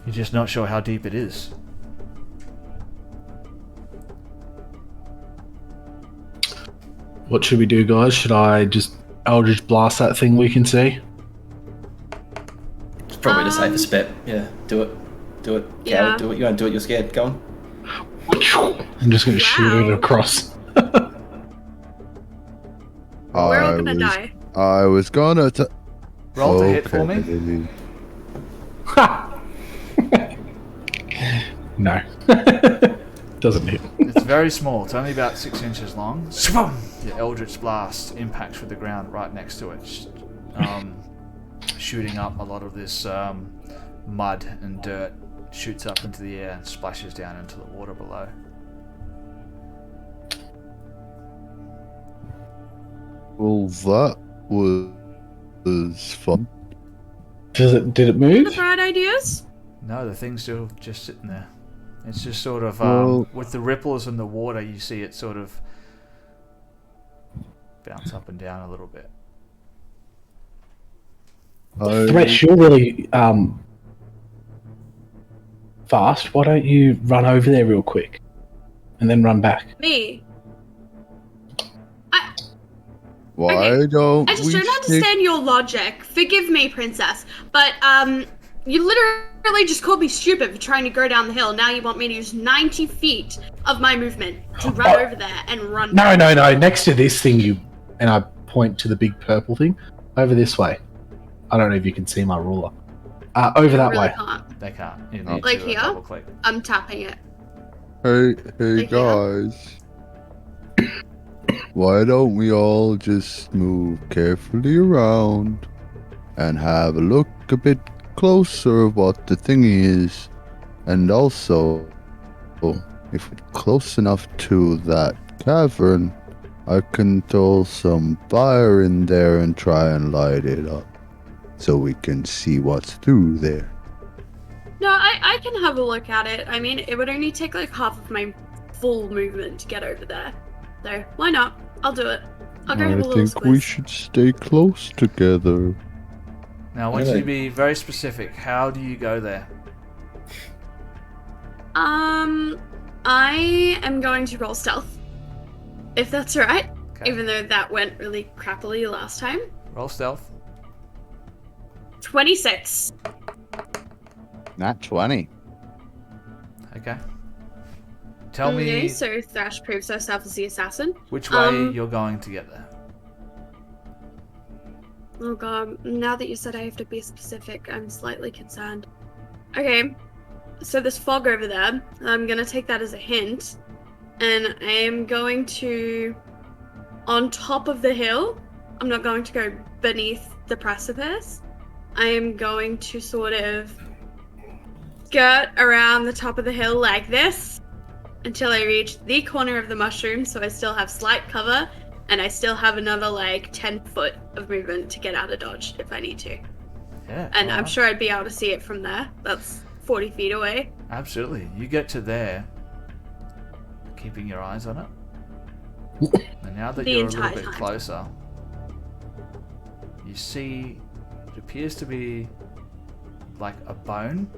S1: you're just not sure how deep it is.
S5: What should we do, guys? Should I just Eldritch Blast that thing we can see?
S4: It's probably the safest bet. Yeah, do it. Do it.
S3: Yeah.
S4: Coward, do it. You won't do it, you're scared. Go on.
S5: I'm just going to shoot it
S3: Wow.
S5: across.
S3: We're all gonna die.
S2: I was gonna...
S1: Roll to hit for me.
S5: No. Doesn't hit.
S1: It's very small. It's only about 6 inches long. Your Eldritch Blast impacts with the ground right next to it, shooting up a lot of this mud and dirt. Shoots up into the air and splashes down into the water below.
S2: Well, that was fun.
S5: Did it
S3: The
S5: move?
S3: bright ideas?
S1: No, the thing's still just sitting there. It's just sort of,
S2: Well-
S1: with the ripples in the water, you see it sort of bounce up and down a little bit.
S5: Thresh, you're really fast. Why don't you run over there real quick and then run back?
S3: Me.
S2: Why
S3: Okay,
S2: don't
S3: I just
S2: we
S3: don't
S2: stick...
S3: understand your logic. Forgive me, princess, but you literally just called me stupid for trying to go down the hill. Now you want me to use 90 feet of my movement to run over there and run
S5: No,
S3: back.
S5: no, no. Next to this thing, and I point to the big purple thing. Over this way. I don't know if you can see my ruler. Over that
S3: really
S5: way.
S3: can't.
S1: They can't. You need
S3: Like
S1: to
S3: here?
S1: double click.
S3: I'm tapping it.
S2: Hey
S3: Like, yeah.
S2: guys. Why don't we all just move carefully around and have a look a bit closer of what the thing is, and also if we're close enough to that cavern, I can throw some fire in there and try and light it up so we can see what's through there.
S3: No, I can have a look at it. I mean, it would only take like half of my full movement to get over there. So, why not? I'll do it. I'll go have a
S2: I
S3: little
S2: think we
S3: squiz.
S2: should stay close together.
S1: Now, I want you to be very specific. How do you go there?
S3: I am going to roll stealth. If that's alright.
S1: Okay.
S3: Even though that went really crappily last time.
S1: Roll stealth.
S3: 26.
S2: Nat 20.
S1: Okay. Tell
S3: Okay,
S1: me
S3: so Thrash proves herself as the assassin.
S1: which way you're going to get there.
S3: Oh god, now that you said I have to be specific, I'm slightly concerned. Okay, so this fog over there, I'm gonna take that as a hint, and I am going to, on top of the hill, I'm not going to go beneath the precipice, I am going to sort of skirt around the top of the hill like this, until I reach the corner of the mushroom, so I still have slight cover, and I still have another like 10 foot of movement to get out of dodge if I need to.
S1: Yeah.
S3: And I'm
S1: alright.
S3: sure I'd be able to see it from there. That's 40 feet away.
S1: Absolutely. You get to there, keeping your eyes on it. And now that
S3: The
S1: you're a little
S3: entire
S1: bit
S3: time.
S1: closer, you see it appears to be like a bone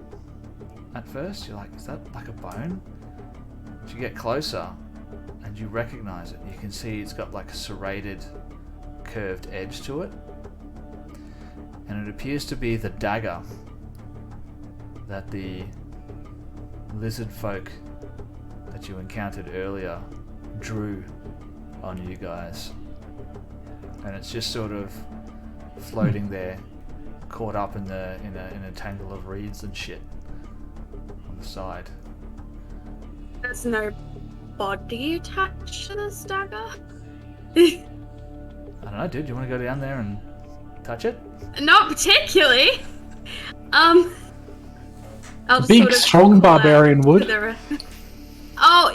S1: at first. You're like, is that like a bone? As you get closer and you recognize it, you can see it's got like a serrated, curved edge to it. And it appears to be the dagger that the lizard folk that you encountered earlier drew on you guys. And it's just sort of floating there, caught up in a tangle of reeds and shit on the side.
S3: There's no body attached to this dagger?
S1: I don't know, dude. You want to go down there and touch it?
S3: Not particularly. I'll just
S5: Big,
S3: sort of
S5: strong
S3: call out
S5: barbarian
S3: to
S5: would.
S3: the Oh,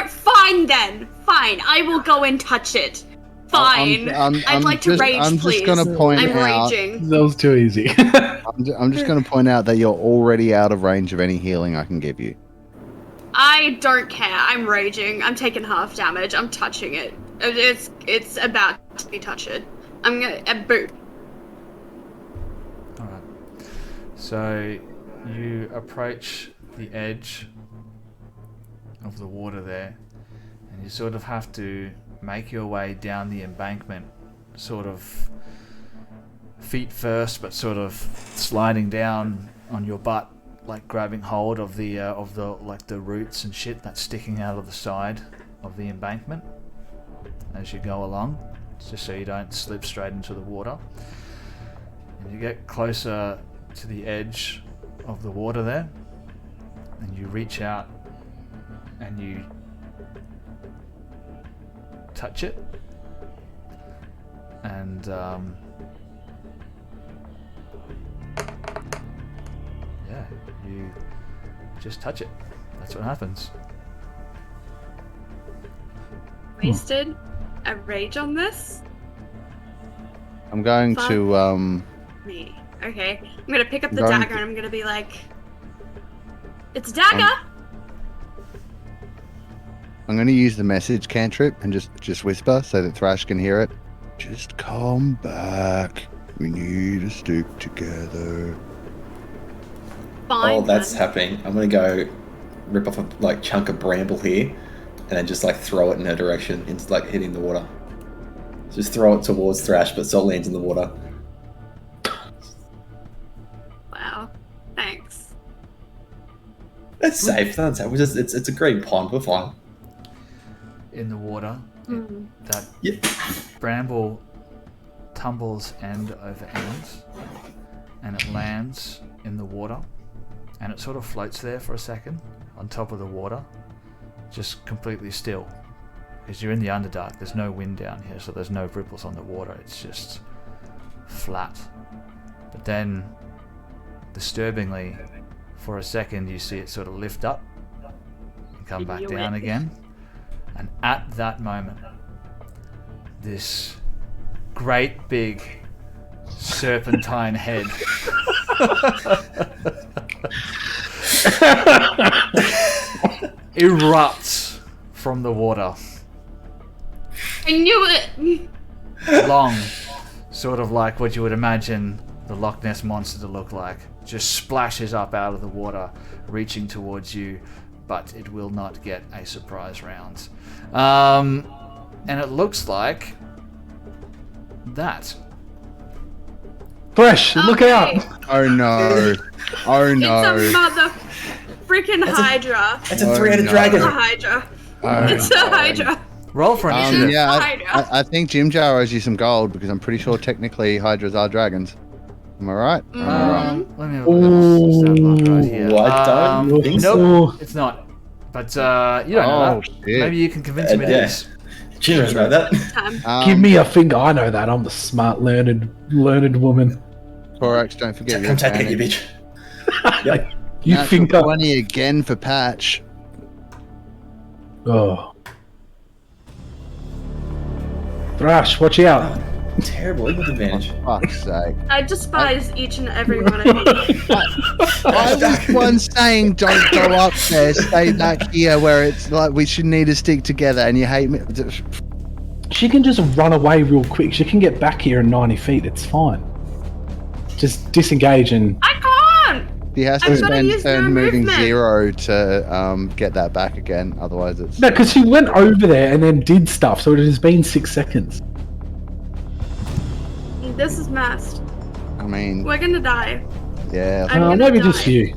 S3: fine then. Fine, I will go and touch it. Fine. I'd like to rage,
S2: I'm
S3: please.
S2: just going to point
S3: I'm
S2: out.
S3: raging.
S5: That was too easy.
S2: I'm just going to point out that you're already out of range of any healing I can give you.
S3: I don't care. I'm raging. I'm taking half damage. I'm touching it. It's about to be touched. I'm gonna boot.
S1: Alright. So you approach the edge of the water there, and you sort of have to make your way down the embankment, sort of feet first, but sort of sliding down on your butt, like grabbing hold of the like the roots and shit that's sticking out of the side of the embankment as you go along, just so you don't slip straight into the water. And you get closer to the edge of the water there, and you reach out and you touch it, and yeah, you just touch it. That's what happens.
S3: Wasted a rage on this?
S2: I'm going
S3: Fuck.
S2: to
S3: Me. Okay. I'm gonna pick up the
S2: Going
S3: dagger
S2: to-
S3: and I'm gonna be like, it's a dagger!
S2: I'm going to use the message cantrip and just whisper so that Thrash can hear it. Just come back. We need to stick together.
S3: Fine.
S4: While that's
S3: then.
S4: happening, I'm gonna go rip off a chunk of bramble here, and then just throw it in her direction, into hitting the water. Just throw it towards Thrash, but so it lands in the water.
S3: Wow. Thanks.
S4: It's safe. That's safe. It's a green pond. We're fine.
S1: In the water,
S3: Hmm.
S1: that
S4: Yep.
S1: bramble tumbles end over end, and it lands in the water, and it sort of floats there for a second on top of the water, just completely still, because you're in the Underdark. There's no wind down here, so there's no ripples on the water. It's just flat. But then, disturbingly, for a second you see it sort of lift up and come back
S3: Knew
S1: down
S3: it.
S1: again, and at that moment this great big serpentine head erupts from the water.
S3: I knew it!
S1: Long, sort of like what you would imagine the Loch Ness monster to look like. Just splashes up out of the water, reaching towards you, but it will not get a surprise round. And it looks like that.
S5: Thresh, look out!
S2: Oh no. Oh no.
S3: It's a mother freaking Hydra.
S4: It's a three-headed dragon.
S3: It's a Hydra.
S2: Oh,
S3: It's a Hydra.
S1: Roll for initiative.
S2: yeah,
S3: Hydra.
S2: I think Jim Jar owes you some gold because I'm pretty sure technically Hydras are dragons. Am I right? Am I right?
S1: Let me have a look at my stat block right here.
S4: Ooh, I don't think so.
S1: Nope, it's not. But you don't know that.
S2: Shit.
S1: Maybe you can convince me it
S4: Yeah.
S1: is.
S4: Jim knows about that.
S5: Give me a finger. I know that. I'm the smart, learned woman.
S2: Corax, don't forget your
S4: Come take it, you
S2: advantage.
S4: bitch. Yep.
S5: You
S2: Natural
S5: finger.
S2: 20 again for Patch.
S5: Oh. Thrash, watch out.
S4: Terrible, with advantage.
S2: Fuck's sake.
S3: I despise each and every one of you.
S2: I was one saying don't go up there, stay back here where it's like we should need to stick together and you hate me.
S5: She can just run away real quick. She can get back here in 90 feet. It's fine. Just disengage and...
S3: I can't!
S2: He has to
S3: I've gotta
S2: spend
S3: use no
S2: turn moving
S3: movement.
S2: 0 to get that back again, otherwise it's...
S5: No, because she went over there and then did stuff, so it has been 6 seconds.
S3: This is messed.
S2: I mean,
S3: We're gonna die.
S2: yeah.
S3: I'm gonna
S5: Maybe
S3: die.
S5: just you.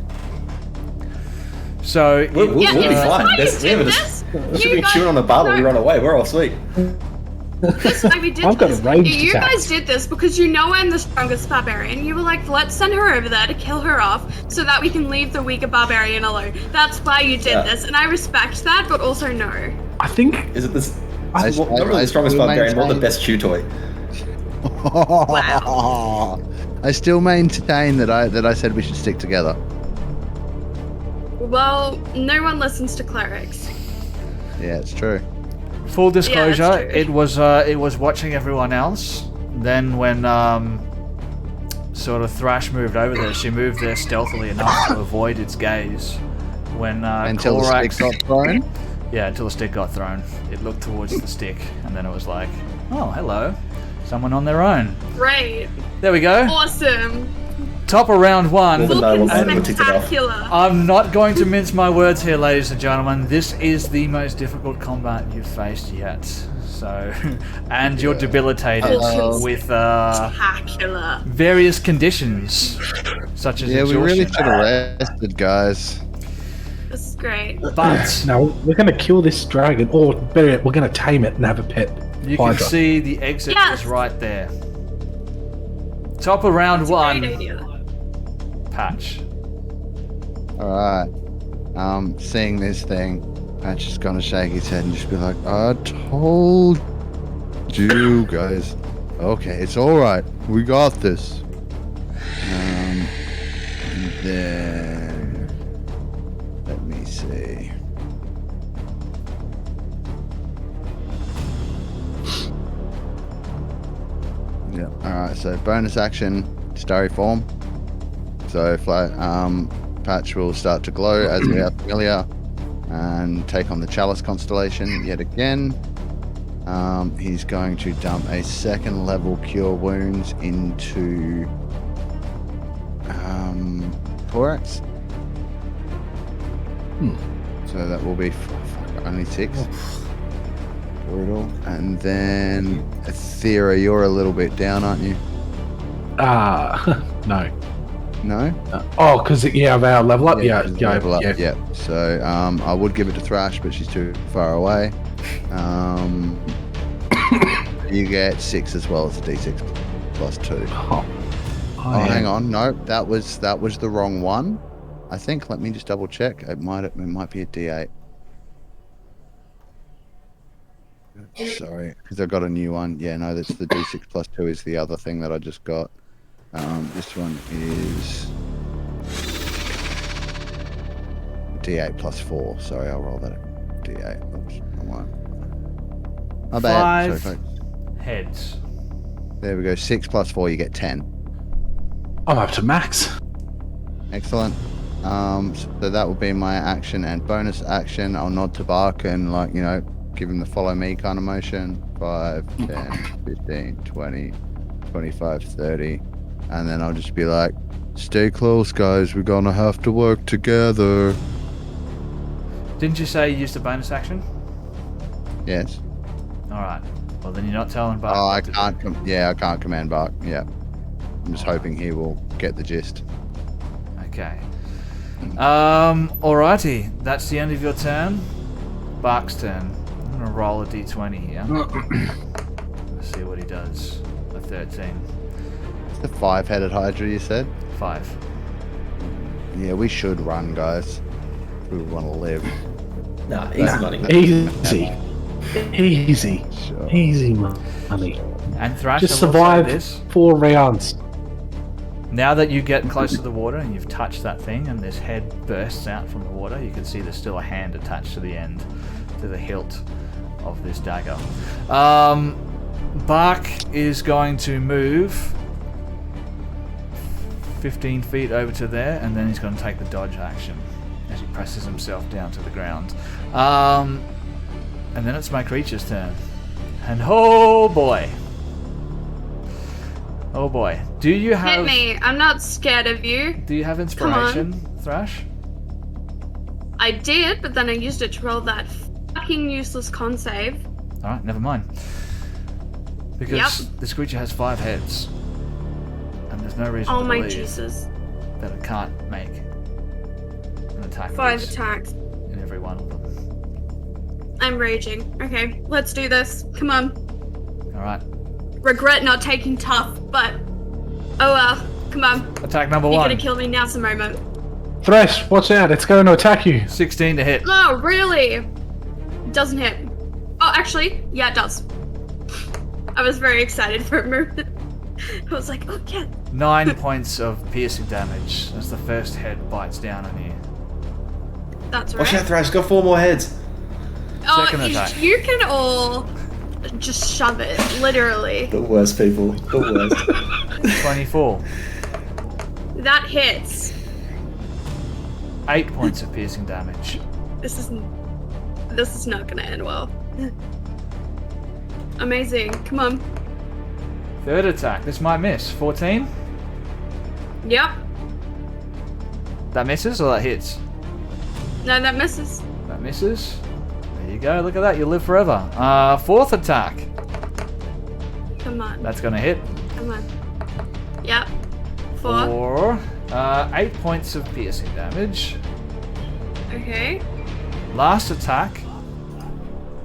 S1: So
S4: We'll
S3: Yeah,
S4: be
S3: is this
S4: fine.
S3: why you
S4: There's- we
S3: did
S4: have a-
S3: this?
S4: We should
S3: You
S4: be
S3: guys-
S4: chewing on the bar while we
S3: no.
S4: run away. We're all sweet.
S3: This is why we did
S5: I've got a
S3: this.
S5: ranged
S3: You
S5: attack.
S3: guys did this because you know I'm the strongest barbarian. You were like, let's send her over there to kill her off so that we can leave the weaker barbarian alone. That's why you did
S4: Yeah.
S3: this, and I respect that, but also no.
S5: I think...
S4: Is it this?
S2: I-
S4: Not really
S2: I-
S4: the strongest
S2: I
S4: barbarian, more the
S2: maintain-
S4: best chew toy.
S2: I still maintain that I said we should stick together.
S3: Well, no one listens to clerics.
S2: Yeah, it's true.
S1: full disclosure,
S3: Yeah, that's true.
S1: it was watching everyone else. Then when sort of Thrash moved over there, she moved there stealthily enough to avoid its gaze. When
S2: Until the
S1: Korax,
S2: stick got thrown.
S1: yeah, until the stick got thrown, it looked towards the stick, and then it was like, oh, hello, someone on their own.
S3: Right.
S1: There we go.
S3: Awesome.
S1: Top of round one.
S4: Well, no,
S3: Fucking
S4: we'll tick it off.
S3: spectacular.
S1: I'm not going to mince my words here, ladies and gentlemen. This is the most difficult combat you've faced yet. So, and you're debilitated with
S3: Spectacular.
S1: various conditions, such as
S2: Yeah, we
S1: exhaustion.
S2: really should have rested, guys.
S3: This is great.
S1: But
S5: No, we're going to kill this dragon, or better yet, we're going to tame it and have a pet.
S1: you can
S5: Hydra.
S1: see the exit
S3: Yes.
S1: is right there. Top of round
S3: It's a
S1: one,
S3: great idea.
S1: Patch.
S2: Alright. Seeing this thing, Patch is gonna shake his head and just be like, I told you guys. Okay, it's alright. We got this. And then let me see. Yeah. Alright, so bonus action, starry form. So Patch will start to glow as we are familiar and take on the Chalice constellation yet again. He's going to dump a second level Cure Wounds into Korax. So that will be only 6. Brutal. And then Aethera, you're a little bit down, aren't you?
S5: No.
S2: No?
S5: Oh, because, of our level up? Yeah,
S2: because
S5: yeah,
S2: level up,
S5: yeah.
S2: yeah. So I would give it to Thrash, but she's too far away. You get 6 as well as a D6 plus 2.
S5: Oh,
S2: Hang on, no, that was the wrong one. I think. Let me just double check. It might be a D8. Sorry, because I got a new one. Yeah, no, that's the D6 plus 2 is the other thing that I just got. This one is D8 plus 4. Sorry, I'll roll that. D8. Oops, wrong one. My bad. Sorry,
S1: 5
S2: folks.
S1: heads.
S2: There we go. 6 plus 4, you get 10.
S5: I'm up to max.
S2: Excellent. So that will be my action and bonus action. I'll nod to Bark and, like, you know, give him the follow me kind of motion. 5, 10, 15, 20, 25, 30. And then I'll just be like, stay close, guys. We're going to have to work together.
S1: Didn't you say you used a bonus action?
S2: Yes.
S1: Alright. Well, then you're not telling Bark.
S2: Oh,
S1: what
S2: I
S1: to
S2: can't.
S1: do.
S2: I can't command Bark. Yeah. I'm just hoping he will get the gist.
S1: Okay. Alrighty. That's the end of your turn. Bark's turn. I'm gonna roll a d20 here. Let's see what he does. A 13.
S2: It's the 5-headed Hydra, you said?
S1: 5.
S2: Yeah, we should run, guys. If we want to live.
S4: Nah, easy money.
S5: Easy.
S2: Sure.
S5: Easy money.
S1: And Thrash,
S5: Just
S1: I will say
S5: survive
S1: this.
S5: 4 rounds.
S1: Now that you get close to the water and you've touched that thing and this head bursts out from the water, you can see there's still a hand attached to the end, to the hilt of this dagger. Bark is going to move 15 feet over to there, and then he's going to take the dodge action as he presses himself down to the ground. And then it's my creature's turn. And oh boy. Oh boy. Do you have...
S3: Hit me. I'm not scared of you.
S1: Do you have inspiration, Thrash?
S3: I did, but then I used it to roll that fucking useless con save.
S1: Alright, never mind. Because this creature has 5 heads. And there's no reason
S3: Oh
S1: to
S3: my
S1: believe
S3: Jesus.
S1: that it can't make an attack
S3: 5
S1: miss
S3: attacks.
S1: in every one of them.
S3: I'm raging. Okay, let's do this. Come on.
S1: Alright.
S3: Regret not taking tough, but oh well. Come on.
S1: Attack number
S3: You're
S1: 1.
S3: gonna kill me now's the moment.
S5: Thresh, watch out. It's going to attack you.
S1: 16 to hit.
S3: No, really? Doesn't hit. Oh, actually, yeah, it does. I was very excited for a moment. I was like, oh yeah.
S1: 9 points of piercing damage as the first head bites down on you.
S3: That's right.
S4: Watch out, Thrash. Got 4 more heads.
S1: Second attack.
S3: You can all just shove it, literally.
S4: The worst people. The worst.
S1: 24.
S3: That hits.
S1: 8 points of piercing damage.
S3: This is not gonna end well. Amazing. Come on.
S1: Third attack. This might miss. 14.
S3: Yep.
S1: That misses or that hits?
S3: No, that misses.
S1: That misses. There you go. Look at that. You live forever. Fourth attack.
S3: Come on.
S1: That's going to hit.
S3: Come on. Yep. 4.
S1: For 8 points of piercing damage.
S3: Okay.
S1: Last attack.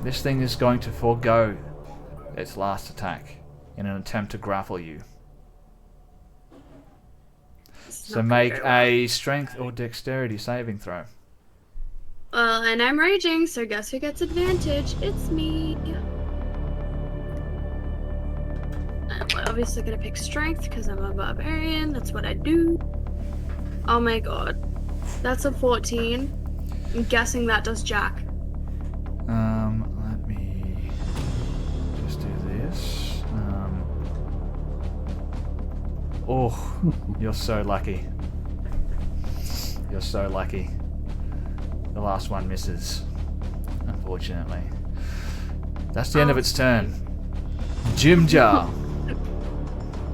S1: This thing is going to forego its last attack in an attempt to grapple you. So make a strength or dexterity saving throw.
S3: Well, and I'm raging, so guess who gets advantage? It's me. I'm obviously gonna pick strength because I'm a barbarian. That's what I do. Oh my god. That's a 14. I'm guessing that does jack.
S1: Let me just do this. Oh, you're so lucky. You're so lucky. The last one misses, unfortunately. That's the end of its turn. Jim Jar.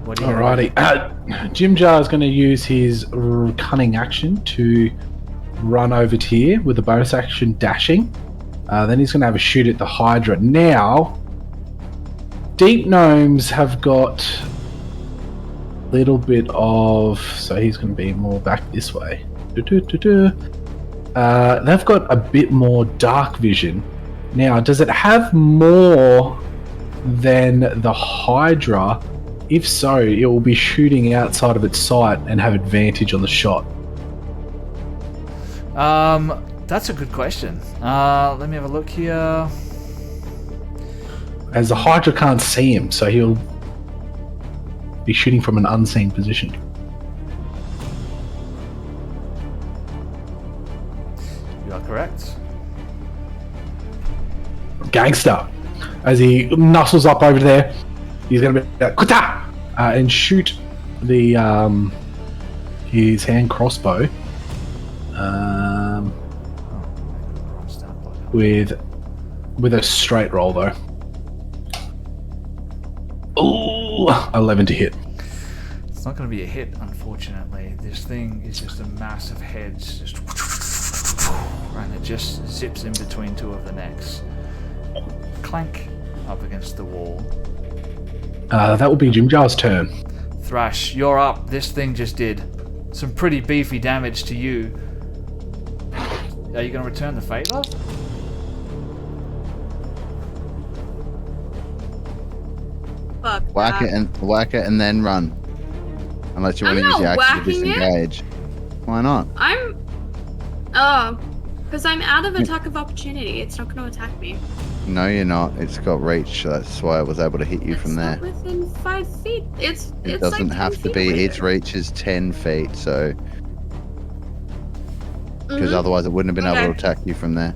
S1: What do you
S5: Alrighty. Jim Jar is going to use his cunning action to run over to here with a bonus action dashing. Then he's going to have a shoot at the Hydra. Now, Deep Gnomes have got a little bit of... So he's going to be more back this way. They've got a bit more dark vision. Now, does it have more than the Hydra? If so, it will be shooting outside of its sight and have advantage on the shot.
S1: That's a good question. Let me have a look here.
S5: As the Hydra can't see him, so he'll be shooting from an unseen position.
S1: You are correct.
S5: Gangster. As he nuzzles up over there, He's going to be like, Kuta! And shoot the his hand crossbow with a straight roll though. Ooh, 11 to hit.
S1: It's not going to be a hit, unfortunately. This thing is just a mass of heads, just and it just zips in between two of the necks. Clank up against the wall.
S5: That will be Jim Jar's turn.
S1: Thrash, you're up. This thing just did some pretty beefy damage to you. Are you going to return the favor?
S3: Fuck
S2: Whack it and then run. Unless you want to
S3: I'm
S2: use your
S3: not
S2: action to
S3: whacking it.
S2: disengage. Why not?
S3: Because I'm out of attack of opportunity. It's not going to attack me.
S2: No, you're not. It's got reach. That's why I was able to hit you from there.
S3: It's not within 5 feet. It's
S2: It doesn't
S3: like
S2: have
S3: 10
S2: to
S3: feet
S2: be.
S3: away.
S2: Its reach is 10 feet, so because
S3: Mhm.
S2: otherwise it wouldn't have been able to
S3: Okay.
S2: attack you from there.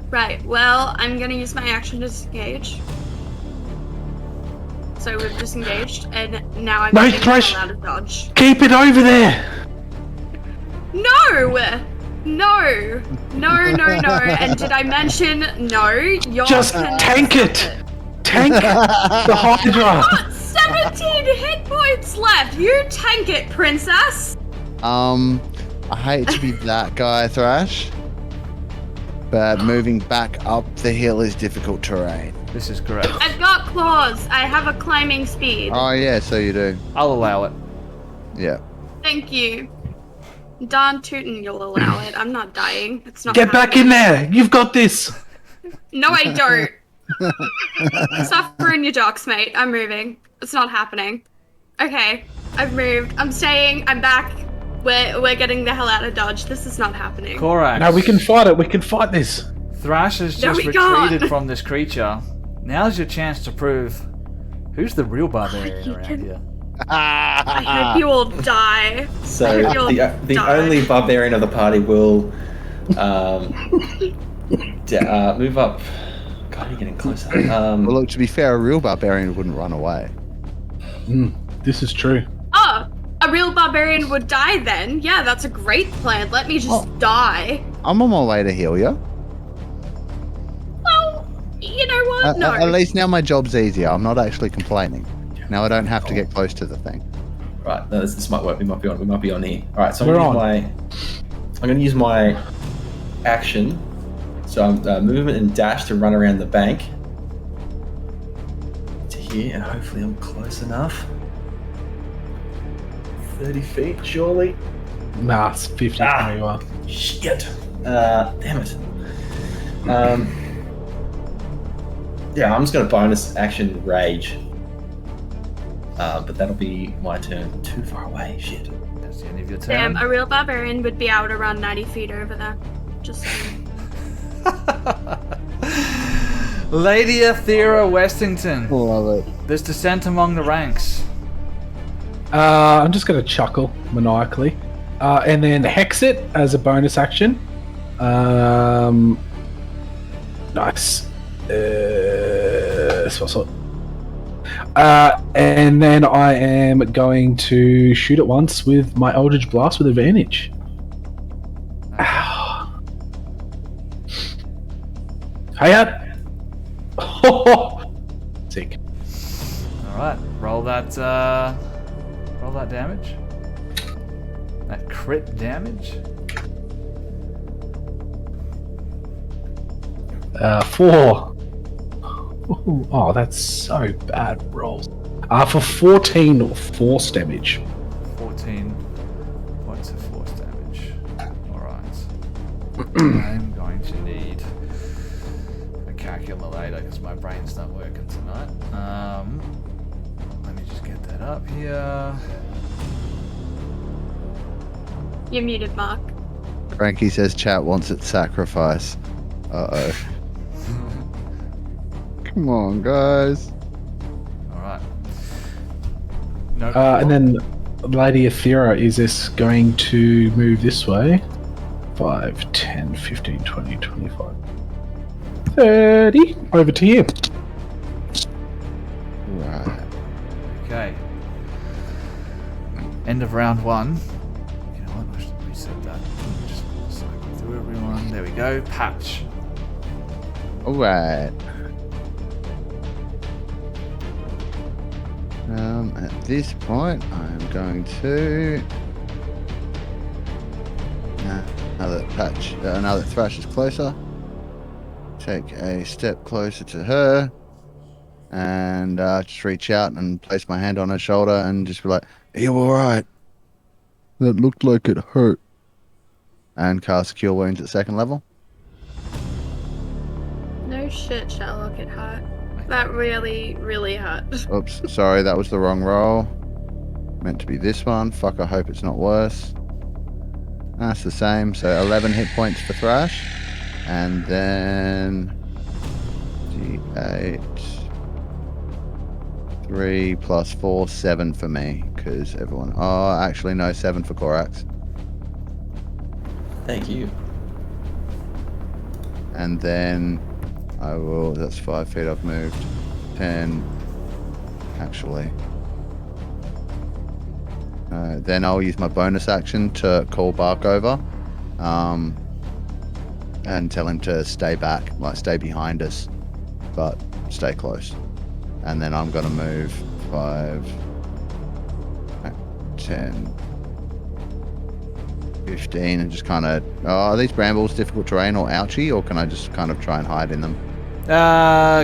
S3: Right. Well, I'm going to use my action to disengage. So we've disengaged, and now I'm
S5: No,
S3: getting the
S5: Thresh!
S3: hell out of dodge.
S5: Keep it over there!
S3: No! No! No, no, no. And did I mention no? You're
S5: Just tank it! Tank the Hydra!
S3: 17 hit points left! You tank it, princess!
S2: I hate to be that guy, Thrash, but moving back up the hill is difficult terrain.
S1: This is correct.
S3: I've got claws. I have a climbing speed.
S2: Oh yeah, so you do.
S1: I'll allow it.
S2: Yeah.
S3: Thank you. Darn tootin', you'll allow it. I'm not dying. It's not
S5: Get back in there! You've got this!
S3: No, I don't. Suffer in your jocks, mate. I'm moving. It's not happening. Okay, I've moved. I'm staying. I'm back. We're getting the hell out of Dodge. This is not happening.
S1: Korax.
S5: No, we can fight it. We can fight this.
S1: Thrash has
S3: No,
S1: just
S3: we can't.
S1: retreated from this creature. Now's your chance to prove who's the real barbarian
S3: you
S1: around
S3: can-
S1: here.
S3: I hope you all die.
S4: So
S3: I hope you'll
S4: the
S3: die.
S4: only barbarian of the party will move up. God, you're getting closer.
S2: Well, look, to be fair, a real barbarian wouldn't run away.
S5: This is true.
S3: Oh, a real barbarian would die then. Yeah, that's a great plan. Let me just die.
S2: I'm on my way to heal you.
S3: Well, you know what? No.
S2: At least now my job's easier. I'm not actually complaining. Now I don't have to get close to the thing.
S4: Right, no, this might work. We might be on here. All right, so
S5: We're
S4: I'm going to use my action. So I'm movement and dash to run around the bank to here, and hopefully I'm close enough. 30 feet, surely.
S5: Nah, it's 50
S4: Ah.
S5: from where you are.
S4: Shit. Damn it. Yeah, I'm just going to bonus action rage. But that'll be my turn. Too far away. Shit.
S1: That's the end of your turn.
S3: Damn, a real barbarian would be able to run 90 feet over there. Just saying.
S1: Lady Athera Westington.
S2: Love it.
S1: There's dissent among the ranks.
S5: I'm just going to chuckle maniacally. And then hex it as a bonus action. Nice. And then I am going to shoot it once with my Eldritch Blast with advantage. Ow. Hiya! Sick.
S1: Alright, roll that damage. That crit damage.
S5: 4. Ooh, oh, that's so bad rolls. For 14 force damage.
S1: 14 points of force damage. Alright. I'm going to need a calculator because my brain's not working tonight. Let me just get that up here.
S3: You're muted, Mark.
S2: Frankie says chat wants its sacrifice. Uh-oh. Come on, guys.
S1: Alright. No.
S5: And then Lady Athera is this going to move this way? 5, 10, 15, 20, 25, 30. Over to you.
S2: Right.
S1: Okay. End of round 1. You know what? I should reset that. Just cycle through everyone. There we go. Patch.
S2: Alright. At this point, I'm going to... now that Thrash is closer, take a step closer to her and just reach out and place my hand on her shoulder and just be like, "Are you alright? That looked like it hurt." And cast Cure Wounds at 2nd level.
S3: No shit, Sherlock, it hurt. That really, really hurt.
S2: Oops, sorry, that was the wrong roll. Meant to be this one. Fuck, I hope it's not worse. That's the same, so 11 hit points for Thrash. And then... D8... 3 plus 4, 7 for me, because everyone... Oh, actually, no, 7 for Korax.
S4: Thank you.
S2: And then I will... That's 5 feet I've moved. 10... Actually... then I'll use my bonus action to call Bark over. And tell him to stay back, like stay behind us, but stay close. And then I'm going to move 5, 10, 15, and just kind of... Oh, are these brambles difficult terrain or ouchy, or can I just kind of try and hide in them?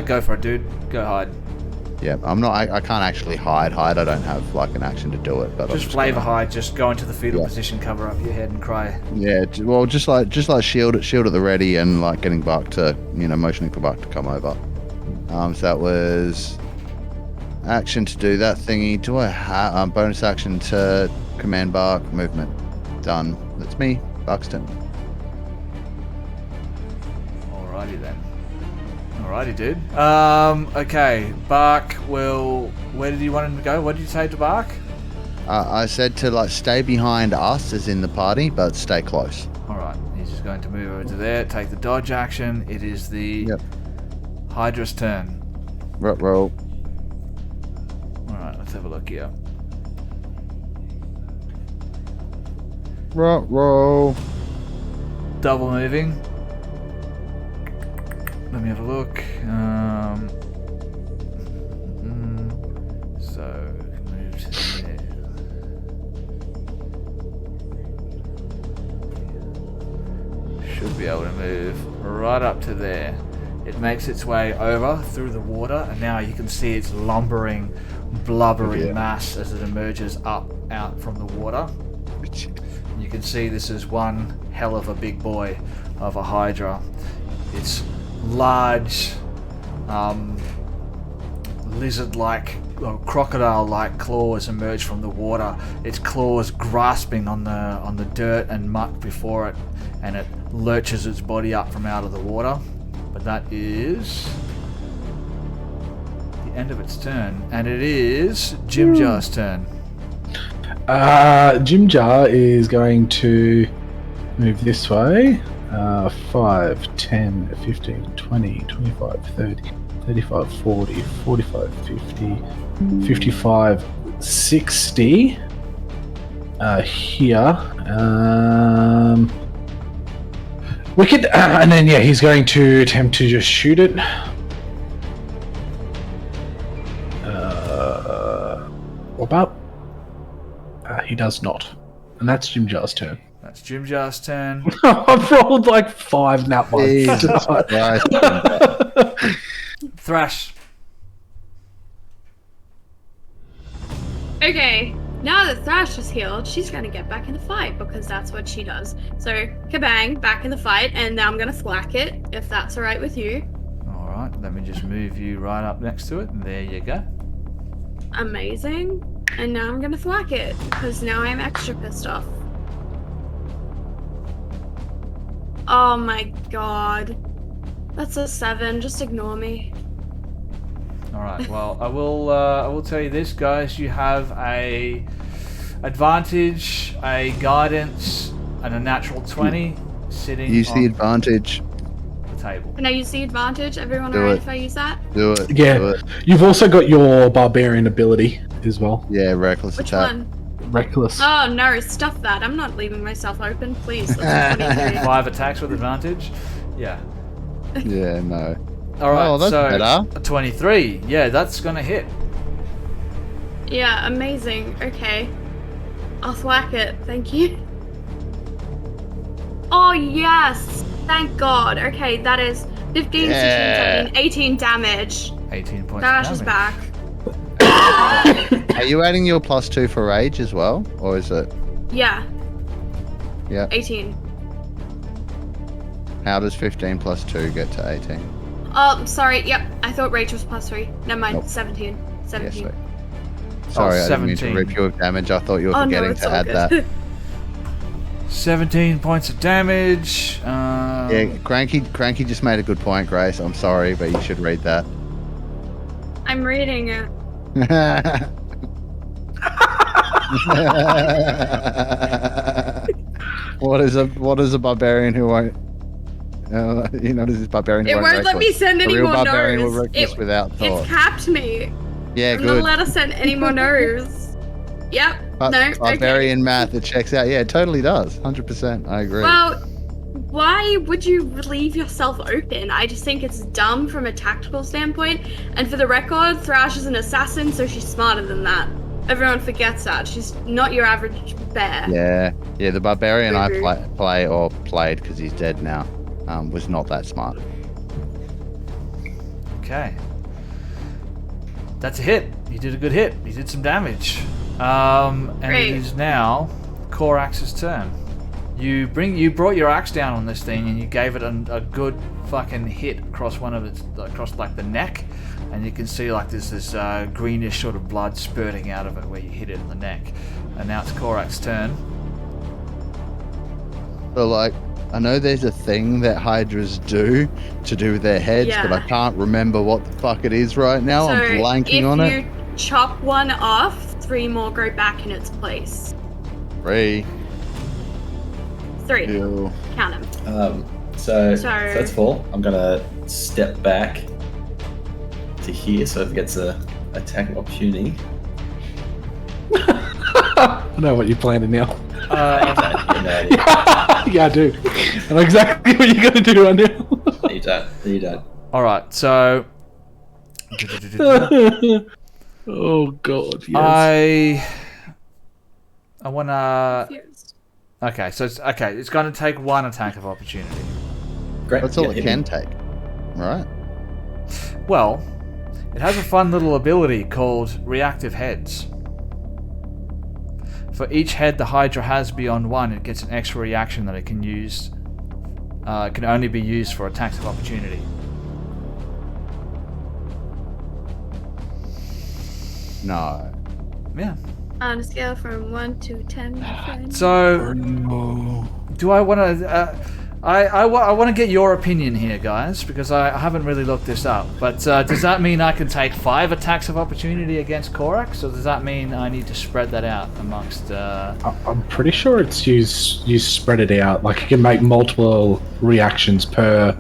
S1: Go for it, dude. Go hide.
S2: Yeah, I'm not... I can't actually hide. I don't have, like, an action to do it, but...
S1: Just flavor hide. Just go into the fetal position, cover up your head and cry.
S2: Yeah, well, just like shield at the ready and, like, getting Bark to... motioning for Bark to come over. So that was... Action to do that thingy. Do I have... bonus action to command Bark. Movement. Done. That's me. Bark's turn.
S1: Alrighty then. Alrighty, dude. Okay. Bark will... Where did you want him to go? What did you say to Bark?
S2: I said to, like, stay behind us, as in the party, but stay close.
S1: Alright. He's just going to move over to there, take the dodge action. It is the Hydra's turn.
S2: Roll.
S1: Alright, let's have a look here.
S2: Roll.
S1: Double moving. Let me have a look. So, move to there. Should be able to move right up to there. It makes its way over through the water, and now you can see its lumbering, blubbering mass as it emerges out from the water. You can see this is one hell of a big boy of a Hydra. It's large, lizard-like, or crocodile-like claws emerge from the water. Its claws grasping on the dirt and muck before it, and it lurches its body up from out of the water. But that is the end of its turn, and it is Jim Jar's turn.
S5: Jim Jar is going to move this way. 5, 10, 15, 20, 25, 30, 35, 40, 45, 50, 55, 60. Here. Wicked. And then, he's going to attempt to just shoot it. About. He does not. And that's Jim Jar's turn.
S1: That's Jim Jar's turn.
S5: I've rolled like 5 nat ones tonight.
S1: Thrash.
S3: Okay, now that Thrash is healed, she's gonna get back in the fight because that's what she does. So, kabang, back in the fight, and now I'm gonna thwack it, if that's alright with you.
S1: Alright, let me just move you right up next to it, and there you go.
S3: Amazing. And now I'm gonna thwack it, because now I'm extra pissed off. Oh my god. That's a 7, just ignore me.
S1: Alright, well, I will tell you this, guys. You have a advantage, a guidance, and a natural 20 sitting
S2: Use
S1: on
S2: the advantage.
S1: the table.
S3: Can I use the advantage? Everyone
S2: Do
S3: alright
S2: it.
S3: if I use that?
S2: Do it.
S5: Yeah.
S2: Do it.
S5: You've also got your barbarian ability as well.
S2: Yeah, reckless
S3: Which
S2: attack.
S3: one?
S5: Reckless.
S3: Oh no, stuff that. I'm not leaving myself open, please. That's 23.
S1: 5 attacks with advantage. Yeah.
S2: Yeah, no.
S1: All right.
S2: Oh, that's
S1: so
S2: better.
S1: a 23. Yeah, that's gonna hit.
S3: Yeah, amazing. Okay. I'll thwack it. Thank you. Oh, yes. Thank God. Okay, that is 15,
S2: Yeah.
S3: 16, 17, 18 damage.
S1: 18 points
S3: Thrash
S1: of
S3: is
S1: damage.
S3: back.
S2: Are you adding your +2 for rage as well? Or is it?
S3: Yeah,
S2: Yeah.
S3: 18.
S2: How does 15 + 2 get to 18?
S3: Oh, sorry. Yep, I thought rage was +3. Never mind.
S2: Nope.
S3: 17.
S2: Yes,
S3: 17.
S2: sir. Sorry, I didn't mean to
S1: 17.
S2: rip you of damage. I thought you were
S3: Oh, no,
S2: forgetting
S3: it's
S2: to
S3: all
S2: add
S3: good.
S2: that.
S1: 17 points of damage.
S2: Yeah, Cranky just made a good point, Grace. I'm sorry, but you should read that.
S3: I'm reading it.
S2: What is a barbarian who won't? Does this barbarian?
S3: It
S2: who
S3: won't let
S2: reckless?
S3: me send
S2: A
S3: any
S2: real
S3: more
S2: barbarian will
S3: no's.
S2: reckless without thought.
S3: It's capped me.
S2: Yeah,
S3: I'm
S2: good.
S3: not allowed to send any more no's. Yep. No.
S2: Barbarian
S3: Okay.
S2: math, it checks out. Yeah, it totally does. 100%. I agree.
S3: Well, why would you leave yourself open? I just think it's dumb from a tactical standpoint. And for the record, Thrash is an assassin, so she's smarter than that. Everyone forgets that. She's not your average bear.
S2: Yeah. The barbarian I
S3: Boo-boo.
S2: played because he's dead now. Was not that smart.
S1: Okay. That's a hit. You did a good hit. You did some damage. And
S3: Great.
S1: it is now Korax's turn. You brought your axe down on this thing and you gave it a good fucking hit across across like the neck, and you can see like there's this greenish sort of blood spurting out of it where you hit it in the neck. And now it's Korax's turn.
S2: So, like, I know there's a thing that Hydras do to do with their heads,
S3: Yeah.
S2: but I can't remember what the fuck it is right now.
S3: So
S2: I'm blanking on
S3: if
S2: it.
S3: you chop one off, 3 more go back in its place.
S2: 3.
S3: 3.
S2: Ew.
S3: Count them.
S4: So
S3: So-
S4: first of all, I'm gonna step back to here so it gets a attack of opportunity.
S5: I know what you're planning now.
S4: No idea.
S5: Yeah, I do. I know exactly what you're going to do right now.
S4: You don't.
S1: All right. So
S5: Oh god, yes.
S1: I wanna.
S3: Confused.
S1: Okay, so it's going to take 1 attack of opportunity.
S4: Great.
S2: That's all
S4: Yeah,
S2: it
S4: hit
S2: can
S4: me.
S2: take. Right?
S1: Well, it has a fun little ability called Reactive Heads. For each head the Hydra has beyond 1, it gets an extra reaction that it can use. It can only be used for attacks of opportunity.
S2: No.
S1: Yeah.
S3: On a scale from 1 to 10, my friend.
S1: So, do I want to? I want to get your opinion here, guys, because I haven't really looked this up. But does that mean I can take 5 attacks of opportunity against Korax, or does that mean I need to spread that out amongst?
S5: I'm pretty sure it's you spread it out. Like you can make multiple reactions per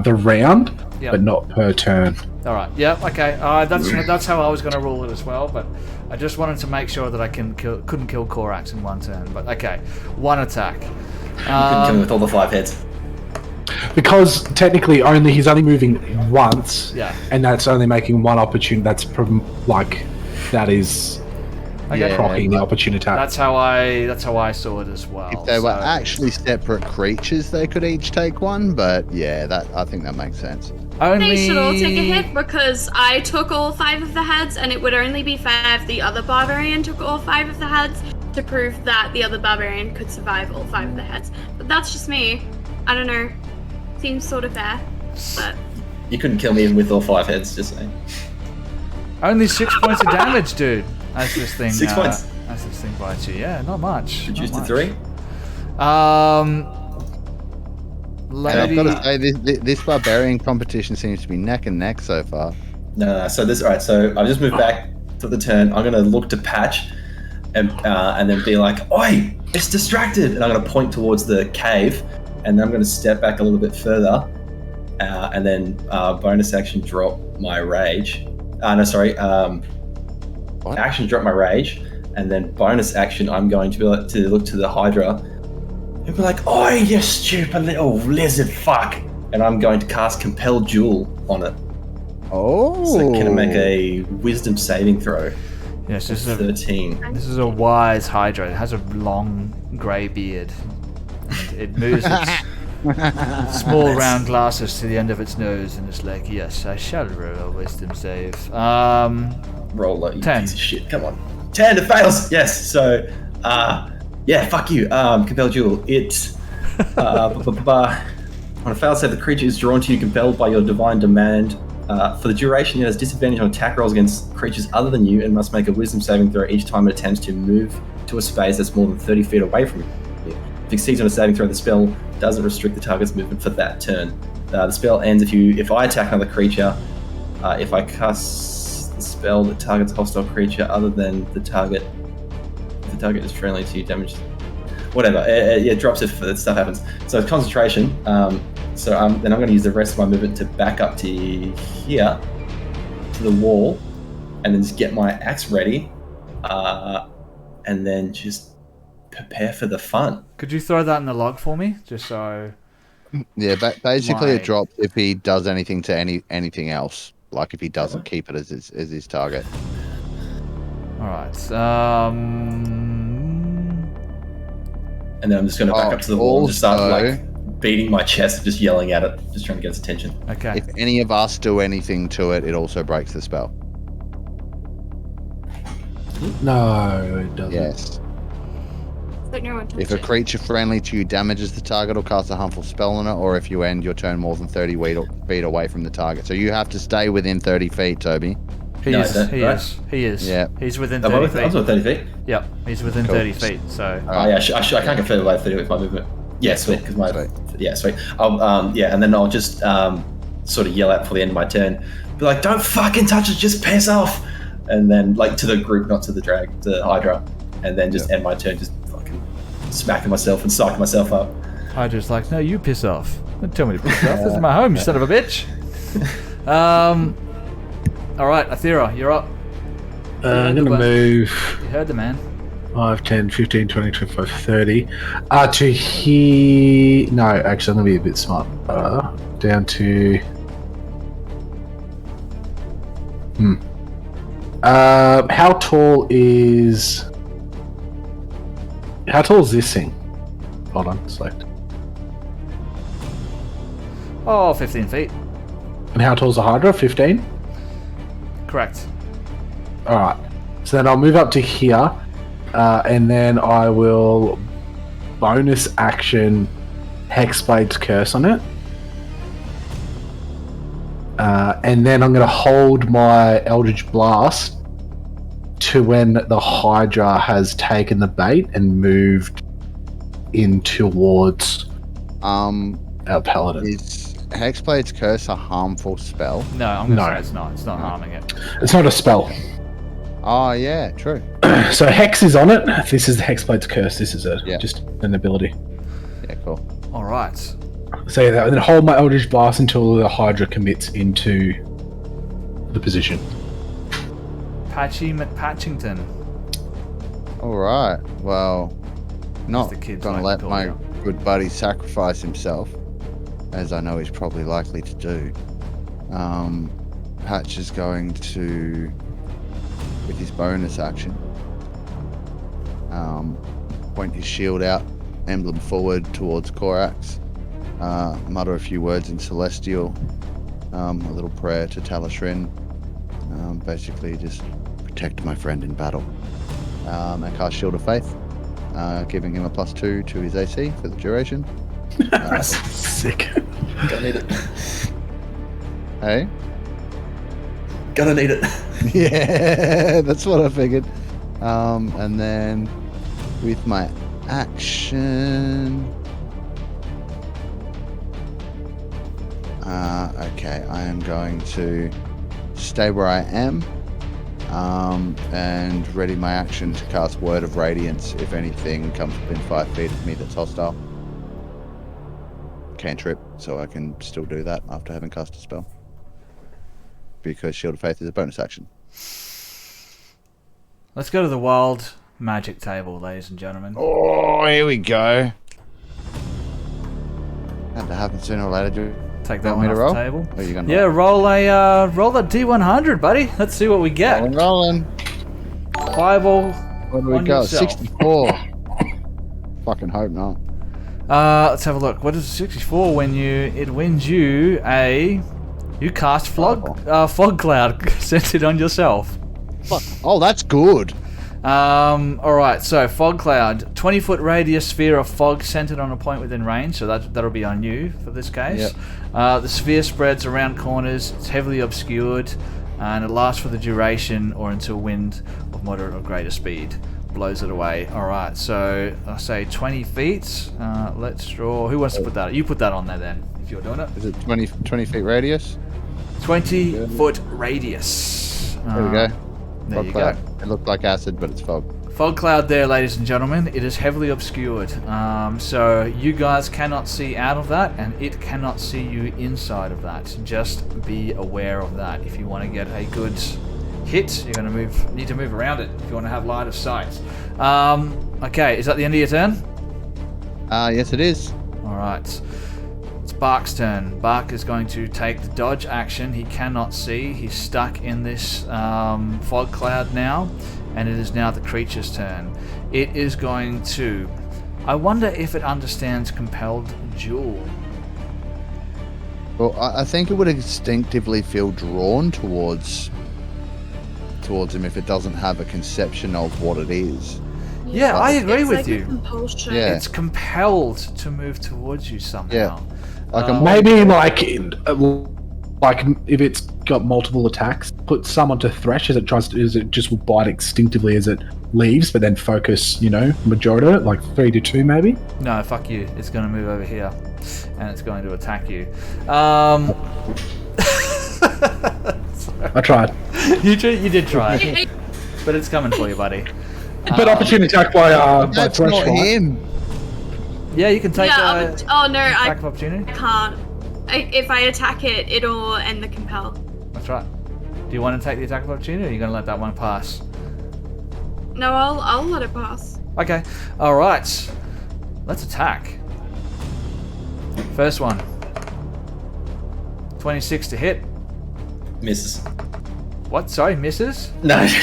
S5: the round,
S1: Yep.
S5: but not per turn.
S1: All right. Yeah. Okay. That's how I was going to rule it as well. But I just wanted to make sure that I couldn't kill Korax in 1 turn. But okay, 1 attack.
S4: You can kill him with all the 5 heads.
S5: Because technically, he's only moving once,
S1: Yeah.
S5: and that's only making 1 opportunity. That is
S2: Yeah,
S5: proccing the opportunity attack.
S1: That's how I saw it as well.
S2: If they were
S1: so-
S2: actually separate creatures, they could each take 1, but yeah, I think that makes sense.
S1: only
S3: They should all take a hit because I took all 5 of the heads, and it would only be fair if the other barbarian took all 5 of the heads to prove that the other barbarian could survive all 5 of the heads. But that's just me. I don't know. Seems sort of fair, but
S4: You couldn't kill me even with all 5 heads, just saying.
S1: Only 6 points of damage, dude. As this thing.
S4: 6 points.
S1: As this thing bites you. Yeah, not much.
S4: Reduced to
S1: not
S4: 3.
S1: much.
S2: And I've
S1: Lady.
S2: got to say, this barbarian competition seems to be neck and neck so far.
S4: No. So alright. So I've just moved back to the turn. I'm gonna look to Patch, and then be like, "Oi, it's distracted!" And I'm gonna point towards the cave, and then I'm gonna step back a little bit further, and then bonus action drop my rage.
S2: What?
S4: action drop my rage, and then bonus action I'm going to be able to look to the Hydra and be like, "Oh, you stupid little lizard fuck!" And I'm going to cast Compel Jewel on it.
S2: Oh.
S4: So can it make a Wisdom saving throw?
S1: Yes, this is a
S4: 13.
S1: This is a wise Hydra. It has a long grey beard. And it moves its small round glasses to the end of its nose, and it's like, yes, I shall roll a wisdom save.
S4: Roll it, you
S1: 10.
S4: piece of shit. Come on. 10, it fails! Yes, so, yeah, fuck you. Compel Jewel. It, on a failed save, the creature is drawn to you, compelled by your divine demand. For the duration, it has disadvantage on attack rolls against creatures other than you and must make a wisdom saving throw each time it attempts to move to a space that's more than 30 feet away from you. If it succeeds on a saving throw, the spell doesn't restrict the target's movement for that turn. The spell ends if I attack another creature. If I cast the spell that targets a hostile creature other than the target, if the target is friendly to you, damage. Whatever. It drops if that stuff happens. So it's concentration. Then I'm going to use the rest of my movement to back up to here, to the wall, and then just get my axe ready, and then just prepare for the fun.
S1: Could you throw that in the log for me, just so?
S2: Yeah, basically
S1: My-
S2: it drops if he does anything to anything else. Like if he doesn't keep it as his target.
S1: All right.
S4: And then I'm just going to back up to the wall and just start
S2: also-
S4: beating my chest, just yelling at it, just trying to get its attention.
S1: Okay.
S2: If any of us do anything to it, it also breaks the spell.
S5: No, it doesn't.
S2: Yes.
S3: But no one touched
S2: If a
S3: it.
S2: creature friendly to you damages the target or casts a harmful spell on it, or if you end your turn more than 30 feet away from the target. So you have to stay within 30 feet, Toby.
S1: He
S4: No,
S1: is.
S4: that-
S1: He
S4: right?
S1: is. He is.
S2: Yeah.
S1: He's within
S4: I'm
S1: 30
S4: on
S1: feet.
S4: 30 feet.
S1: Yep. He's within
S2: Cool.
S1: 30 feet. So.
S4: Oh yeah, I can't get further away 30 with my movement. Yeah, sweet. Because my
S2: Sweet.
S4: yeah, sweet. And then I'll just sort of yell out before the end of my turn, be like, "Don't fucking touch it, just piss off!" And then to the group, not to the Hydra, and then just end my turn, just fucking smacking myself and psyching myself up.
S1: Hydra's like, no, you piss off. Don't tell me to piss off. This is my home, you son of a bitch. All right, Athera, you're up.
S5: I'm going to move
S1: You heard the man.
S5: 5, 10, 15, 20, 25, 30. To here... No, actually, I'm going to be a bit smart. Down to... How tall is this thing? Hold on, select.
S1: Oh, 15 feet.
S5: And how tall is the Hydra? 15?
S1: Correct.
S5: Alright. So then I'll move up to here, and then I will bonus action Hexblade's Curse on it. And then I'm going to hold my Eldritch Blast to when the Hydra has taken the bait and moved in towards our paladin.
S2: Is Hexblade's Curse a harmful spell?
S1: No, I'm going to
S5: No.
S1: say it's not. It's not harming it.
S5: It's not a spell.
S2: Oh, yeah, true.
S5: So Hex is on it. This is the Hexblade's Curse. This is just an ability.
S2: Yeah, cool.
S1: All right.
S5: So yeah, then hold my Eldritch Blast until the Hydra commits into the position.
S1: Patchy McPatchington.
S2: All right. Well, not
S1: the kids
S2: going to
S1: like
S2: let
S1: to call
S2: my
S1: you.
S2: good buddy sacrifice himself, as I know he's probably likely to do. Patch is going to, with his bonus action, point his shield out, emblem forward towards Korax, mutter a few words in Celestial, a little prayer to Talishrin, basically just protect my friend in battle, and cast Shield of Faith, giving him a +2 to his AC for the duration.
S5: Sick.
S4: Gonna need it.
S2: Hey?
S4: Gonna need it.
S2: Yeah, that's what I figured. And then with my action... okay, I am going to stay where I am and ready my action to cast Word of Radiance if anything comes within 5 feet of me that's hostile. Cantrip, so I can still do that after having cast a spell. Because Shield of Faith is a bonus action.
S1: Let's go to the wild magic table, ladies and gentlemen.
S2: Oh, here we go. Had to happen sooner or later. Do you
S1: Take that
S2: want
S1: one
S2: me
S1: off
S2: to
S1: the
S2: roll?
S1: table.
S2: Or are you gonna
S1: Yeah, roll a D100, buddy. Let's see what we get.
S2: rolling.
S1: 5 all.
S2: What do we
S1: on
S2: got?
S1: yourself.
S2: 64. Fucking hope not.
S1: Let's have a look. What is 64 when it wins you you cast fog cloud centered on yourself.
S2: Fuck. Oh, that's good.
S1: Alright, so fog cloud, 20-foot radius sphere of fog centered on a point within range, so that'll be on you for this case.
S2: Yep.
S1: The sphere spreads around corners, it's heavily obscured, and it lasts for the duration or until wind of moderate or greater speed blows it away. Alright, so I'll say 20 feet. Let's draw. Who wants to put that? You put that on there then, if you're doing it.
S2: Is it 20 feet radius?
S1: 20-foot radius.
S2: There we go.
S1: There
S2: Fog
S1: you
S2: cloud.
S1: go.
S2: It looked like acid, but it's fog.
S1: Fog cloud there, ladies and gentlemen. It is heavily obscured. So you guys cannot see out of that, and it cannot see you inside of that. Just be aware of that. If you want to get a good hit, you're going to need to move around it if you want to have line of sight. Okay, is that the end of your turn?
S2: Yes, it is.
S1: Alright. It's Bark's turn. Bark is going to take the dodge action. He cannot see. He's stuck in this fog cloud now. And it is now the creature's turn. It is going to... I wonder if it understands compelled duel.
S2: Well, I think it would instinctively feel drawn towards him if it doesn't have a conception of what it is.
S1: Yeah, I agree
S3: It's
S1: with
S3: like
S1: you.
S3: a compulsion.
S2: Yeah.
S1: It's compelled to move towards you somehow.
S2: Yeah. Like a
S5: Maybe like if it's got multiple attacks, put someone to thresh as it tries to, is it just will bite instinctively as it leaves, but then focus, majority of it, like 3 to 2 maybe.
S1: No, fuck you. It's going to move over here. And it's going to attack you.
S5: I tried.
S1: You did try. But it's coming for you, buddy.
S5: But opportunity attack by
S2: that's
S5: thresh,
S2: not
S5: right?
S2: him.
S1: Yeah, you can take
S3: oh no, I
S1: attack of opportunity.
S3: can't. If I attack it, it'll end the compel.
S1: That's right. Do you want to take the attack of opportunity, or are you going to let that one pass?
S3: No, I'll let it pass.
S1: Okay. All right. Let's attack. First one. 26 to hit.
S4: Misses.
S1: What? Sorry, misses?
S4: No, it's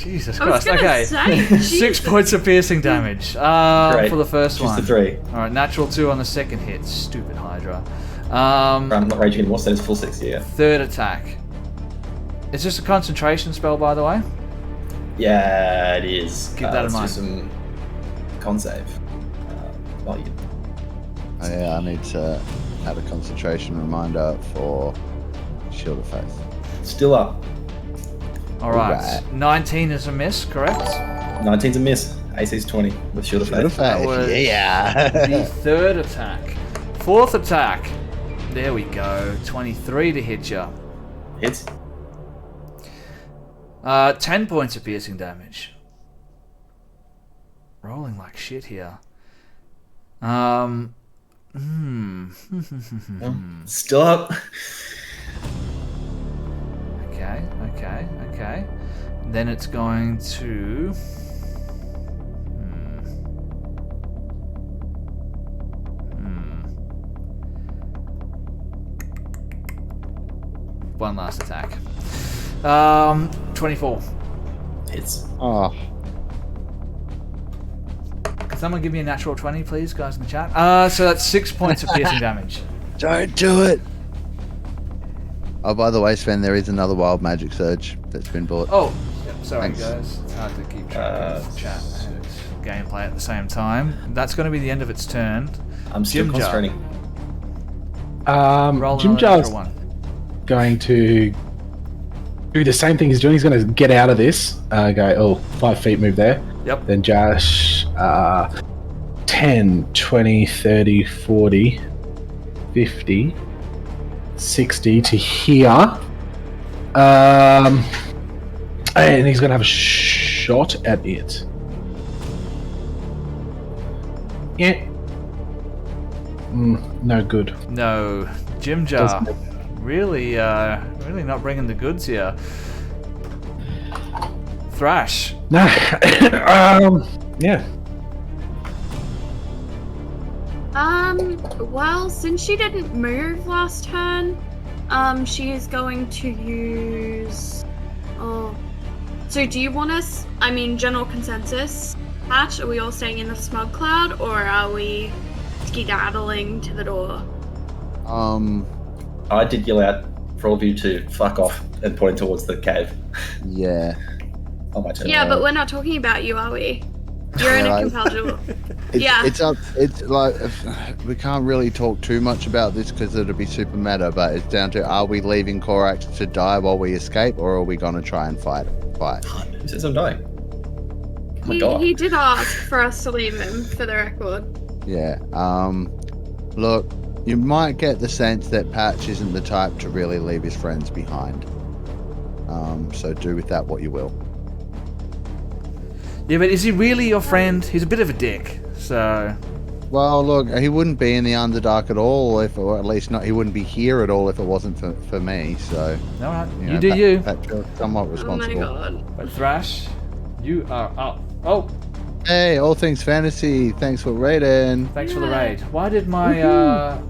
S1: Jesus
S3: I was
S1: Christ.
S3: gonna
S1: Okay.
S3: say,
S1: 6
S3: Jesus.
S1: points of piercing damage
S4: Great.
S1: for the first
S4: just
S1: one.
S4: the 3.
S1: All right, natural 2 on the second hit. Stupid Hydra.
S4: I'm not raging anymore, so it's full 60, yeah.
S1: Third attack. Is this a concentration spell, by the way?
S4: Yeah, it is.
S1: Keep that in
S4: let's
S1: mind.
S4: do some con save. Oh, you...
S2: Oh, yeah, I need to add a concentration reminder for Shield of Faith.
S4: Still up.
S1: All right.
S2: Right.
S1: 19 is a miss, correct?
S4: 19's a miss. AC's 20 with Shield of
S2: Shield of
S4: Faith.
S1: That
S2: Faith,
S1: was
S2: yeah.
S1: The third attack. Fourth attack. There we go. 23 to hit you.
S4: Hits.
S1: 10 points of piercing damage. Rolling like shit here.
S4: Still up.
S1: Okay. Then it's going to... One last attack. 24.
S4: Hits.
S2: Oh,
S1: Can someone give me a natural 20, please, guys in the chat? So that's 6 points of piercing damage.
S2: don't do it. Oh, by the way, Sven, there is another wild magic surge that's been bought.
S1: Oh, yep, sorry
S2: Thanks.
S1: guys. It's hard to keep track of chat and gameplay at the same time. That's going to be the end of its turn.
S4: I'm still
S1: Jim Jar.
S4: concentrating.
S1: Roll
S5: Jim
S1: another
S5: Jar's
S1: natural 1.
S5: going to do the same thing he's doing. He's going to get out of this. 5 feet move there.
S1: Yep.
S5: Then Josh, 10, 20, 30, 40, 50, 60 to here. And he's going to have a shot at it. Yeah. No good.
S1: No, Jim Jar. Really not bringing the goods here. Thrash.
S5: Yeah.
S3: Well, since she didn't move last turn, she is going to use... Oh. So do you want us... I mean, general consensus, Patch, are we all staying in the smug cloud, or are we skedaddling to the door?
S4: I did yell out for all of you to fuck off and point towards the cave.
S2: Yeah.
S4: On my turn.
S3: Yeah, but we're not talking about you, are we? You're in a compelled duel. Yeah.
S2: It's like we can't really talk too much about this because it'll be super meta, but it's down to, are we leaving Korax to die while we escape, or are we going to try and fight?
S4: Who says I'm dying? Oh my God.
S3: He did ask for us to leave him, for the record.
S2: Yeah. Look, you might get the sense that Patch isn't the type to really leave his friends behind. So do with that what you will.
S1: Yeah, but is he really your friend? He's a bit of a dick, so...
S2: Well, look, he wouldn't be in the Underdark at all, or at least not. He wouldn't be here at all if it wasn't for me. So,
S1: Alright,
S2: you
S1: do you.
S2: Pat's somewhat responsible.
S3: Oh my God.
S1: But Thrash, you are up. Oh,
S2: Hey, all things fantasy. Thanks for raiding.
S1: thanks for the raid. Why did my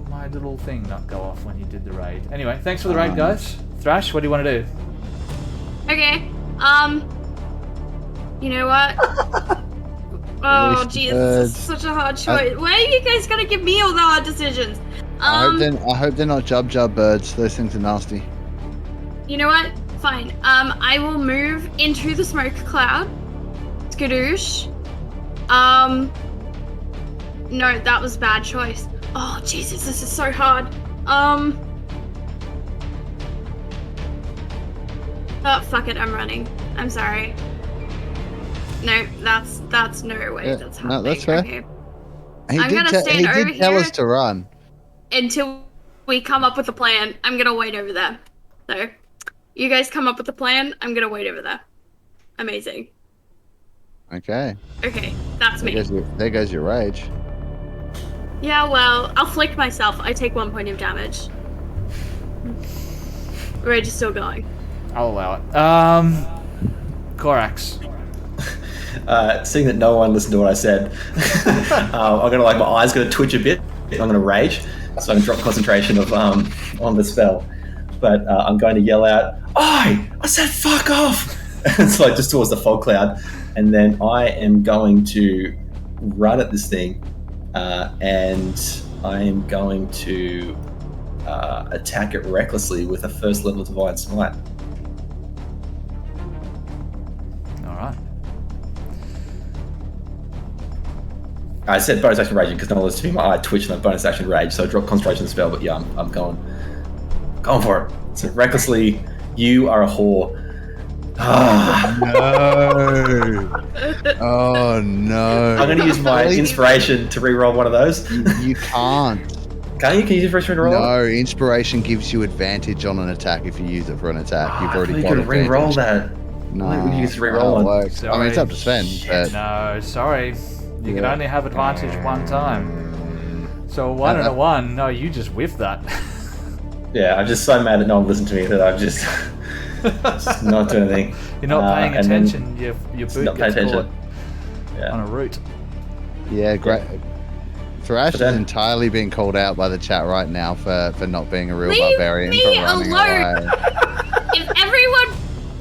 S1: my little thing not go off when you did the raid? Anyway, thanks for the raid, guys. Thrash, what do you want to do?
S3: Okay, you know what? Oh,
S2: Release the
S3: jeez, this
S2: birds.
S3: is such a hard choice. Why are you guys gonna give me all the hard decisions?
S2: I hope they're not jub birds. Those things are nasty.
S3: You know what? Fine. I will move into the smoke cloud. Skadoosh. No, that was a bad choice. Oh, Jesus, this is so hard. Oh, fuck it, I'm running. I'm sorry. No, that's no way
S2: Yeah,
S3: that's happening.
S2: no, that's fair.
S3: Okay.
S2: He
S3: I'm gonna stand
S2: he
S3: over
S2: did tell
S3: here.
S2: us to run.
S3: Until we come up with a plan, I'm gonna wait over there. So, you guys come up with a plan, I'm gonna wait over there. Amazing.
S2: Okay.
S3: Okay, that's me.
S2: There goes your rage.
S3: Yeah, well, I'll flick myself. I take 1 point of damage. Rage is still going.
S1: I'll allow it. Korax.
S4: Seeing that no one listened to what I said, I'm gonna my eyes gonna twitch a bit. I'm gonna rage, so I'm gonna drop concentration of on the spell. But I'm going to yell out, I said fuck off! It's like just towards the fog cloud, and then I am going to run at this thing, and I am going to attack it recklessly with a first level divine smite.
S1: Alright.
S4: I said bonus action raging because no one listened to me. My eye twitched and I bonus action rage, so I dropped concentration spell. But yeah, I'm going for it. So recklessly, you are a whore.
S2: No. Oh no.
S4: I'm going to use my inspiration to re-roll one of those.
S2: You can't.
S4: Can you? Can you use inspiration to roll?
S2: No, inspiration gives you advantage on an attack if you use it for an attack. You've already
S4: you
S2: got
S4: can
S2: advantage.
S4: re-roll that.
S2: No,
S4: I think you just re-roll
S2: that
S4: one.
S2: works. I mean, it's up to Sven. But
S1: No, sorry. You can
S2: Yeah.
S1: only have advantage one time. So a 1 and a 1. No, you just whiffed that.
S4: Yeah, I'm just so mad that no one listened to me that I'm just not doing anything.
S1: You're not paying
S4: and then
S1: attention. Your boot
S4: not paying
S1: gets caught
S4: attention.
S1: on
S4: Yeah.
S1: a route.
S2: yeah, great. Thrash
S4: But
S2: is
S4: then-
S2: entirely being called out by the chat right now for not being a real
S3: Leave
S2: barbarian,
S3: me
S2: for running
S3: alone.
S2: away.
S3: If everyone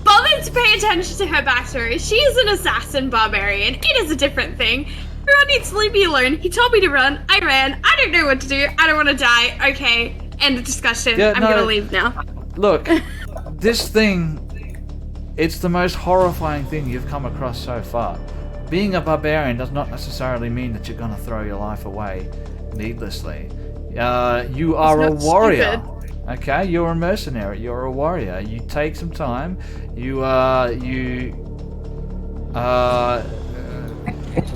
S3: bothered to pay attention to her backstory, she is an assassin barbarian. It is a different thing. Everyone needs to leave me alone. He told me to run. I ran. I don't know what to do. I don't want to die. Okay, end of discussion.
S1: Yeah,
S3: I'm
S1: no.
S3: gonna leave now.
S1: Look, this thing, it's the most horrifying thing you've come across so far. Being a barbarian does not necessarily mean that you're going to throw your life away needlessly. You are a
S3: not
S1: warrior.
S3: stupid.
S1: Okay, you're a mercenary. You're a warrior. You take some time. You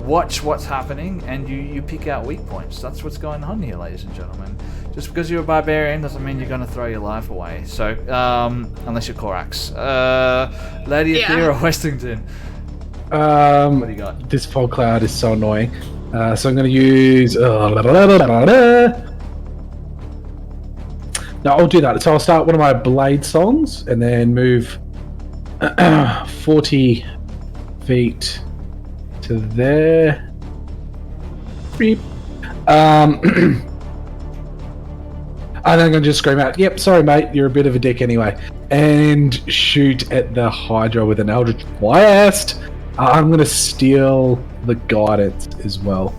S1: watch what's happening, and you pick out weak points. That's what's going on here, ladies and gentlemen. Just because you're a barbarian doesn't mean you're going to throw your life away. So, unless you're Korax. Lady
S3: Yeah.
S1: Athera Westington. What do you got?
S5: This fog cloud is so annoying. So I'm going to use... No, I'll do that. So I'll start one of my blade songs and then move 40 feet to there. Beep. I think I'm just scream out, yep, sorry mate, you're a bit of a dick anyway. And shoot at the Hydra with an Eldritch Blast. I'm going to steal the guidance as well.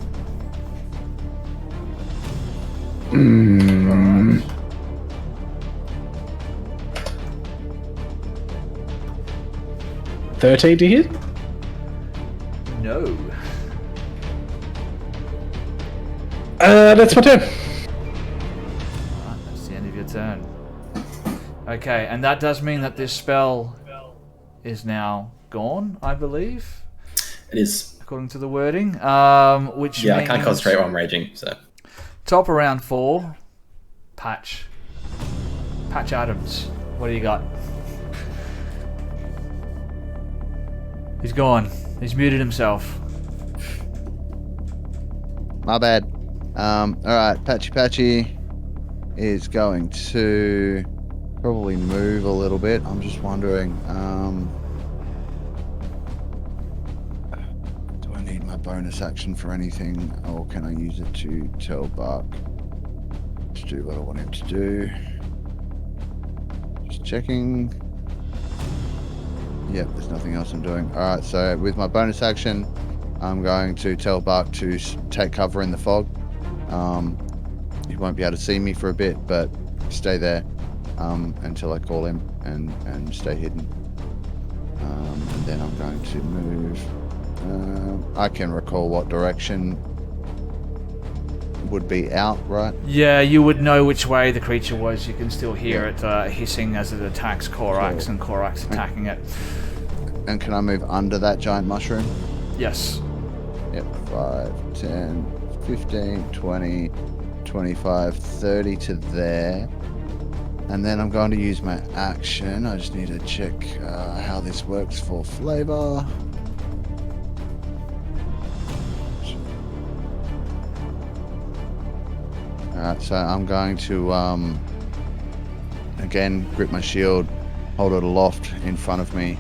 S5: 13 to hit?
S1: No.
S5: That's my turn.
S1: Alright, that's the end of your turn. Okay, and that does mean that this spell is now gone, I believe.
S4: It is.
S1: According to the wording. Which
S4: Yeah,
S1: means
S4: I can't concentrate while I'm raging, so.
S1: top of round 4. Patch Adams. What do you got? He's gone. He's muted himself.
S2: My bad. Alright, Patchy is going to probably move a little bit. I'm just wondering, do I need my bonus action for anything, or can I use it to tell Bark to do what I want him to do? Just checking. Yep, there's nothing else I'm doing. Alright, so with my bonus action, I'm going to tell Bark to take cover in the fog. He won't be able to see me for a bit, but stay there until I call him and stay hidden. And then I'm going to move. I can recall what direction would be out, right?
S1: Yeah, you would know which way the creature was. You can still hear it hissing as it attacks Korax,
S2: Cool.
S1: and Korax attacking it.
S2: And can I move under that giant mushroom?
S1: Yes.
S2: Yep, 5, 10, 15, 20, 25, 30 to there. And then I'm going to use my action. I just need to check how this works for flavor. Alright, so I'm going to again grip my shield, hold it aloft in front of me,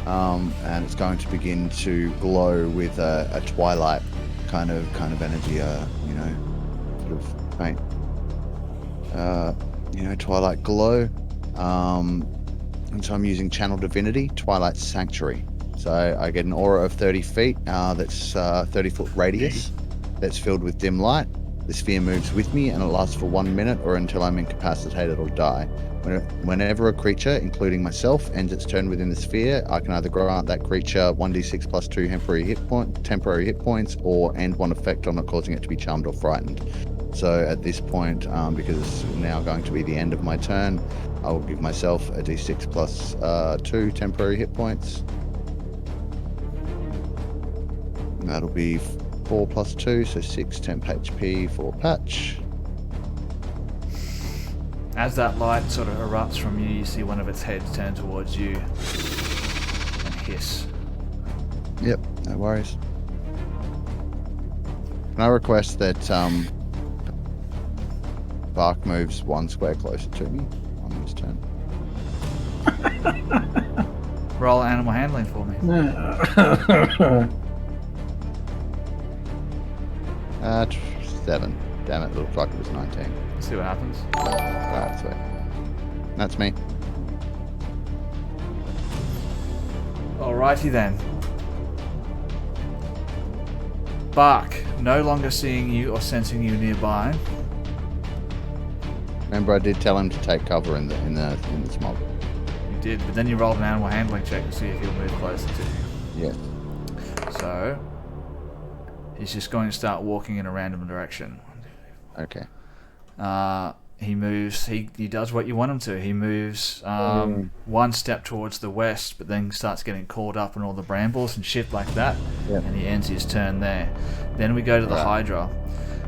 S2: and it's going to begin to glow with a twilight kind of energy, sort of faint, twilight glow. And so I'm using Channel Divinity, Twilight Sanctuary. So I get an aura of 30 feet, that's 30-foot radius, that's filled with dim light. The sphere moves with me and it lasts for 1 minute or until I'm incapacitated or die. Whenever a creature, including myself, ends its turn within the sphere, I can either grant that creature 1d6 plus 2 temporary hit points, or end one effect on it, causing it to be charmed or frightened. So at this point, because it's now going to be the end of my turn, I will give myself a d6 plus 2 temporary hit points. And that'll be 4 plus 2, so 6 temp HP for Patch.
S1: As that light sort of erupts from you, you see one of its heads turn towards you and hiss.
S2: Yep, no worries. Can I request that Bark moves 1 square closer to me on this turn?
S1: Roll animal handling for me.
S2: 7. Damn it, looked like it was 19.
S1: Let's see what happens.
S2: Alright, sweet. That's me.
S1: Alrighty then. Bark, no longer seeing you or sensing you nearby.
S2: Remember, I did tell him to take cover in the smog.
S1: You did, but then you rolled an animal handling check to see if he'll move closer to you.
S2: Yes.
S1: So he's just going to start walking in a random direction.
S2: Okay.
S1: He moves. He does what you want him to. He moves 1 step towards the west, but then starts getting caught up in all the brambles and shit like that.
S2: Yep.
S1: And he ends his turn there. Then we go to the Hydra.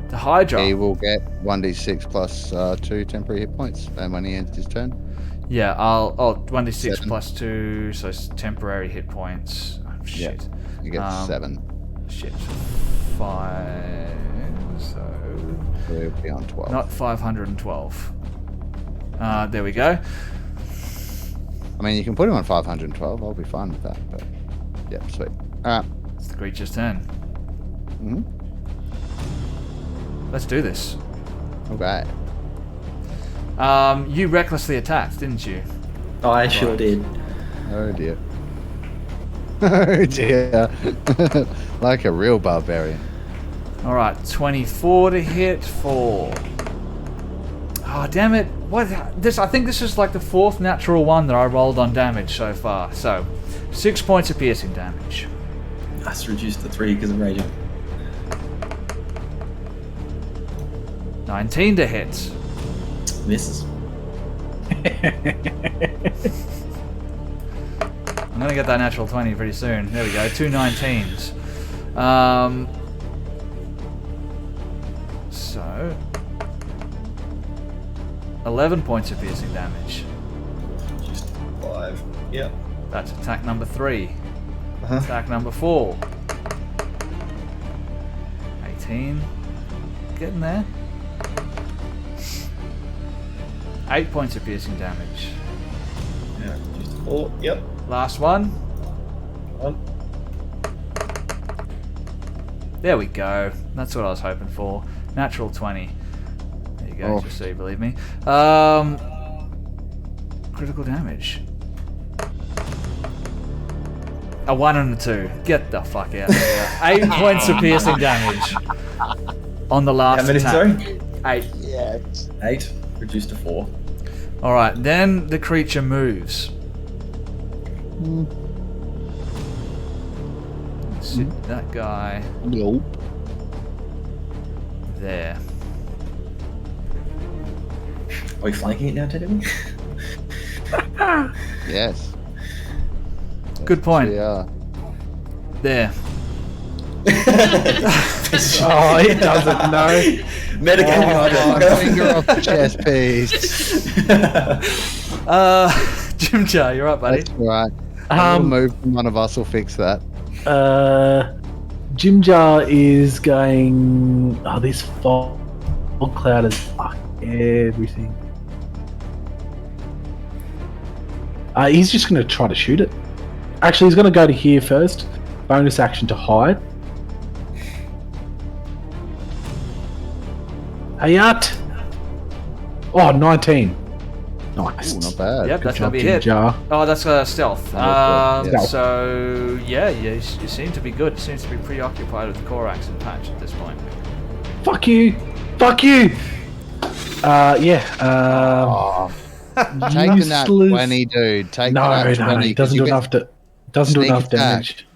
S1: The Hydra.
S2: He will get 1d6 plus 2 temporary hit points, and when he ends his turn.
S1: Yeah, I'll 1d6
S2: 7.
S1: plus 2, so it's temporary hit points. Oh, shit.
S2: Yep. You get 7.
S1: Shit. 5. So
S2: We'll be on 12.
S1: not 512. There we go.
S2: I mean, you can put him on 512. I'll be fine with that. But yeah, sweet. Alright.
S1: It's the creature's turn.
S2: Mm-hmm.
S1: Let's do this.
S2: Okay.
S1: You recklessly attacked, didn't you?
S4: I sure did.
S2: Oh dear. Oh dear. Like a real barbarian.
S1: Alright, 24 to hit for... Oh, damn it. What? This? I think this is like the 4th natural one that I rolled on damage so far. So, 6 points of piercing damage.
S4: That's reduced to 3 because of raging.
S1: 19 to hit.
S4: Misses.
S1: I'm gonna get that natural 20 pretty soon. There we go, 2 19s. So 11 points of piercing damage.
S4: Just 5. Yep.
S1: That's attack number 3.
S4: Uh-huh.
S1: Attack number 4. 18. Getting there. 8 points of piercing damage.
S4: Yeah, just 4. Yep.
S1: Last one.
S4: 1.
S1: There we go. That's what I was hoping for. Natural 20. There you go, just so you believe me. Critical damage. A 1 and a 2. Get the fuck out of here. 8 points of piercing damage. On the last
S4: How many,
S1: attack.
S4: sorry?
S1: 8.
S2: Yes.
S4: 8. Reduced to 4.
S1: Alright, then the creature moves. Sit that guy
S2: Nope.
S1: there.
S4: Are we flanking it now, Teddy?
S2: Yes.
S1: Good point.
S2: Yeah.
S1: There.
S5: Oh, it doesn't know.
S4: Metagame
S2: Finger off the chest piece.
S1: Jim Jar, you're up, buddy.
S2: That's right. A move from one of us will fix that.
S5: Jim Jar is going. Oh, this fog cloud is fuck everything. He's just going to try to shoot it. Actually, he's going to go to here first. Bonus action to hide. Hayat! Oh, 19. Nice.
S2: Ooh, not bad.
S1: Yep, that's
S5: Good
S1: gonna be a
S5: job,
S1: hit.
S5: Jim Jar.
S1: Oh, that's stealth.
S2: Yeah.
S1: So yeah, you seem to be good. Seems to be preoccupied with the Korax and Patch at this point.
S5: Fuck you! Fuck you! Yeah.
S2: Take the nat
S5: Useless.
S2: 20, dude. Take
S5: No,
S2: the nat 20.
S5: it doesn't do enough to. Doesn't do
S2: sneak
S5: enough
S2: attack.
S5: damage.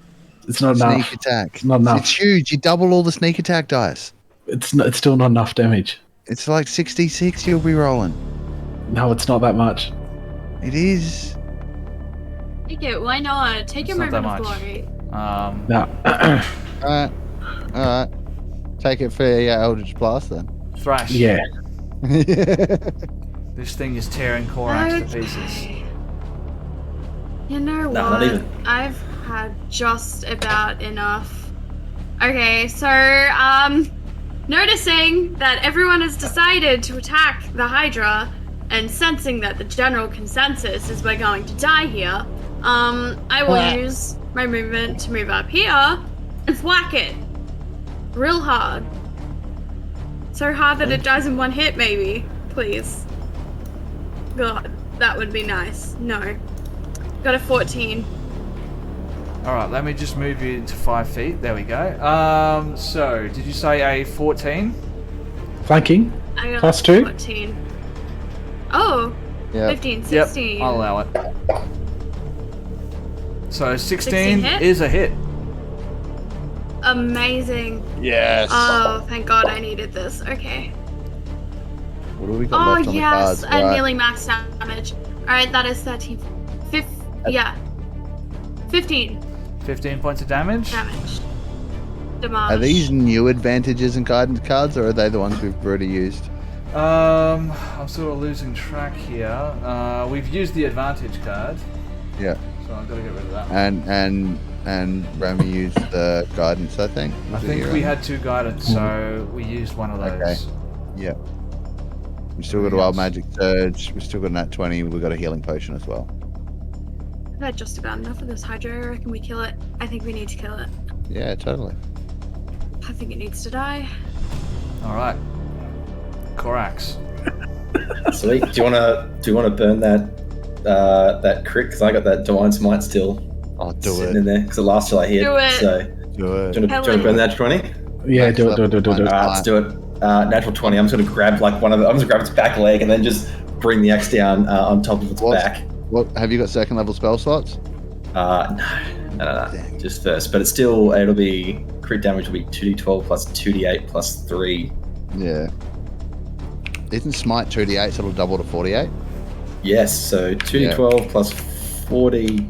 S5: It's not
S2: Sneak
S5: enough.
S2: attack.
S5: It's not enough.
S2: It's huge. You double all the sneak attack dice.
S5: It's still not enough damage.
S2: It's like 66 you'll be rolling.
S5: No, it's not that much.
S2: It is.
S3: Take it, why not? Take
S1: It's
S3: your
S1: not
S3: moment of
S1: that
S3: glory.
S5: No.
S2: Alright. Alright. Take it for your Eldritch Blast then.
S1: Thrash.
S5: Yeah.
S1: This thing is tearing Korax to pieces.
S3: You know
S4: No,
S3: what?
S4: not even.
S3: I've had just about enough. Okay, so, noticing that everyone has decided to attack the Hydra, and sensing that the general consensus is we're going to die here, I will use my movement to move up here and whack it. Real hard. So hard that it dies in one hit, maybe. Please. God, that would be nice. No. Got a 14.
S1: Alright, let me just move you to 5 feet. There we go. So, did you say a 14?
S5: Flanking.
S3: I got
S5: Plus
S3: a
S5: 2?
S3: 14. Oh,
S2: Yeah.
S3: 15, 16.
S1: Yep, I'll allow it. So 16
S3: 16 hit?
S1: is a hit.
S3: Amazing.
S2: Yes.
S3: Oh, thank God I needed this. Okay.
S2: What do we got
S3: Oh,
S2: left on
S3: yes,
S2: the cards?
S3: and nearly max damage. Alright, that is 13. Yeah. 15
S1: 15 points of damage.
S3: damage. Damage.
S2: Are these new advantages and guidance cards, or are they the ones we've already used?
S1: I'm sort of losing track here. We've used the advantage card,
S2: Yeah.
S1: so I've got to get rid of that.
S2: And Ramy used the guidance, I think.
S1: I
S2: Was it
S1: think
S2: your
S1: we
S2: own?
S1: had 2 guidance, so we used one of those.
S2: Okay. Yeah. We still got a wild magic surge. We still got a nat 20. We got a healing potion as well.
S3: I've had just about enough of this Hydra. I reckon we kill it. I think we need to kill it.
S2: Yeah, totally.
S3: I think it needs to die.
S1: All right. Corax.
S4: Sweet. Do you wanna burn that crit? Because I got that divine smite still
S2: I'll do
S4: sitting
S2: it.
S4: in there. Because the last shot I hit.
S3: Do it.
S4: So
S2: Do it.
S4: do you want to burn that 20?
S5: Yeah, do it.
S4: Alright, let's do it. Natural 20. I'm just gonna grab I'm just gonna grab its back leg and then just bring the axe down on top of its back.
S2: What have you got? Second level spell slots?
S4: No. Just first, but it'll be crit damage will be 2d12 plus 2d8 plus 3.
S2: Yeah. Isn't smite 2d8, so it'll double to 48?
S4: Yes, so 2d12 plus 40.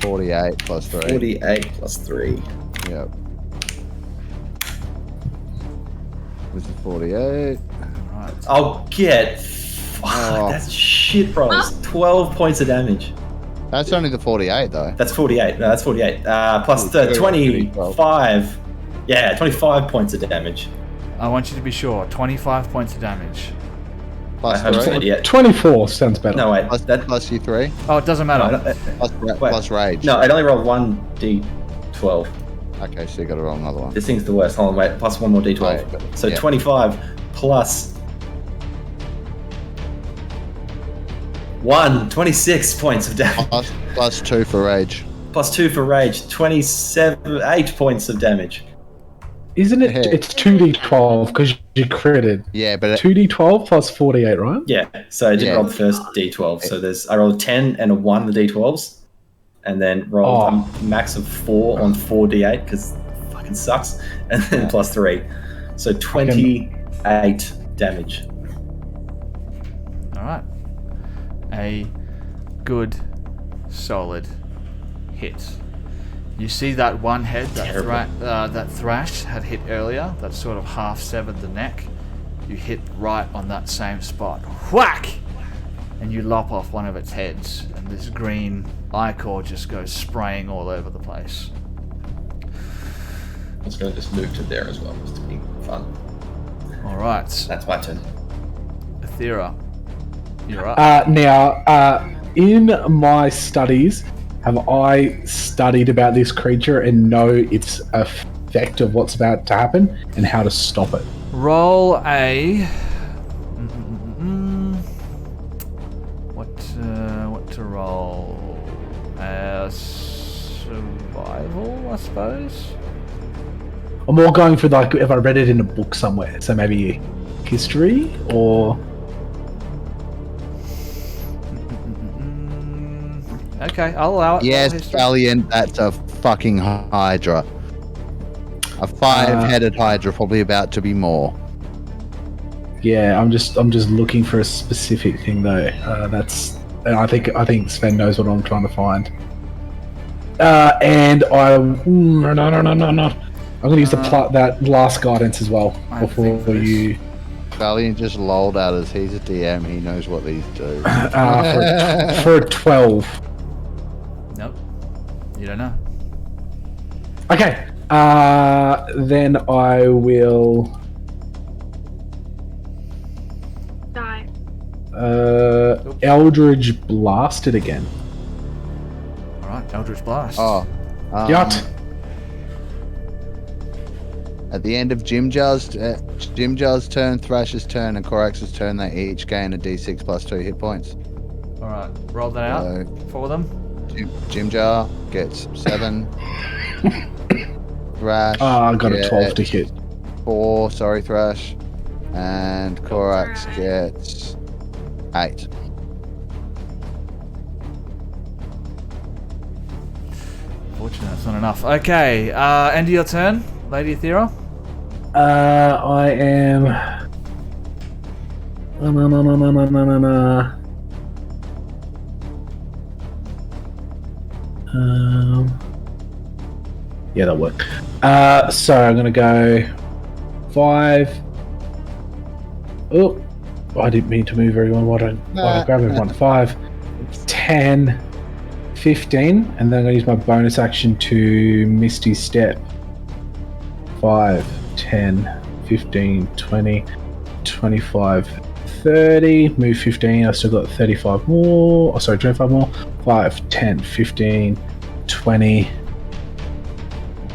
S2: 48 plus 3.
S4: 48 plus 3.
S2: Yep. This is 48.
S1: Right.
S4: I'll get.
S2: Oh.
S4: That's shit rolls. 12 points of damage.
S2: That's only the 48 though.
S4: That's 48. No, that's 48. Plus the 25. Yeah, 25 points of damage.
S1: I want you to be sure. 25 points of damage.
S2: Plus
S4: I haven't
S2: 3.
S4: said yet.
S5: 24 sounds better.
S4: No, wait.
S2: Plus, plus you 3.
S1: Oh, it doesn't matter.
S2: Plus rage.
S4: No, it only rolled 1d12.
S2: Okay, so you got to roll another one.
S4: This thing's the worst. Hold on, wait. Plus one more d12.
S2: Right,
S4: So
S2: yeah.
S4: 25 plus 26 points of damage.
S2: Plus 2 for rage.
S4: Plus 2 for rage. 8 points of damage.
S5: Isn't it?
S2: Yeah.
S5: It's 2d12 because you critted.
S2: Yeah, but
S5: 2d12 plus 48, right?
S4: Yeah, so I did
S2: Yeah.
S4: roll the first d12. So I rolled a 10 and a 1 on the d12s, and then rolled a max of 4 on 4d8 because it fucking sucks, and then plus 3. So 28 damage.
S1: All right. A good, solid hit. You see that one head that Thrash had hit earlier, that sort of half severed the neck. You hit right on that same spot. Whack! And you lop off one of its heads, and this green ichor just goes spraying all over the place.
S4: I was going to just move to there as well, just to be fun.
S1: All right,
S4: That's my turn.
S1: Aethera, you're up.
S5: Now, in my studies, have I studied about this creature and know its effect of what's about to happen and how to stop it?
S1: Roll a. What to roll? Survival, I suppose.
S5: I'm more going for like if I read it in a book somewhere, so maybe history or.
S1: Okay, I'll allow it.
S2: yes,
S1: History.
S2: Valiant, that's a fucking Hydra. A 5-headed Hydra, probably about to be more.
S5: Yeah, I'm just looking for a specific thing though. I think Sven knows what I'm trying to find. And no. I'm gonna use that last guidance as well
S1: I
S5: before
S1: think this-
S5: you.
S2: Valiant just lolled at us. He's a DM. He knows what these do.
S5: For a 12.
S1: Nope. You don't know.
S5: Okay. Then I will.
S3: Die.
S5: Eldridge Blast it again.
S1: All right, Eldritch Blast.
S2: Oh.
S5: Yacht.
S2: At the end of Jim Jar's turn, Thrash's turn, and Corax's turn, they each gain a d6 plus 2 hit points.
S1: All right, roll that out
S2: So,
S1: for them.
S2: Jim Jar gets 7. Thrash.
S5: I got a 12 to
S2: gets
S5: hit.
S2: 4, sorry, Thrash. And Corax gets 8.
S1: Fortunately, that's not enough. Okay, end of your turn, Lady Aethera.
S5: I am. Yeah, that'll work. So I'm gonna go 5. Oh, I didn't mean to move everyone. Why don't I grab everyone? 5, 10, 15, and then I'm gonna use my bonus action to Misty Step. 5, 10, 15, 20, 25, 30, move 15. I've still got 35 more. Oh, sorry, 25 more. 5, 10, 15, 20,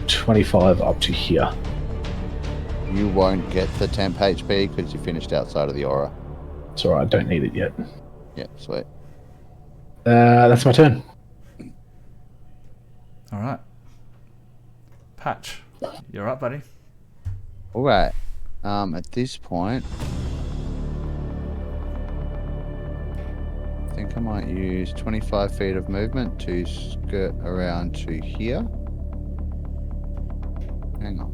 S5: 25 up to here.
S2: You won't get the temp HP because you finished outside of the aura.
S5: It's alright, I don't need it yet.
S2: Yeah, sweet.
S5: That's my turn.
S1: All right. Patch, you're up, buddy.
S2: All right. At this point, I think I might use 25 feet of movement to skirt around to here. Hang on.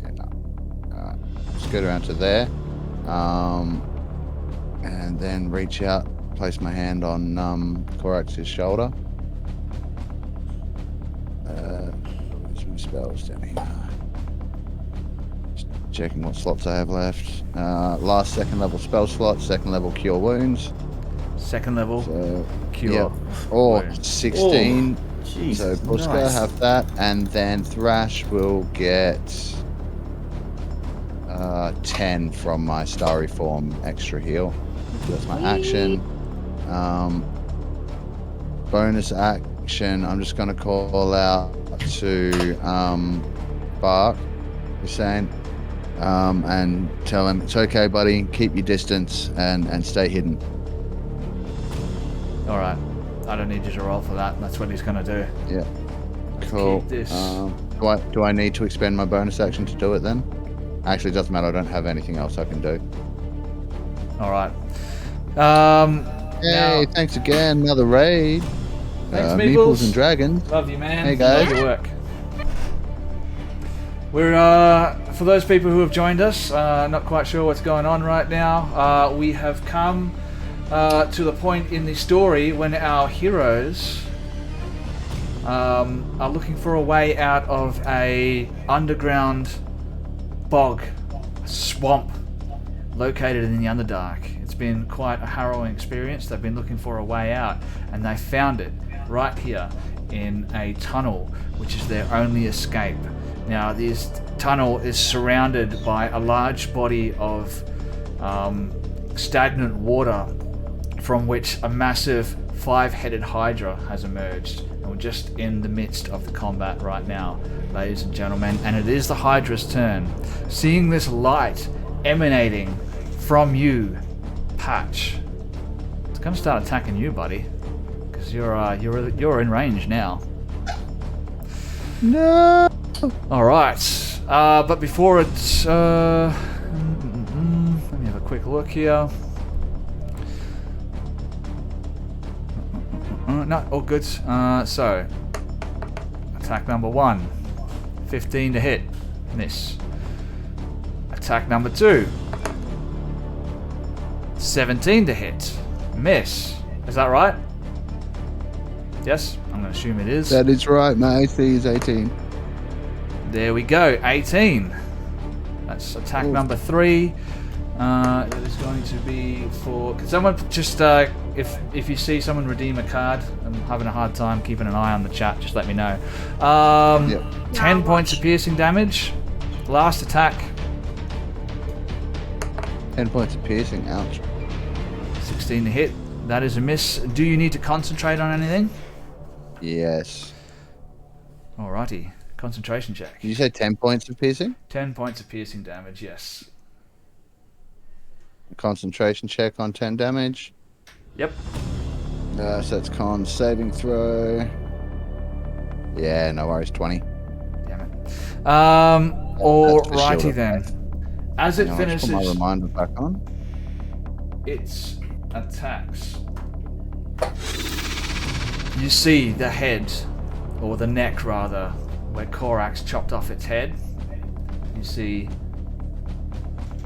S2: Yeah, no. Skirt around to there. And then reach out, place my hand on Korax's shoulder. Where's my spells down here? Just checking what slots I have left. Last second level spell slot, second level cure wounds.
S1: Second level
S2: So,
S1: cure.
S2: yep. Or
S1: wounds.
S2: 16.
S4: Jeez,
S2: So Buska
S4: nice.
S2: have that, and then Thrash will get 10 from my Starry Form extra heal. That's my action. Bonus action, I'm just going to call out to Bark, Hussein, and tell him, it's okay, buddy, keep your distance and stay hidden.
S1: All right. I don't need you to roll for that. That's what he's going to do.
S2: Yeah. Cool.
S1: Keep this.
S2: Do I need to expend my bonus action to do it then? Actually, it doesn't matter. I don't have anything else I can do.
S1: All right.
S2: Hey,
S1: Now,
S2: thanks again. Another raid.
S1: Thanks,
S2: Meeples
S1: Meeples.
S2: and Dragons.
S1: love you, man.
S2: Hey, guys.
S1: Love your work. We're for those people who have joined us, not quite sure what's going on right now. We have come to the point in the story when our heroes are looking for a way out of a underground bog, swamp located in the Underdark. It's been quite a harrowing experience. They've been looking for a way out, and they found it right here in a tunnel, which is their only escape. Now, this tunnel is surrounded by a large body of stagnant water from which a massive 5-headed hydra has emerged. And we're just in the midst of the combat right now, ladies and gentlemen, and it is the hydra's turn. Seeing this light emanating from you, Patch, it's going to start attacking you, buddy, because you're in range now.
S2: No.
S1: All right, but before it's let me have a quick look here. No, all good. So, attack number 1, 15 to hit, miss. Attack number 2, 17 to hit, miss. Is that right? Yes, I'm going to assume it is.
S2: That is right. My AC is 18.
S1: There we go, 18. That's attack number 3. That is going to be for. Can someone just, if you see someone redeem a card, I'm having a hard time keeping an eye on the chat, just let me know. 10 points of piercing damage. Last attack.
S2: 10 points of piercing. Ouch.
S1: 16 to hit. That is a miss. Do you need to concentrate on anything?
S2: Yes.
S1: Alrighty. Concentration check.
S2: Did you say 10 points of piercing?
S1: 10 points of piercing damage, yes.
S2: Concentration check on 10 damage.
S1: Yep.
S2: So that's con saving throw. Yeah, no worries. 20.
S1: Damn it.
S2: That's for
S1: Alrighty
S2: sure.
S1: then. As it
S2: I'll just
S1: finishes
S2: put my reminder back on.
S1: its attacks, you see the head, or the neck rather, where Korax chopped off its head. You see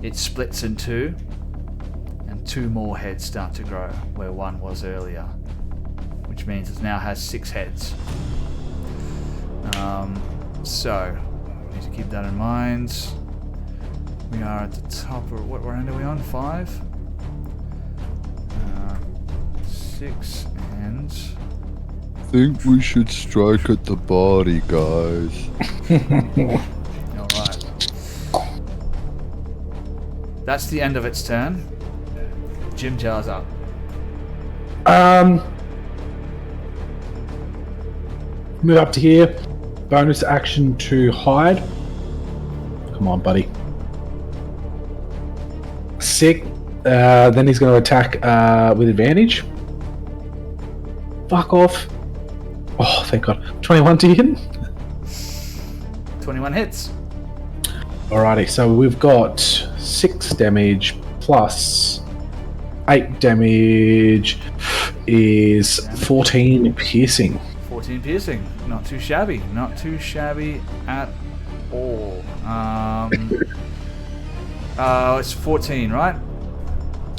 S1: it splits in two, and 2 more heads start to grow where one was earlier, which means it now has 6 heads. So need to keep that in mind. We are at the top of what round are we on? 5, 6, and
S2: Think we should strike at the body, guys.
S1: all right. That's the end of its turn. Jim Jar's up.
S5: Move up to here. Bonus action to hide. Come on, buddy. Sick. Then he's going to attack with advantage. Fuck off. Oh, thank God. 21 to hit.
S1: 21 hits.
S5: Alrighty, so we've got 6 damage plus 8 damage is 14 piercing.
S1: 14 piercing. Not too shabby. Not too shabby at all. It's 14, right?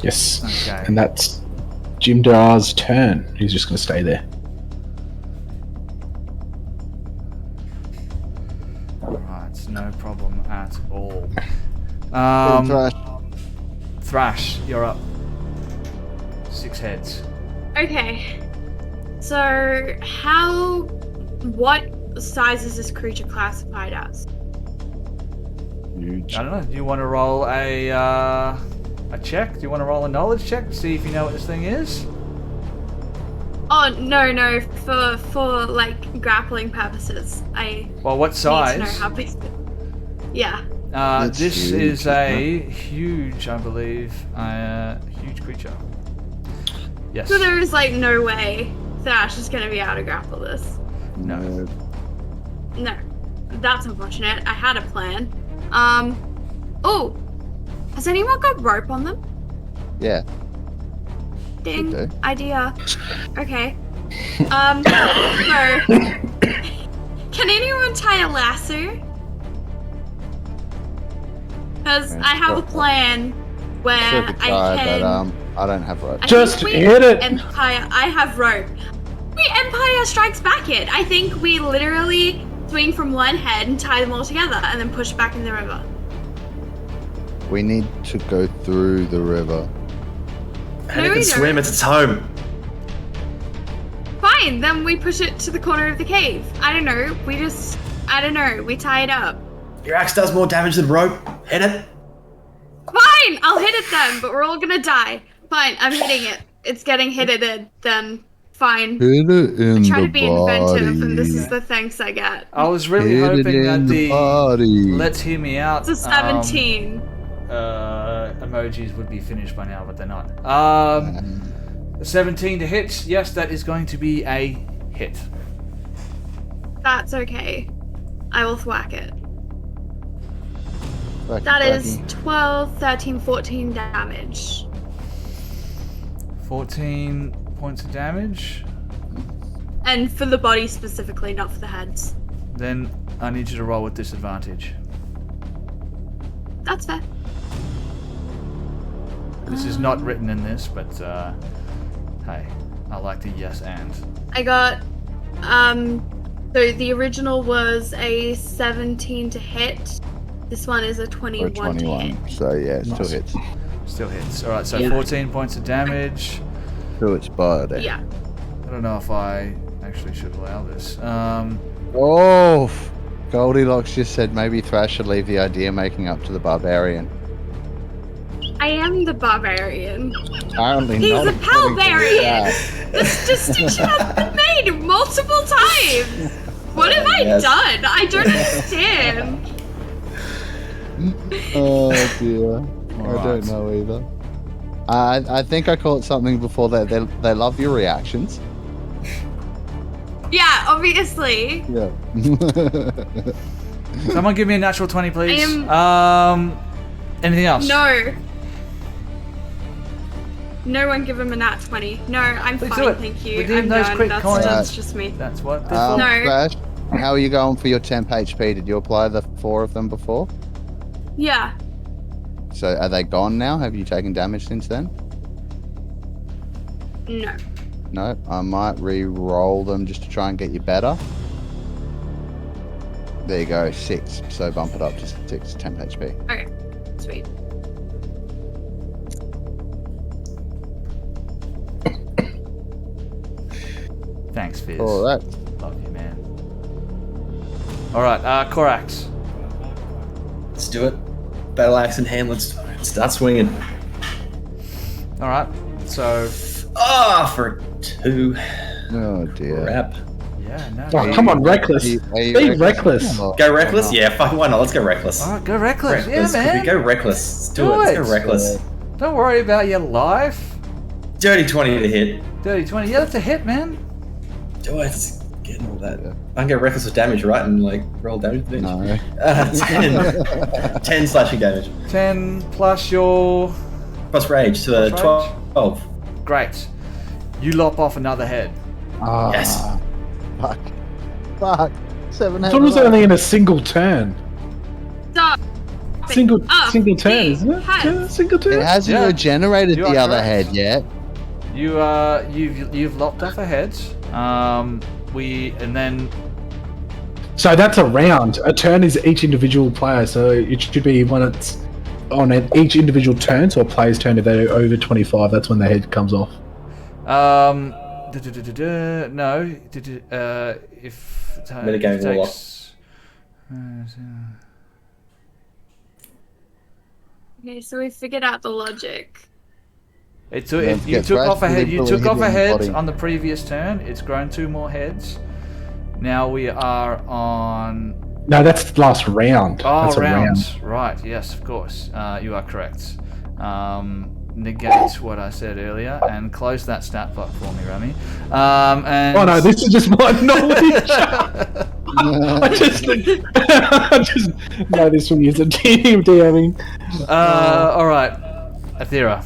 S5: Yes.
S1: Okay.
S5: And that's Jim Dar's turn. He's just going to stay there.
S1: Right, no problem at all.
S2: Thrash.
S1: Thrash, you're up. 6 heads.
S3: Okay. So, what size is this creature classified as?
S2: Huge.
S1: I don't know. Do you want to roll a check? Do you want to roll a knowledge check to see if you know what this thing is?
S3: Oh no! For like grappling purposes,
S1: Well, what
S3: need
S1: size?
S3: to know how big. Yeah.
S2: That's
S1: This
S2: huge,
S1: is
S2: isn't
S1: a huge, I believe, huge creature. Yes.
S3: So there is like no way Thrash is gonna be able to grapple this.
S1: No.
S3: No, that's unfortunate. I had a plan. Oh, has anyone got rope on them?
S2: Yeah.
S3: Ding.
S2: Okay.
S3: Idea. Okay. So, can anyone tie a lasso? Because I have a plan where
S2: Sure could
S3: I
S2: try,
S3: can.
S2: but I don't have rope.
S3: I
S5: Just
S3: think we
S5: hit it.
S3: Empire. I have rope. We Empire Strikes Back it. I think we literally swing from one head and tie them all together, and then push back in the river.
S2: We need to go through the river.
S4: And
S3: No,
S4: it
S3: we
S4: can swim,
S3: don't.
S4: it's its home.
S3: Fine, then we push it to the corner of the cave. I don't know. We tie it up.
S4: Your axe does more damage than rope. Hit it.
S3: Fine, I'll hit it then, but we're all gonna die. Fine, I'm hitting it. It's getting hitted then. Fine.
S2: Hit it in
S3: Try
S2: the
S3: to be inventive,
S2: body.
S3: and this is the thanks I get.
S1: I was really
S2: Hit it
S1: hoping that
S2: in
S1: the
S2: body.
S1: "Let's hear me out"
S3: It's a 17.
S1: emojis would be finished by now, but they're not. 17 to hit. Yes, that is going to be a hit.
S3: That's I will thwack it.
S2: Fucking
S3: That is
S2: fucking-
S3: 12, 13, 14 damage.
S1: 14 points of damage.
S3: And for the body specifically, not for the heads.
S1: Then I need you to roll with disadvantage.
S3: That's fair.
S1: This is not written in this, but hey, I like the yes and.
S3: I got, so the original was a 17 to hit. This one is a
S2: Or
S3: 21 to
S2: 21.
S3: hit.
S2: So yeah, it still
S5: Nice.
S2: hits.
S1: Still hits. Alright, so
S3: Yeah.
S1: 14 points of damage.
S2: To its body.
S3: Yeah.
S1: I don't know if I actually should allow this.
S2: Oh, Goldilocks just said maybe Thrash should leave the idea making up to the barbarian.
S3: I am the barbarian.
S2: Apparently
S3: He's
S2: not.
S3: a
S2: according to
S3: palbarian.
S2: that.
S3: This distinction has been made multiple times. What have I
S4: Yes.
S3: done? I don't understand.
S2: Oh dear. I
S1: Alright.
S2: don't know either. I think I called something before that they love your reactions.
S3: Yeah, obviously.
S2: Yeah.
S1: Someone give me a natural 20, please. Anything else?
S3: No. No one give him a nat 20. No, I'm
S1: Please
S3: fine,
S1: do it.
S3: thank you.
S1: Redeem
S3: I'm
S1: those
S3: done.
S1: quick
S3: That's,
S1: coins.
S3: that's just me.
S1: That's what they're
S2: Um,
S1: for.
S3: No.
S2: Thrash, how are you going for your temp HP? Did you apply the 4 of them before?
S3: Yeah.
S2: So are they gone now? Have you taken damage since then?
S3: No.
S2: No, I might re-roll them just to try and get you better. There you go, 6. So bump it up to 6 temp HP.
S3: Okay. Sweet.
S1: Thanks, Fizz.
S2: Alright.
S1: Love you, man. Alright, Corax.
S4: Let's do it. Battle axe in hand, let's Start swinging.
S1: All right. So.
S4: For 2.
S2: Oh dear.
S4: Crap.
S1: Yeah. No.
S5: Oh, come on, reckless. Be reckless.
S4: Go reckless? Yeah, fuck, why not? Let's go reckless.
S1: All right. Go reckless.
S4: Reckless.
S1: Yeah, man.
S4: Go reckless. Let's do
S1: Do
S4: it. Let's
S1: it.
S4: go reckless.
S1: Don't worry about your life.
S4: Dirty 20 to hit.
S1: Dirty 20. Yeah, that's a hit, man.
S4: Do it. It's getting all that. I can go reckless with damage, right? And like roll damage.
S2: No.
S4: 10 slashing damage.
S1: 10 plus your.
S4: Plus rage to
S1: Plus
S4: 12.
S1: Great. You lop off another head.
S4: Yes.
S2: Fuck. 7
S5: I thought it was only in a single turn.
S3: Stop.
S5: Single turn,
S3: the
S5: isn't it?
S3: head.
S5: Yeah, single turn.
S2: It hasn't
S1: Yeah.
S2: regenerated
S1: You
S2: the
S1: are
S2: other
S1: correct.
S2: head yet.
S1: You've lopped off a head. And then
S5: So that's a round. A turn is each individual player, so it should be when it's on each individual turn, so a player's turn. If they're over 25, that's when the head comes off.
S1: no. If
S4: Metagaming all
S1: takes.
S3: Okay, so we figured out the logic.
S2: Don't
S1: You
S2: forget
S1: took off a
S2: Brad's
S1: head. You
S2: literally
S1: took off a
S2: hitting
S1: head
S2: the body.
S1: on the previous turn. It's grown 2 more heads. Now we are on.
S5: No, that's the last round.
S1: Oh,
S5: That's a
S1: round. Right. Yes, of course. You are correct. Negate what I said earlier and close that stat block for me, Ramy. And
S5: Oh no, this is just my knowledge. I just know this from years of DMing.
S1: all right, Athera.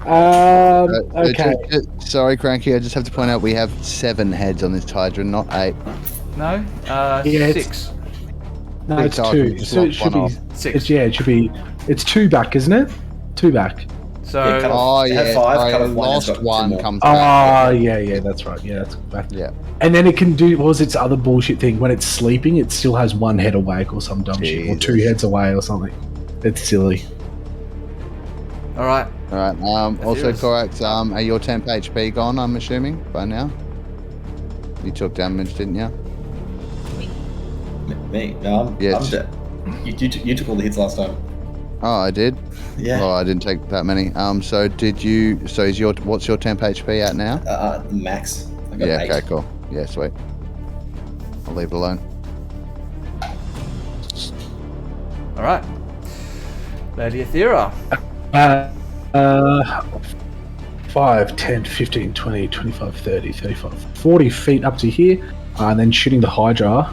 S5: Okay.
S2: Sorry, Cranky. I just have to point out we have 7 heads on this Hydra, not 8.
S1: No.
S5: Yeah, it's-
S1: 6.
S5: No, it's
S2: Big
S5: 2.
S2: target,
S5: So it
S2: just
S5: should
S2: one
S5: be.
S2: off.
S1: 6.
S5: It should be. It's 2 back, isn't it? 2 back.
S1: So
S4: Yeah, cut off.
S2: Oh,
S4: It had
S2: yeah.
S4: 5,
S2: Sorry,
S4: cut off 1, it's
S2: lost
S4: got 2
S2: 1
S4: more.
S2: comes back.
S5: Oh, yeah, that's right. Yeah, that's back.
S2: Yeah.
S5: And then it can do. What was its other bullshit thing? When it's sleeping, it still has 1 head awake or some dumb shit, or 2
S2: Jesus.
S5: heads away or something. It's silly.
S1: all right.
S2: Alright, also
S1: Athera's-
S2: correct, are your temp HP gone, I'm assuming, by now? You took damage, didn't you?
S4: Me? No,
S2: Yes.
S4: I'm dead. You took all the hits last time.
S2: Oh, I did?
S4: Yeah.
S2: Oh, I didn't take that many. So what's your temp HP at now?
S4: Max. I got
S2: Yeah,
S4: 8.
S2: okay, cool. Yeah, sweet. I'll leave it alone.
S1: All right. Lady Athera.
S5: 5, 10, 15, 20, 25, 30, 35, 40 feet up to here, and then shooting the Hydra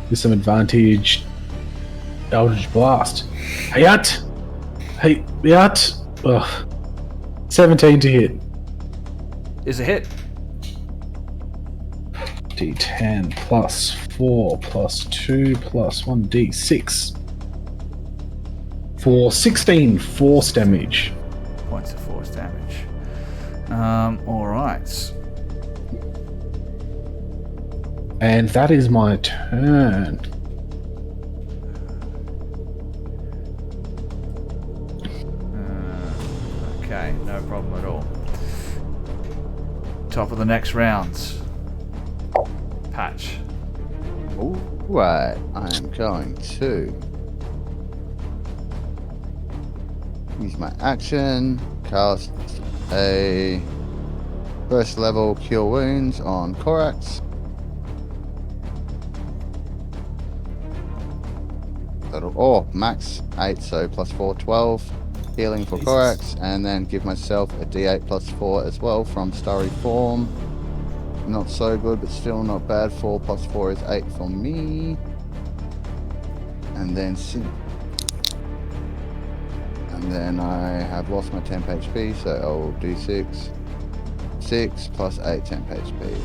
S5: with some advantage. Eldritch Blast. Hey, out! Hey, out! Ugh. 17 to hit.
S1: Is a hit.
S5: D10 plus 4 plus 2 plus 1d6. For 16 force damage.
S1: Points of force damage. All right.
S5: And that is my turn.
S1: Okay, no problem at all. Top of the next round. Patch.
S2: Alright, I am going to use my action, cast a first level Cure Wounds on Korax. Max 8, so plus 4, 12. Healing for
S4: Jesus.
S2: Korax, and then give myself a d8 plus 4 as well from Starry Form. Not so good, but still not bad. 4 plus 4 is 8 for me. And then I have lost my temp HP, so I'll do 6. 6 plus 8 temp HP.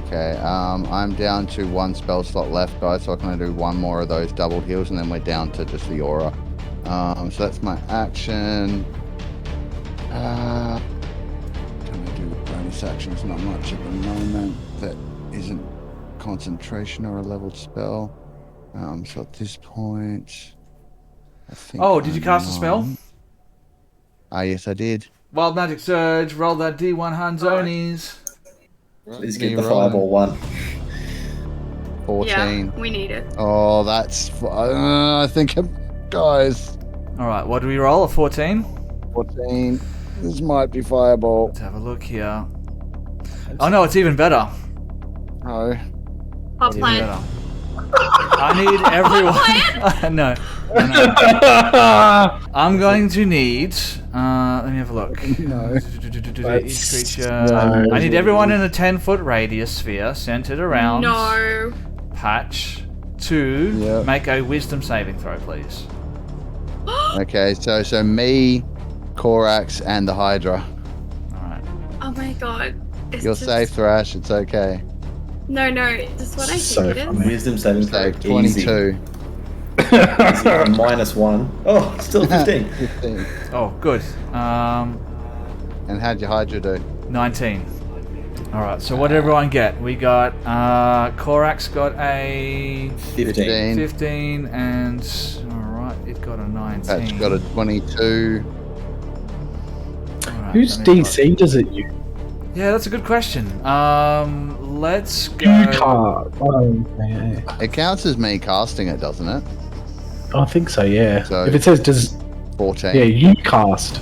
S2: Okay, I'm down to 1 spell slot left, guys, so I can only do 1 more of those doubled heals, and then we're down to just the aura. So that's my action. Trying to do bonus actions, not much at the moment. That isn't concentration or a leveled spell. So at this point, I think.
S1: Oh, did you cast a spell?
S2: Yes, I did.
S1: Wild Magic Surge. Roll that D1 Hanzonies.
S4: Please
S2: Me
S4: get the
S2: rolling.
S4: fireball 1.
S2: 14.
S3: Yeah, we need it.
S2: Oh, that's. I think I'm Guys,
S1: Alright, what do we roll? A 14?
S2: 14. This might be fireball.
S1: Let's have a look here. Oh no, it's even better.
S2: No.
S3: Pop
S1: Even
S3: plant.
S1: better. I need everyone. No. I'm going to need. Let me have a look.
S2: No.
S1: Each creature. I need everyone in a 10-foot radius sphere centered around
S3: No.
S1: Patch to
S2: Yep.
S1: make a wisdom saving throw, please.
S2: Okay, so me, Korax, and the Hydra.
S1: Alright.
S3: Oh my god. It's
S2: You're
S3: just...
S2: safe, Thrash. It's okay.
S3: No, just what I
S5: So
S3: think it is.
S5: funny.
S4: Wisdom saving throw.
S2: Safe. 22.
S4: Easy. -1. Oh, still 15.
S2: 15.
S1: Oh, good.
S2: And how'd your Hydra do?
S1: 19. Alright, so what did everyone get? We got, Korax got a
S4: 15.
S1: 15, and, alright, it got a 19.
S2: Patch got a 22.
S1: Alright,
S5: Whose
S1: let me
S5: DC does it use?
S1: Yeah, that's a good question. Let's
S5: You
S1: go.
S5: can't. Oh, yeah.
S2: It counts as me casting it, doesn't it?
S5: I think so, yeah.
S2: So-
S5: If it says does,
S2: 14.
S5: yeah, you cast.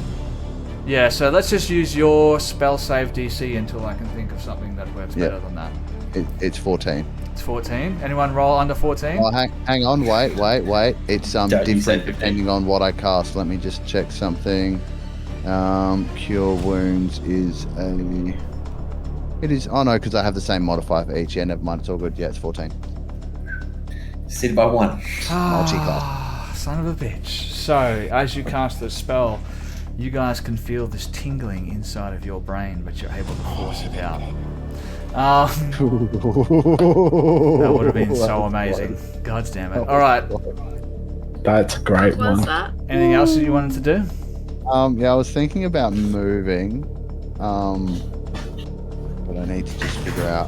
S1: Yeah, so let's just use your spell save DC until I can think of something that works
S2: Yeah.
S1: better than that.
S2: It's 14.
S1: It's 14. Anyone roll under 14?
S2: Oh, hang on, wait. It's
S4: Don't you say
S2: different
S4: 15.
S2: depending on what I cast. Let me just check something. Cure wounds is a. It is. Oh no, because I have the same modifier for each. Yeah, never mind. It's all good. Yeah, it's 14.
S4: Exceeded by 1.
S1: Ah, son of a bitch. So, as you cast the spell, you guys can feel this tingling inside of your brain, but you're able to force it out. That would have been so amazing. God damn it. Alright,
S5: That's a great
S3: What was
S5: one.
S3: that?
S1: anything else that you wanted to do?
S2: Yeah, I was thinking about moving. But I need to just figure out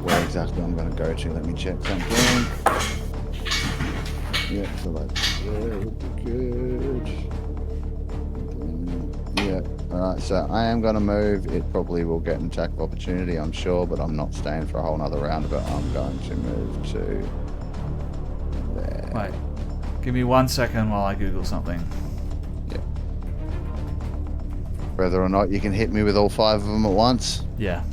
S2: where exactly I'm going to go to. Let me check something. Yeah, so that's good. Yeah, alright, so I am going to move. It probably will get an attack of opportunity, I'm sure, but I'm not staying for a whole nother round, but I'm going to move to there.
S1: Wait, give me 1 second while I Google something.
S2: Whether or not you can hit me with all 5 of them at once.
S1: Yeah.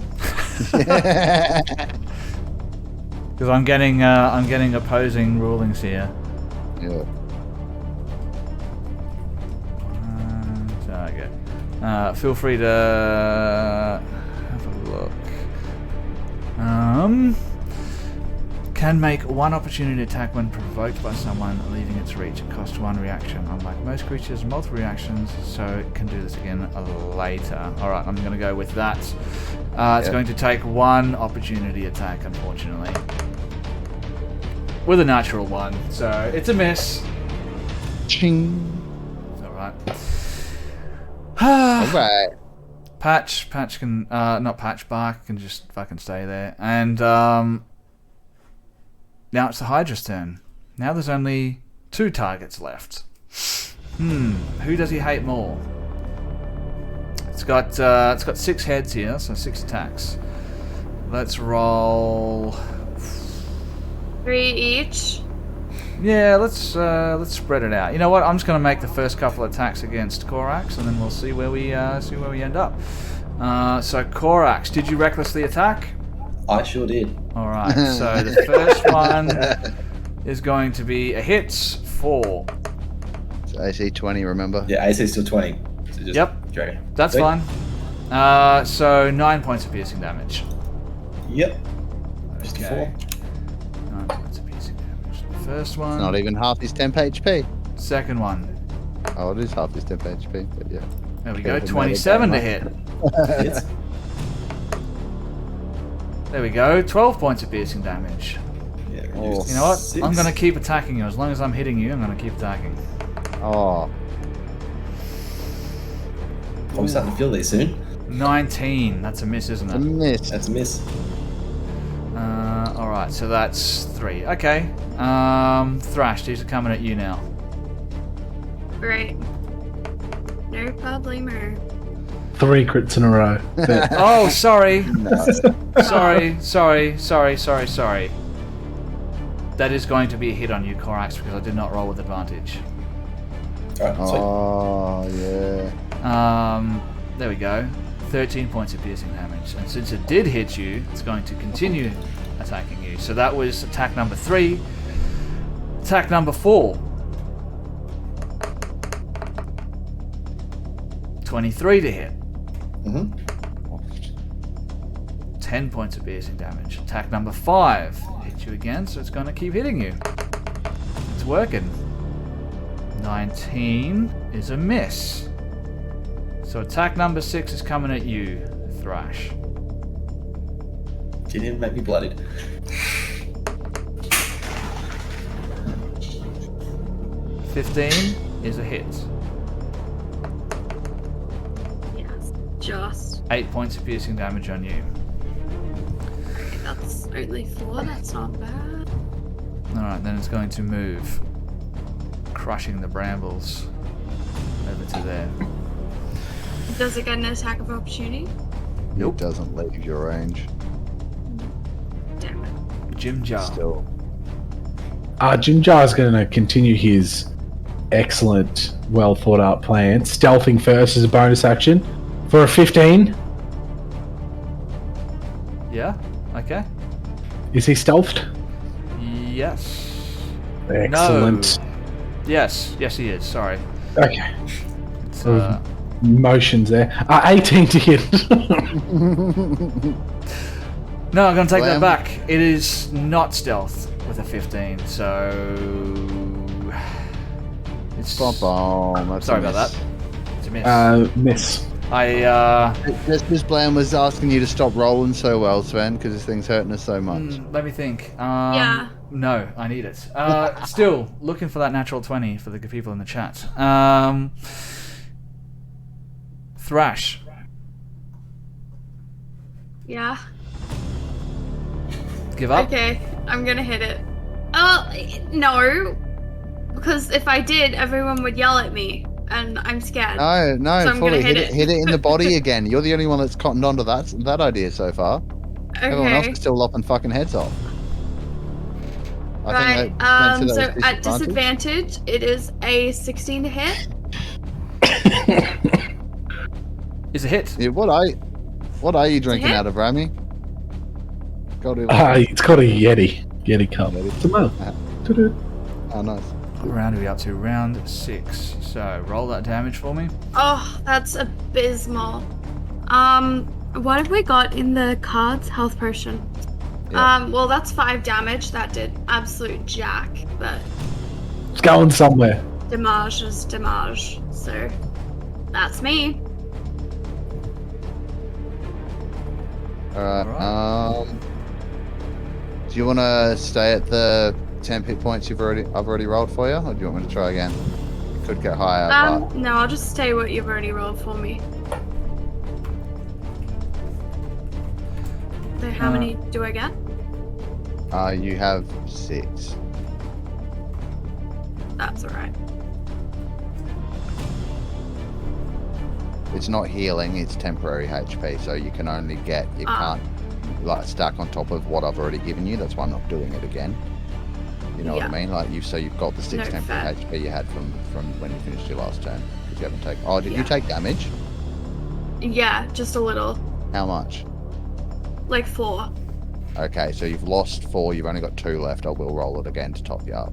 S1: Because I'm getting opposing rulings here.
S2: Yeah.
S1: Target. Feel free to have a look. Can make one opportunity attack when provoked by someone, leaving its reach. It costs 1 reaction. Unlike most creatures, multiple reactions, so it can do this again later. Alright, I'm going to go with that. It's going to take 1 opportunity attack, unfortunately. With a natural 1, so it's a miss.
S2: Ching.
S1: It's alright.
S2: Alright.
S1: Patch can, not Patch, Bark can just fucking stay there. And, now it's the Hydra's turn. Now there's only 2 targets left. Who does he hate more? It's got 6 heads here, so 6 attacks. Let's roll.
S3: 3 each.
S1: Yeah, let's spread it out. You know what? I'm just going to make the first couple attacks against Korax, and then we'll see where we end up. So Korax, did you recklessly attack?
S4: I sure did.
S1: Alright, so the first one is going to be a hit for.
S2: It's AC 20, remember?
S4: Yeah, AC still 20. So just
S1: Yep.
S4: drag it.
S1: That's
S4: Sweet.
S1: fine. So 9 points of piercing damage.
S4: Yep.
S1: Okay.
S4: 54.
S1: 9 points of piercing damage. The first one.
S2: Not even half his temp HP.
S1: Second one.
S2: Oh, it is half his temp HP, but yeah.
S1: There we
S2: Okay,
S1: go.
S2: but
S1: 27 to
S2: no,
S1: hit.
S4: Hits.
S1: There we go. 12 points of piercing damage.
S4: Yeah,
S2: Oh.
S4: reduced
S1: You know what?
S4: 6.
S1: I'm going to keep attacking you. As long as I'm hitting you, I'm going to keep attacking.
S2: Oh,
S4: I'm starting to feel these soon.
S1: 19. That's a miss, isn't
S2: a
S1: it?
S2: miss.
S4: That's a miss.
S1: Alright, so that's 3. Okay. Thrash, these are coming at you now.
S3: Great. No problemo.
S5: 3 crits in a row. But
S1: Oh, sorry.
S2: No.
S1: Sorry. That is going to be a hit on you, Korax, because I did not roll with advantage.
S4: Alright, sweet.
S2: Oh, yeah.
S1: There we go. 13 points of piercing damage. And since it did hit you, it's going to continue attacking you. So that was attack number 3. Attack number 4. 23 to hit.
S4: Mm-hmm.
S1: 10 points of piercing damage. Attack number 5. Hit you again, so it's going to keep hitting you. It's working. 19 is a miss. So attack number 6 is coming at you, Thrash.
S4: She didn't make me bloodied.
S1: $15 is a hit.
S3: Yes, just.
S1: 8 points of piercing damage on you.
S3: Okay, that's only 4. That's not bad.
S1: Alright, then it's going to move, crushing the brambles over to there.
S3: Does it get an attack of opportunity?
S2: It doesn't leave your range.
S3: Damn it.
S1: Jim Jar.
S2: Still.
S5: Jim Jar's going to continue his excellent, well thought out plan. Stealthing first as a bonus action for a 15.
S1: Yeah? Okay.
S5: Is he stealthed?
S1: Yes.
S5: Excellent.
S1: No. Yes. Yes, he is. Sorry.
S5: Okay.
S1: It's,
S5: Motions there. 18 to hit.
S1: No, I'm going to take that
S2: Blam.
S1: back. It is not stealth with a 15, so... It's...
S2: Bom, that's
S1: Sorry
S2: a
S1: about
S2: miss.
S1: that. It's a miss.
S5: Miss.
S2: Just this Blam was asking you to stop rolling so well, Sven, because this thing's hurting us so much.
S1: Let me think.
S3: Yeah.
S1: No, I need it. Still, looking for that natural 20 for the good people in the chat. Thrash.
S3: Yeah.
S1: Give up?
S3: Okay, I'm gonna hit it. No. Because if I did, everyone would yell at me, and I'm scared.
S2: No,
S3: So I'm
S2: fully
S3: gonna hit
S2: hit it in the body again. You're the only one that's cottoned onto that idea so far. Everyone else
S3: Okay.
S2: is still lopping fucking heads off.
S3: Right,
S2: that was
S3: so at disadvantage, it is a 16 to hit.
S1: Is a hit.
S2: Yeah, what are you drinking
S3: hit?
S2: out of, Ramy? Got it.
S5: It's got a Yeti cup. It's a mouth.
S2: Oh, nice.
S1: What round are we up to? Round 6. So roll that damage for me.
S3: Oh, that's abysmal. What have we got in the cards? Health potion.
S2: Yeah.
S3: Well, that's 5 damage. That did absolute jack, but
S5: It's going somewhere.
S3: damage is damage. So that's me.
S2: Alright, do you want to stay at the 10 hit points I've already rolled for you, or do you want me to try again? It could get higher, but...
S3: No, I'll just stay what you've already rolled for me. So how many do I get?
S2: You have 6.
S3: That's alright.
S2: It's not healing, it's temporary HP, so you can only get, you can't like stack on top of what I've already given you. That's why I'm not doing it again. You know what I mean? Like you've got the 6
S3: No,
S2: temporary
S3: fair.
S2: HP you had from when you finished your last turn. Because you haven't taken. Oh, did you take damage?
S3: Yeah, just a little.
S2: How much?
S3: Like 4.
S2: Okay, so you've lost 4. You've only got 2 left. I will roll it again to top you up.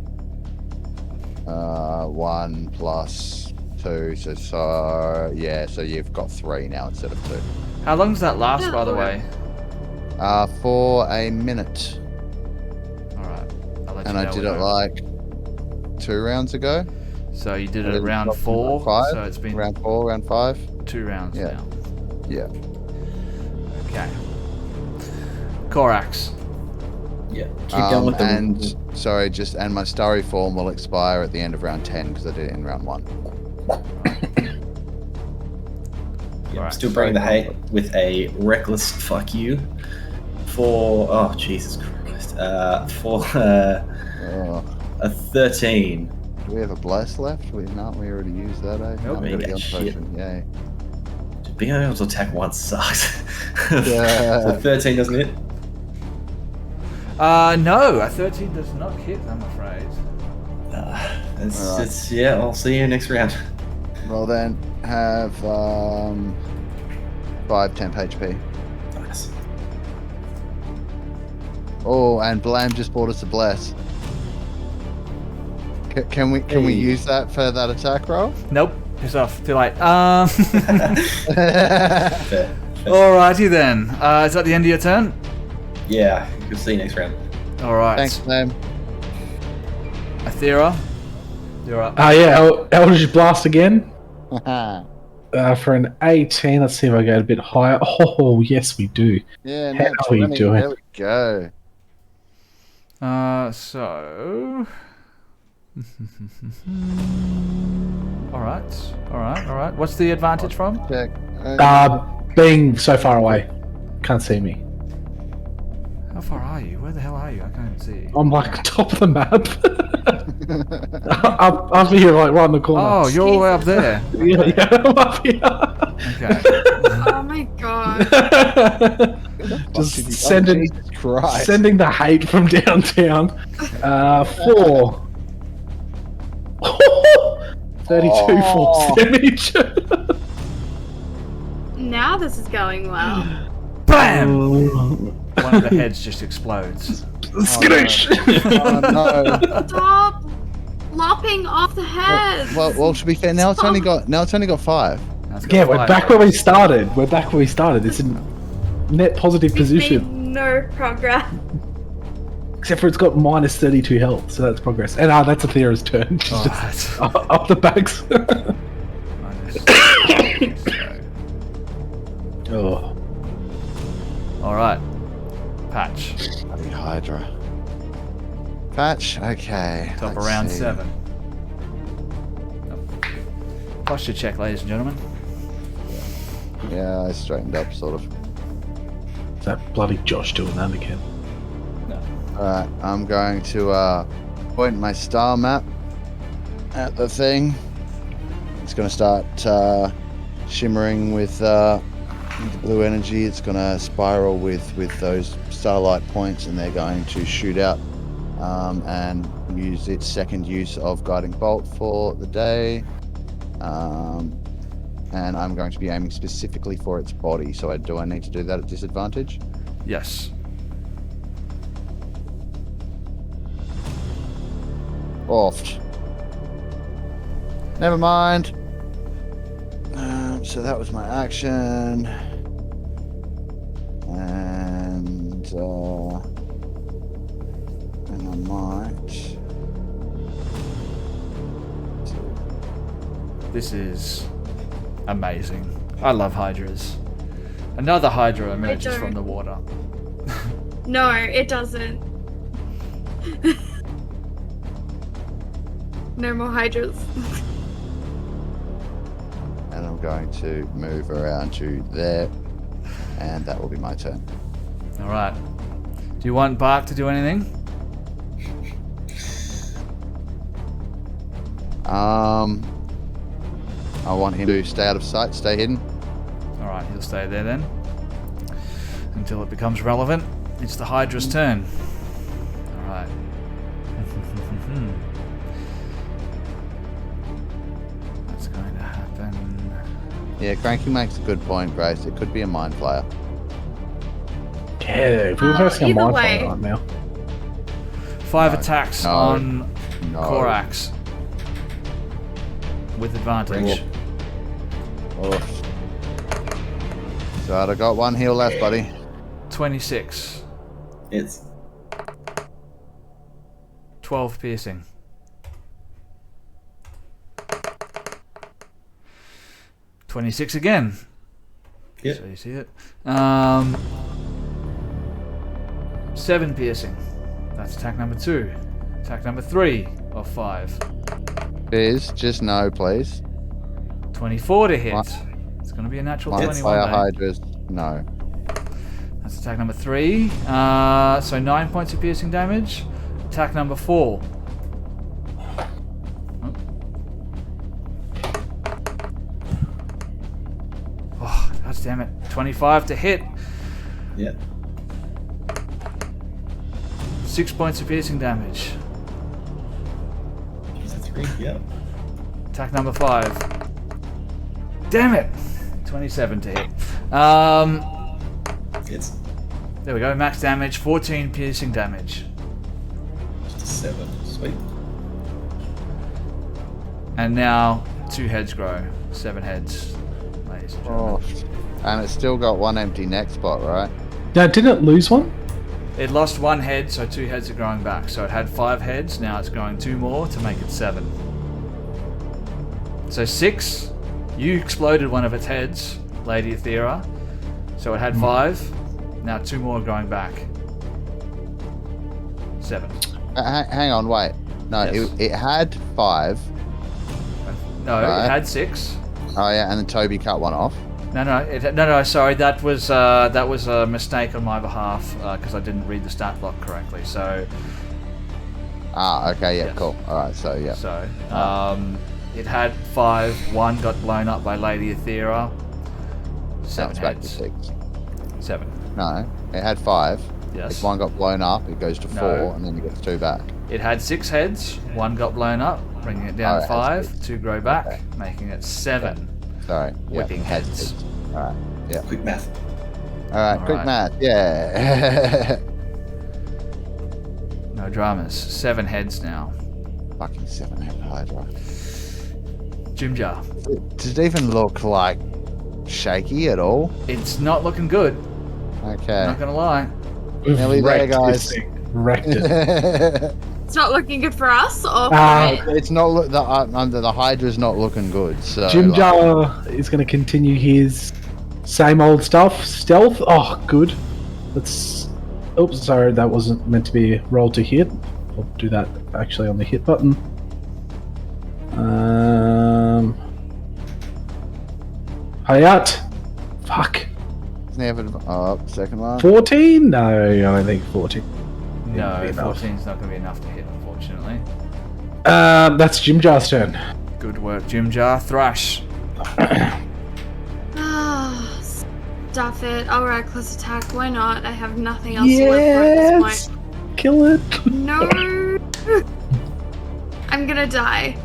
S2: 1 plus 2, so yeah, so you've got 3 now instead of 2.
S1: How long does that last, by the way?
S2: For a minute.
S1: Alright.
S2: And I did it like 2 rounds ago.
S1: So you did
S2: And
S1: it
S2: then
S1: round
S2: round
S1: 4,
S2: 5,
S1: so it's been
S2: round 4, round 5.
S1: 2 rounds
S2: Yeah.
S1: now.
S2: Yeah.
S1: Okay. Corax.
S4: Yeah, keep going with the...
S2: And sorry, and my starry form will expire at the end of round 10 because I did it in round 1.
S4: Yeah,
S1: Alright.
S4: still bringing the hate with a reckless fuck you for... Oh, Jesus Christ. For a 13.
S2: Do we have a bless left? We already used that, eh?
S1: Nope.
S2: No, we got a
S4: Yeah,
S2: heal
S4: shit.
S2: potion, yay.
S4: Being able to attack once sucks.
S2: Yeah.
S4: So 13 doesn't hit?
S1: No, a 13 does not hit, I'm afraid.
S2: Alright.
S4: Yeah, I'll see you next round.
S2: Well then, have 5 temp HP.
S4: Nice.
S2: Oh, and Blam just bought us a bless. Can we use that for that attack roll?
S1: Nope. Piss off. Too late.
S4: Fair.
S1: Alrighty then. Is that the end of your turn?
S4: Yeah, you'll see you next round.
S1: Alright.
S2: Thanks, Blam.
S1: Athera, you're up.
S5: Eldritch Blast again. For an 18, let's see if I go a bit higher. Oh, yes, we do.
S2: Yeah,
S5: How are you doing?
S2: There we go.
S1: So. Alright. What's the advantage from?
S2: Check.
S5: Being so far away. Can't see me.
S1: How far are you? Where the hell are you? I can't see you.
S5: I'm like top of the map. up here, like right in the corner.
S1: Oh, you're all the way up there.
S5: Yeah, I'm up here.
S1: Okay.
S3: Oh my god.
S5: Just
S2: Jesus Christ.
S5: sending the hate from downtown. 4. 32 force damage.
S3: Now this is going well.
S1: BAM! One of the heads just explodes.
S5: Skittish!
S2: Oh no.
S3: Stop lopping off the heads.
S2: Well, to be fair, now it's only got 5.
S1: That's got
S5: Yeah, we're
S1: five
S5: back where we
S1: heads.
S5: started. It's in net positive
S3: We've
S5: position.
S3: made no progress.
S5: Except for it's got minus 32 health, so that's progress. And that's Athera's turn. She's
S1: Alright.
S5: just up the backs. Oh.
S1: Alright. Patch.
S2: Bloody Hydra. Patch. Okay.
S1: Top
S2: let's
S1: around
S2: see.
S1: 7. Posture check, ladies and gentlemen.
S2: Yeah, I straightened up, sort of.
S5: Is that bloody Josh doing that again?
S2: Alright, I'm going to point my star map at the thing. It's going to start shimmering with the blue energy. It's going to spiral with those starlight points, and they're going to shoot out and use its second use of guiding bolt for the day. And I'm going to be aiming specifically for its body. So do I need to do that at disadvantage?
S1: Yes.
S2: Offed. Never mind. So that was my action. And I might.
S1: This is amazing. I love hydras. Another hydra emerges from the water.
S3: No, it doesn't. No more hydras.
S2: And I'm going to move around to there. And that will be my turn.
S1: Alright. Do you want Bark to do anything?
S2: I want him to stay out of sight, stay hidden.
S1: Alright, he'll stay there then. Until it becomes relevant. It's the Hydra's turn. Alright. What's going to happen?
S2: Yeah, Cranky makes a good point, Grace. It could be a mind flayer.
S5: Yeah, we're facing a
S3: either
S5: mind
S3: way.
S5: flayer right now.
S1: 5 attacks
S2: No.
S1: on
S2: No.
S1: Korax. With advantage.
S2: Oof. So I got 1 heal left, buddy.
S1: 26.
S4: It's
S1: 12 piercing. $26 again.
S4: Yep.
S1: So you see it. 7 piercing. That's attack number 2. Attack number 3 of 5.
S2: Biz, just no, please.
S1: 24 to hit.
S2: What?
S1: It's going to be a natural
S2: Mind
S1: 21.
S2: flayer
S1: mate.
S2: hydras, no.
S1: That's attack number 3. So 9 points of piercing damage. Attack number 4. Oh, god damn it. 25 to hit.
S4: yeah.
S1: 6 points of piercing damage.
S4: 23, yeah.
S1: Attack number 5. Damn it! 27 to hit.
S4: It's
S1: There we go. Max damage. 14 piercing damage.
S4: just a 7. Sweet.
S1: And now 2 heads grow. 7 heads. Ladies and gentlemen.
S2: Oh, and it's still got one empty neck spot, right?
S5: Now, didn't it lose one?
S1: It lost 1 head, so 2 heads are growing back. So it had 5 heads. Now it's growing 2 more to make it 7. So 6. You exploded one of its heads, Lady Aethera. So it had 5. Now 2 more are growing back. 7.
S2: Hang on, wait. No,
S1: Yes.
S2: it had 5.
S1: No,
S2: Right.
S1: it had 6.
S2: Oh yeah, and then Toby cut one off.
S1: No. Sorry, that was a mistake on my behalf because I didn't read the stat block correctly. So,
S2: Okay, yeah,
S1: Yes.
S2: cool. All right, so yeah.
S1: it had 5. 1 got blown up by Lady Aethera. 7
S2: It's back to
S1: heads.
S2: 6.
S1: 7.
S2: No, it had 5.
S1: Yes.
S2: If one got blown up, it goes to 4, and then it gets 2 back.
S1: It had 6 heads. 1 got blown up, bringing it down
S2: Oh,
S1: to
S2: it has
S1: 5. 2 grow back, making it 7.
S2: Sorry.
S1: Whipping
S2: it has
S1: heads.
S2: 6. All right. Yeah.
S4: Quick math.
S2: All right.
S1: All
S2: Quick
S1: right.
S2: math. Yeah.
S1: No dramas. 7 heads now.
S2: Fucking 7-head Hydra.
S1: Jim Jar.
S2: Does it even look like shaky at all?
S1: It's not looking good.
S2: Okay.
S1: Not gonna lie.
S2: Nearly there,
S5: Wrecked
S2: guys.
S5: this thing. Wrecked it.
S3: It's not looking good for us or for
S5: Ah,
S3: it?
S2: It's not the Hydra's not looking good. So
S5: Jim
S2: like,
S5: Jar is going to continue his same old stuff. Stealth. Oh, good. Let's. Oops, sorry, that wasn't meant to be a roll to hit. I'll do that actually on the hit button. Hayat. Fuck.
S2: isn't he having second one?
S5: 14? No, I don't think 14.
S1: No,
S5: Wouldn't be enough.
S1: 14's not gonna be enough to hit, unfortunately.
S5: That's Jim Jar's turn.
S1: Good work, Jim Jar. Thrash.
S3: Ah, stuff it. I'll reckless attack. Why not? I have nothing else to live for at this point.
S5: Kill it.
S3: No. I'm gonna die.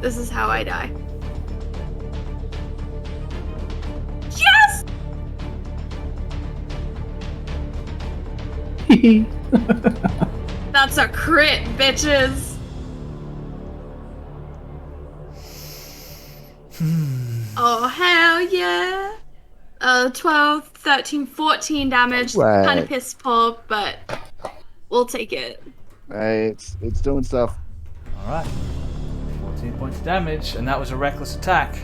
S3: This is how I die. Yes! That's a crit, bitches. Oh, hell yeah. 12, 13, 14 damage.
S2: Right.
S3: Kind of piss poor, but we'll take it.
S2: Hey, it's doing stuff.
S1: All right. 14 points of damage, and that was a reckless attack.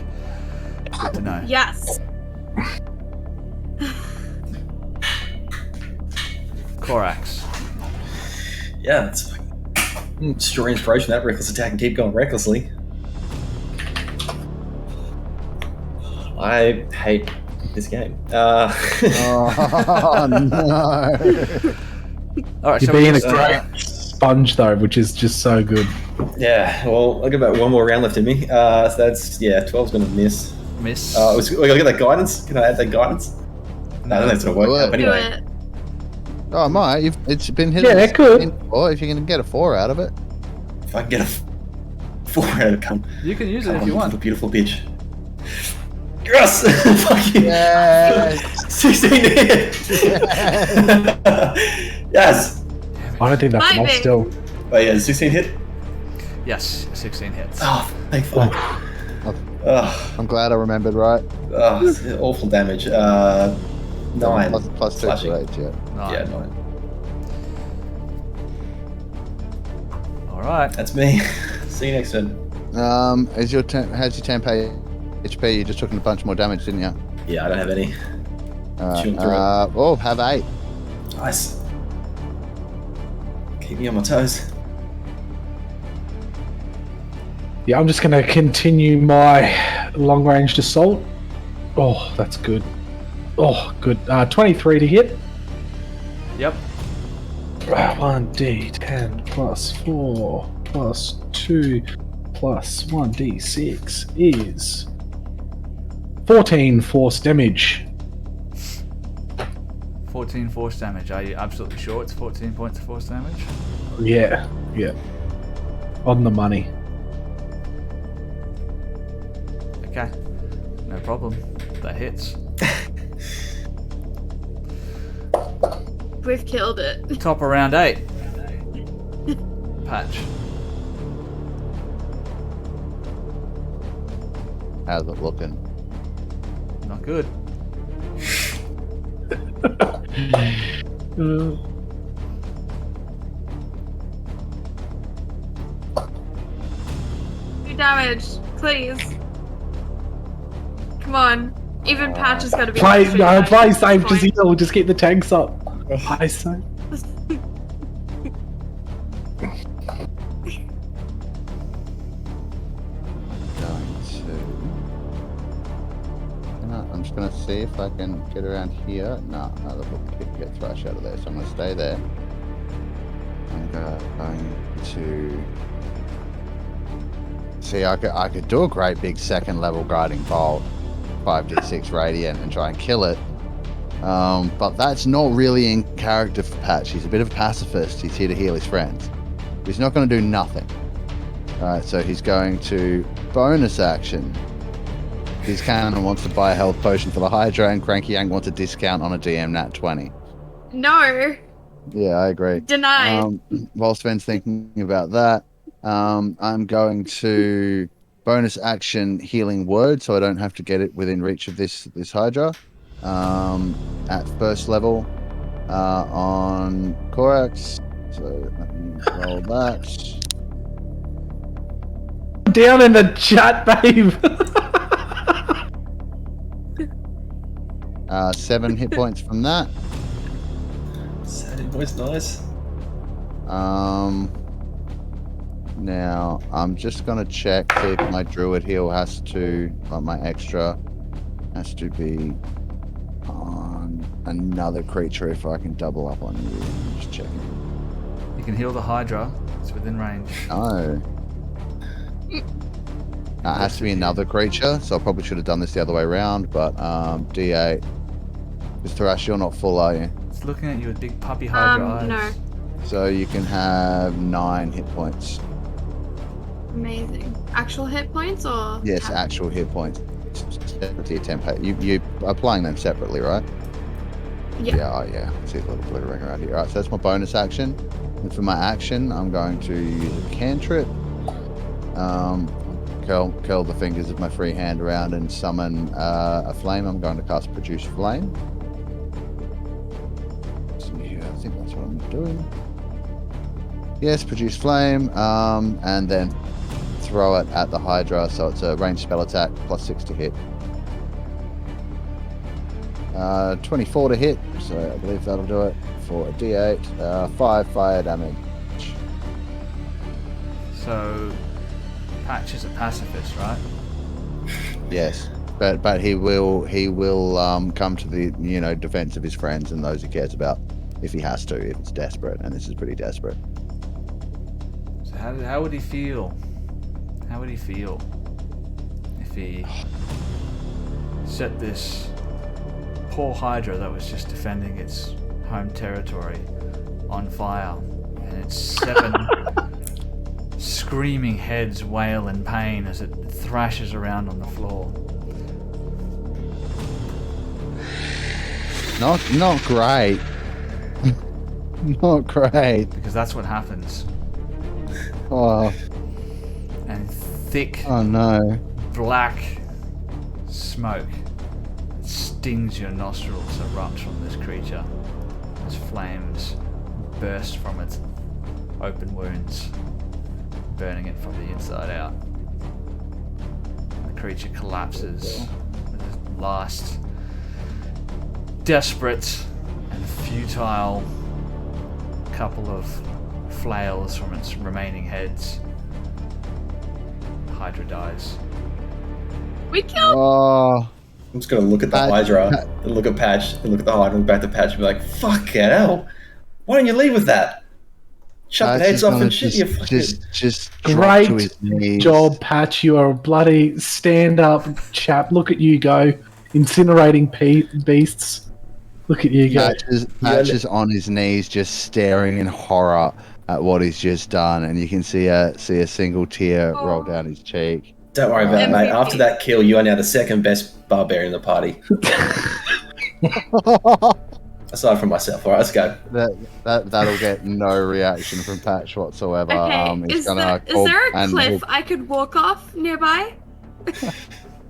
S1: Good to know.
S3: Yes.
S1: Corax.
S4: Yeah, that's destroy inspiration from that reckless attack and keep going recklessly. I hate this game.
S2: Oh no!
S1: All right,
S5: You're
S1: so we
S5: being a
S1: just,
S5: great sponge though, which is just so good.
S4: Yeah, well, I've got about 1 more round left in me. So that's, 12's going to miss.
S1: miss.
S4: We got to get that guidance. Can I add that guidance? No, I don't think it's going to work out. But
S3: Do
S4: anyway,
S3: it.
S2: Oh my! It's been hit.
S5: Yeah, that could.
S2: Or if you can get a 4 out of it.
S4: if I can get a 4 out of come.
S1: You can use it
S4: Come
S1: if
S4: on,
S1: you want.
S4: little beautiful bitch. Yes! Fuck you!
S2: Yes.
S4: 16 to hit! Yes!
S5: I don't think that's
S3: Bye,
S5: enough
S3: babe.
S5: still.
S4: Oh yeah, 16 hit?
S1: Yes, 16 hits.
S4: Oh, thank fuck. Oh,
S2: I'm glad I remembered right.
S4: it's awful damage. 9.
S2: Plus 2
S4: slashing.
S2: for age, yeah.
S1: Nine.
S4: Yeah, 9.
S1: All right.
S4: That's me. See you next turn.
S2: Is your how's your 10 HP? You just took a bunch more damage, didn't you?
S4: Yeah, I don't have any. Shoot through
S2: Have 8.
S4: Nice. Keep me on my toes.
S5: Yeah, I'm just going to continue my long-ranged assault. Oh, that's good. Oh, good. 23 to hit.
S1: Yep.
S5: 1d10 plus 4 plus 2 plus 1d6 is 14 force damage.
S1: 14 force damage. Are you absolutely sure it's 14 points of force damage?
S5: Yeah. On the money.
S1: No problem. That hits.
S3: We've killed it.
S1: Top of round 8. Patch.
S2: How's it looking?
S1: Not good.
S3: Do damage, please. Come on. Even Patch is gonna be.
S5: Play
S3: able to
S5: safe,
S3: shoot
S5: just heal, just keep the tanks up. Play safe.
S2: I'm just gonna see if I can get around here. No, that will get Thrash out of there, so I'm gonna stay there. I'm going to see. I could do a great big second level guiding bolt, 5d6 radiant, and try and kill it. But that's not really in character for Patch. He's a bit of a pacifist. He's here to heal his friends. He's not going to do nothing. Alright, so he's going to bonus action. His cannon wants to buy a health potion for the Hydra, and Cranky Yang wants a discount on a DM Nat 20.
S3: No.
S2: Yeah, I agree.
S3: Denied.
S2: While Sven's thinking about that, I'm going to bonus action healing word, so I don't have to get it within reach of this Hydra. At first level on Korax. So let me roll that.
S5: Down in the chat, babe.
S2: 7 hit points from that.
S4: 7 points, nice.
S2: Now I'm just gonna check if my druid heal has to, like my extra, has to be on another creature if I can double up on you. I'm just checking.
S1: You can heal the Hydra. It's within range.
S2: No. It has to be another creature, so I probably should have done this the other way around, but D8. Because Thrash, you're not full, are you?
S1: It's looking at you with big puppy Hydra eyes.
S3: No.
S2: So you can have 9 hit points.
S3: Amazing. Actual hit points or?
S2: Yes, actual hit points. Separate to your template. You applying them separately, right?
S3: Yeah.
S2: Yeah, oh yeah. See a little glitter ring around here. Alright, so that's my bonus action. And for my action, I'm going to use a cantrip. Curl the fingers of my free hand around and summon a flame. I'm going to cast Produce Flame. So yeah, I think that's what I'm doing. Yes, Produce Flame, and then throw it at the Hydra, so it's a ranged spell attack, +6 to hit. 24 to hit, so I believe that'll do it for a D8. 5 fire damage.
S1: So, Patch is a pacifist, right?
S2: Yes, but he will come to the defense of his friends and those he cares about if he has to, if it's desperate, and this is pretty desperate.
S1: So how would he feel? How would he feel if he set this poor Hydra that was just defending its home territory on fire, and its 7 screaming heads wail in pain as it thrashes around on the floor?
S2: Not great. Not great.
S1: Because that's what happens.
S2: Oh.
S1: And thick
S2: Oh no.
S1: black smoke stings your nostrils erupts from this creature as flames burst from its open wounds, burning it from the inside out. The creature collapses with its last desperate and futile couple of flails from its remaining heads. Hydra dies.
S3: We killed.
S2: Oh.
S4: I'm just gonna look at the Hydra, and look at Patch, and look at the Hydra, and look back to Patch, and be like, "Fuck it, hell! Why don't you leave with that? Shut the heads off and shit you fucking."
S2: Just
S5: Great
S2: drop to his knees.
S5: job, Patch. You are a bloody stand-up chap. Look at you go, incinerating beasts. Look at you go.
S2: Patch is on his knees, just staring in horror at what he's just done, and you can see a single tear roll down his cheek.
S4: Don't worry about it, mate.
S3: MVP.
S4: After that kill, you are now the second best barbarian in the party. Aside from myself. All right, let's go.
S2: That'll get no reaction from Patch whatsoever.
S3: Okay,
S2: He's
S3: is
S2: gonna
S3: there a
S2: and
S3: cliff I could walk off nearby?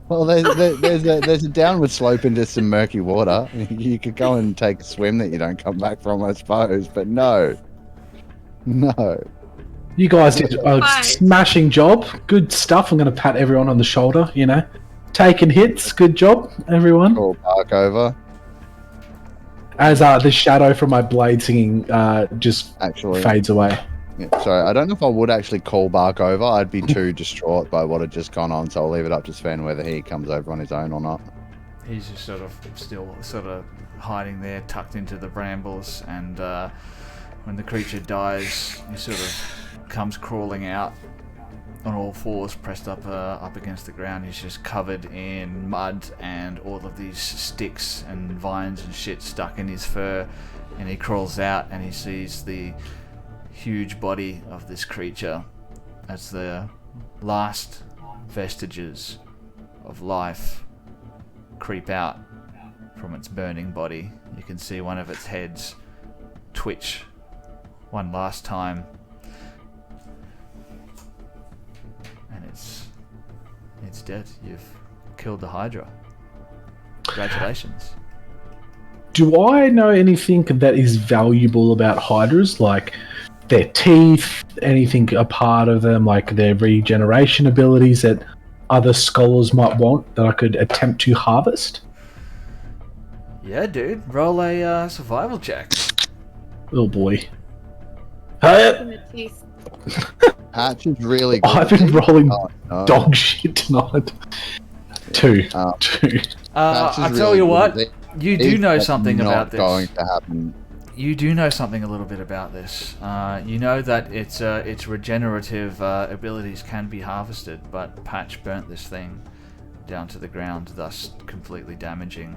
S2: Well, there's a downward slope into some murky water. You could go and take a swim that you don't come back from, I suppose. But no.
S5: You guys did a
S3: Bye.
S5: smashing job. Good stuff. I'm going to pat everyone on the shoulder, Taking hits. Good job, everyone.
S2: Call Park over.
S5: As the shadow from my blade singing just
S2: Actually,
S5: fades away.
S2: yeah, sorry, I don't know if I would actually call Bark over. I'd be too distraught by what had just gone on, so I'll leave it up to Sven whether he comes over on his own or not.
S1: He's just still hiding there, tucked into the brambles, and when the creature dies, he sort of comes crawling out on all fours, pressed up against the ground. He's just covered in mud and all of these sticks and vines and shit stuck in his fur, and he crawls out and he sees the huge body of this creature as the last vestiges of life creep out from its burning body. You can see one of its heads twitch one last time, and it's dead. You've killed the Hydra. Congratulations.
S5: Do I know anything that is valuable about hydras, like their teeth, anything a part of them, like their regeneration abilities that other scholars might want that I could attempt to harvest?
S1: Yeah, dude. Roll a survival check.
S5: Oh boy. Hey,
S3: In the teeth.
S2: Patch is really good.
S5: I've been rolling
S2: Oh, no.
S5: dog shit tonight. Two.
S2: Patch is
S1: I'll tell
S2: really
S1: you
S2: good.
S1: what. You do know
S2: That's
S1: something
S2: not
S1: about this.
S2: going to happen.
S1: You do know something a little bit about this. You know that its regenerative abilities can be harvested, but Patch burnt this thing down to the ground, thus completely damaging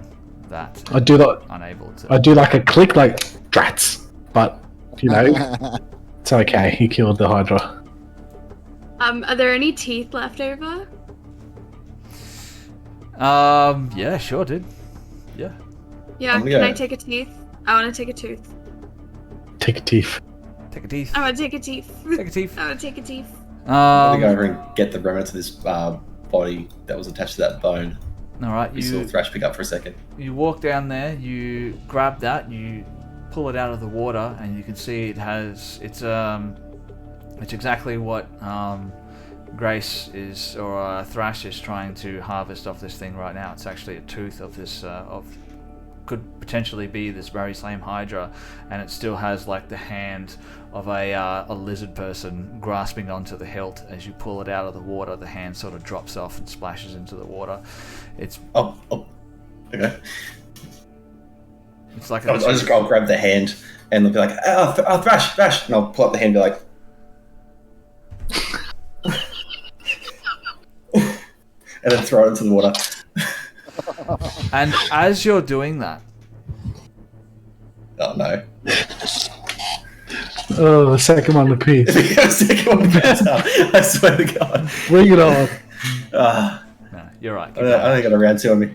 S1: that.
S5: I do that.
S1: Unable to.
S5: I do like a click, like drats, but it's okay. He killed the Hydra.
S3: Are there any teeth left over?
S1: Yeah, sure, dude. Yeah.
S3: Yeah,
S4: I'm
S3: can
S4: gonna-
S3: I take a teeth? I want to take a tooth.
S5: Take a teeth.
S1: Take a teeth.
S3: I want to take a teeth.
S1: Take a teeth.
S3: I want to take a teeth.
S4: I'm gonna go over and get the remnants of this body that was attached to that bone.
S1: All right.
S4: You saw Thrash pick up for a second.
S1: You walk down there. You grab that. You pull it out of the water, and you can see it has. It's exactly what Grace is, or Thrash is trying to harvest off this thing right now. It's actually a tooth of this could potentially be this very same Hydra, and it still has like the hand of a lizard person grasping onto the hilt. As you pull it out of the water, the hand sort of drops off and splashes into the water. It's
S4: Okay.
S1: It's like
S4: I'll grab the hand and be like, oh, Thrash, and I'll pull up the hand and be like, and then throw it into the water.
S1: And as you're doing that,
S4: Oh no.
S5: Oh, the second one repeats.
S4: Second one better. I swear to God.
S5: Bring it on.
S1: no, you're right.
S4: I only got a round two on me.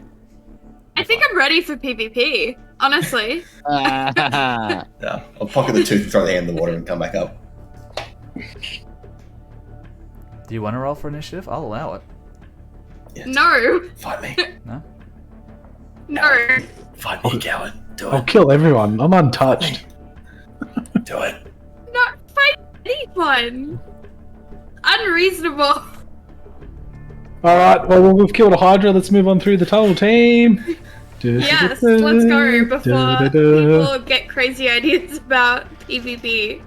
S3: I think I'm ready for PvP, honestly.
S4: Yeah, I'll pocket the tooth and throw the hand in the water and come back up.
S1: Do you want to roll for initiative? I'll allow it.
S4: Yeah,
S3: No.
S4: Fight me.
S1: No?
S3: No.
S4: Fight me, coward. Do
S5: I'll
S4: it.
S5: kill everyone. I'm untouched.
S4: Do it.
S3: Not fight anyone. Unreasonable.
S5: Alright, well, we've killed a Hydra. Let's move on through the tunnel team.
S3: Yes, let's go before people get crazy ideas about PvP.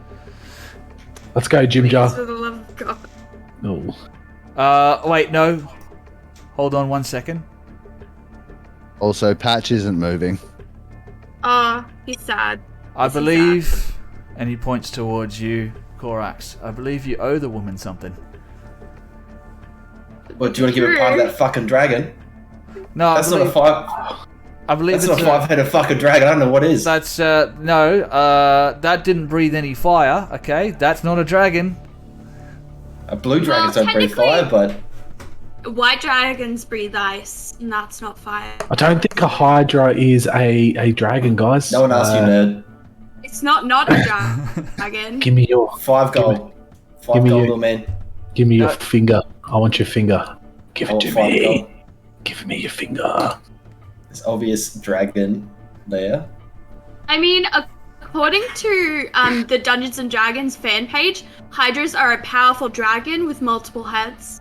S5: Let's go, Jim
S3: Please,
S5: Jar.
S3: for the love of God.
S5: Oh.
S1: Wait, no. Hold on 1 second.
S2: Also, Patch isn't moving.
S3: Oh, he's sad.
S1: I
S3: Is he
S1: believe, and he points towards you, Korax, I believe you owe the woman something.
S4: What, do you want to give it part of that fucking dragon?
S1: No,
S4: That's
S1: I
S4: not a
S1: believe,
S4: five.
S1: I believe
S4: That's
S1: it's
S4: not a five-headed fucking dragon. I don't know what is.
S1: That's, no, that didn't breathe any fire, okay? That's not a dragon.
S4: A blue dragons
S3: Well,
S4: don't breathe
S3: technically-
S4: fire, but
S3: White dragons breathe ice, and that's not fire.
S5: I don't think a Hydra is a dragon, guys.
S4: No one asked you, nerd.
S3: It's not a dragon.
S5: Give me your
S4: 5 gold. 5
S5: give me
S4: gold,
S5: your-
S4: little man.
S5: Give me your
S1: No.
S5: finger. I want your finger. Give
S4: I
S5: it
S4: want
S5: to
S4: 5
S5: me.
S4: gold.
S5: Give me your finger.
S4: There's obvious dragon there.
S3: I mean, according to the Dungeons and Dragons fan page, Hydras are a powerful dragon with multiple heads.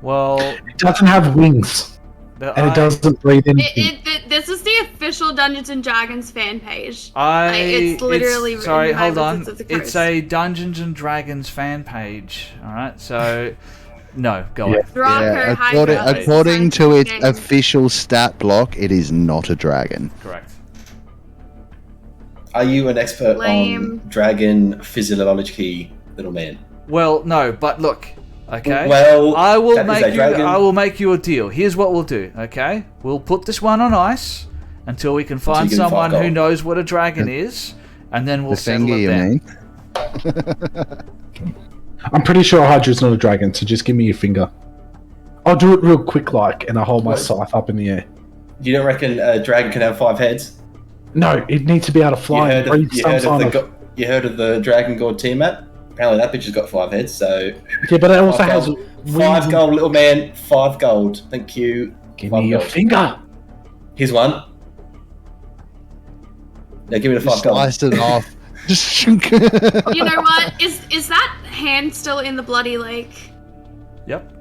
S1: Well,
S5: It doesn't have wings, and it doesn't breathe anything.
S3: This is the official Dungeons and Dragons fan page.
S1: It's
S3: literally
S1: sorry,
S3: written by
S1: hold on.
S3: Wizards of the
S1: It's
S3: Coast.
S1: a Dungeons and Dragons fan page. All right, so no, go on.
S3: Draco,
S2: Yeah,
S3: Hydra,
S2: according to its
S3: Dragon.
S2: official stat block, it is not a dragon.
S1: Correct.
S4: Are you an expert
S3: Lame.
S4: on dragon physiology, little man?
S1: Well, no, but look, okay.
S4: Well,
S1: I will
S4: that is
S1: make
S4: a
S1: you.
S4: dragon.
S1: I will make you a deal. Here's what we'll do. Okay, we'll put this one on ice until we can find
S4: you give me
S1: someone
S4: 5
S1: who
S4: gold.
S1: knows what a dragon is, and then we'll
S2: The
S1: settle
S2: finger,
S1: it
S2: you
S1: then.
S2: mean?
S5: I'm pretty sure Hydra's not a dragon, so just give me your finger. I'll do it real quick, and I hold my
S4: What?
S5: scythe up in the air.
S4: You don't reckon a dragon can have 5 heads?
S5: No, it needs to be able to fly and breathe
S4: You heard of the dragon god Tiamat? Apparently that bitch has got 5 heads, so...
S5: Yeah, but it also
S4: 5
S5: has
S4: gold.
S5: wings.
S4: 5 gold, little man. 5 gold. Thank you.
S5: Give
S4: 5
S5: me your
S4: gold.
S5: finger.
S4: Here's one. Now give me the 5 gold.
S2: Sliced it off.
S3: You know what? Is that hand still in the bloody lake?
S1: Yep.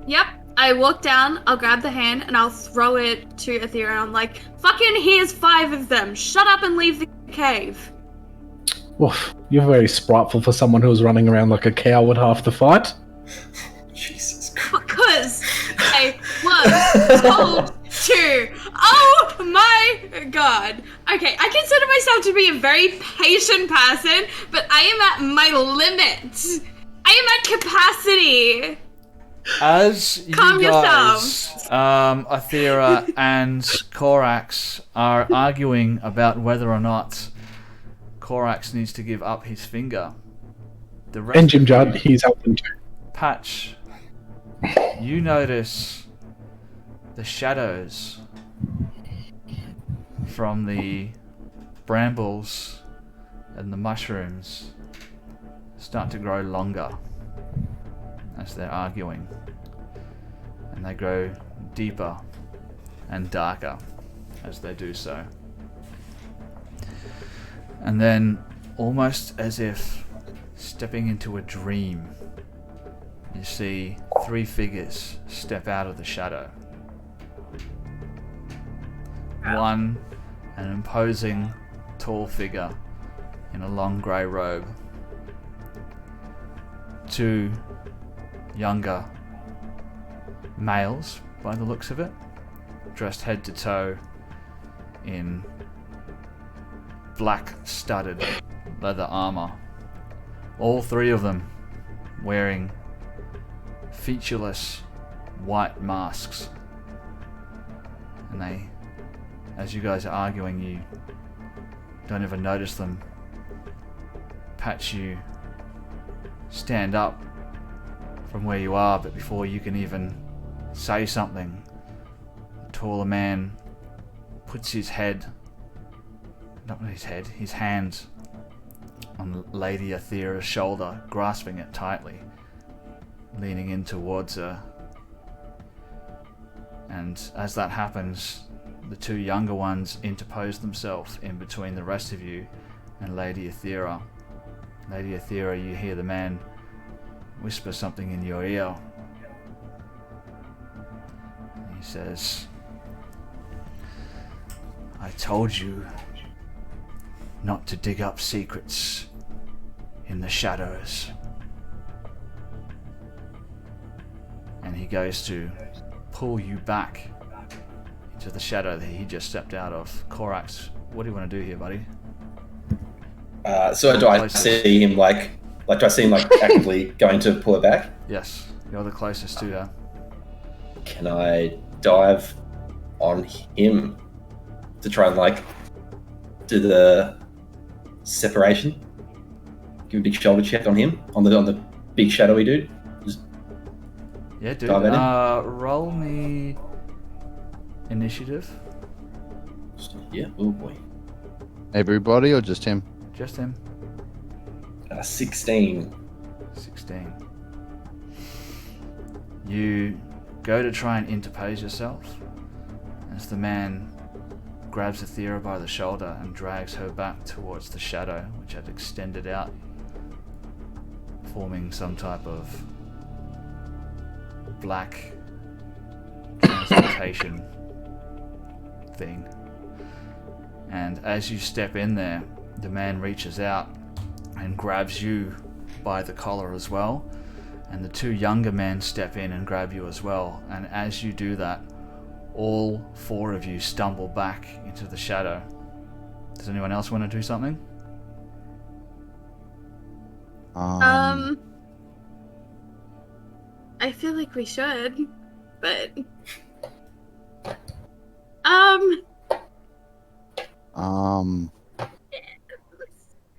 S3: Yep. I walk down, I'll grab the hand, and I'll throw it to Ethereum. I'm like, fucking here's 5 of them. Shut up and leave the cave.
S5: Oof, you're very spriteful for someone who was running around like a coward half the fight.
S4: Jesus Christ.
S3: Because I was told to. Oh my god. Okay, I consider myself to be a very patient person, but I am at my limit. I am at capacity.
S1: As you
S3: Calm
S1: guys, Athera and Korax are arguing about whether or not Korax needs to give up his finger, the rest
S5: And Jim
S1: of
S5: Judd,
S1: you-
S5: he's helping too.
S1: Patch, you notice the shadows from the brambles and the mushrooms start to grow longer as they're arguing, and they grow deeper and darker as they do so. And then, almost as if stepping into a dream, you see 3 figures step out of the shadow. One, an imposing, tall figure in a long grey robe. 2, younger males, by the looks of it, dressed head to toe in black studded leather armor. All 3 of them wearing featureless white masks. And they, as you guys are arguing, you don't even notice them. Patch, you stand up from where you are, but before you can even say something, the taller man puts his hand on Lady Athera's shoulder, grasping it tightly, leaning in towards her. And as that happens, the 2 younger ones interpose themselves in between the rest of you and Lady Athera. Lady Athera, you hear the man whisper something in your ear. He says, "I told you not to dig up secrets in the shadows." And he goes to pull you back into the shadow that he just stepped out of. Korax, what do you want to do here, buddy?
S4: So do I see him actively going to pull it back?
S1: Yes, you're the closest to her.
S4: Can I dive on him to try and do the separation? Give a big shoulder check on him, on the big shadowy dude.
S1: Yeah, dude.
S4: Dive in.
S1: Roll me initiative.
S4: Yeah. Oh boy.
S2: Everybody or just him?
S1: Just him.
S4: 16.
S1: 16. You go to try and interpose yourself as the man grabs Athera by the shoulder and drags her back towards the shadow, which had extended out, forming some type of black transportation thing. And as you step in there, the man reaches out and grabs you by the collar as well, and the two younger men step in and grab you as well, and as you do that, all four of you stumble back into the shadow. Does anyone else want to do something?
S3: I feel like we should, but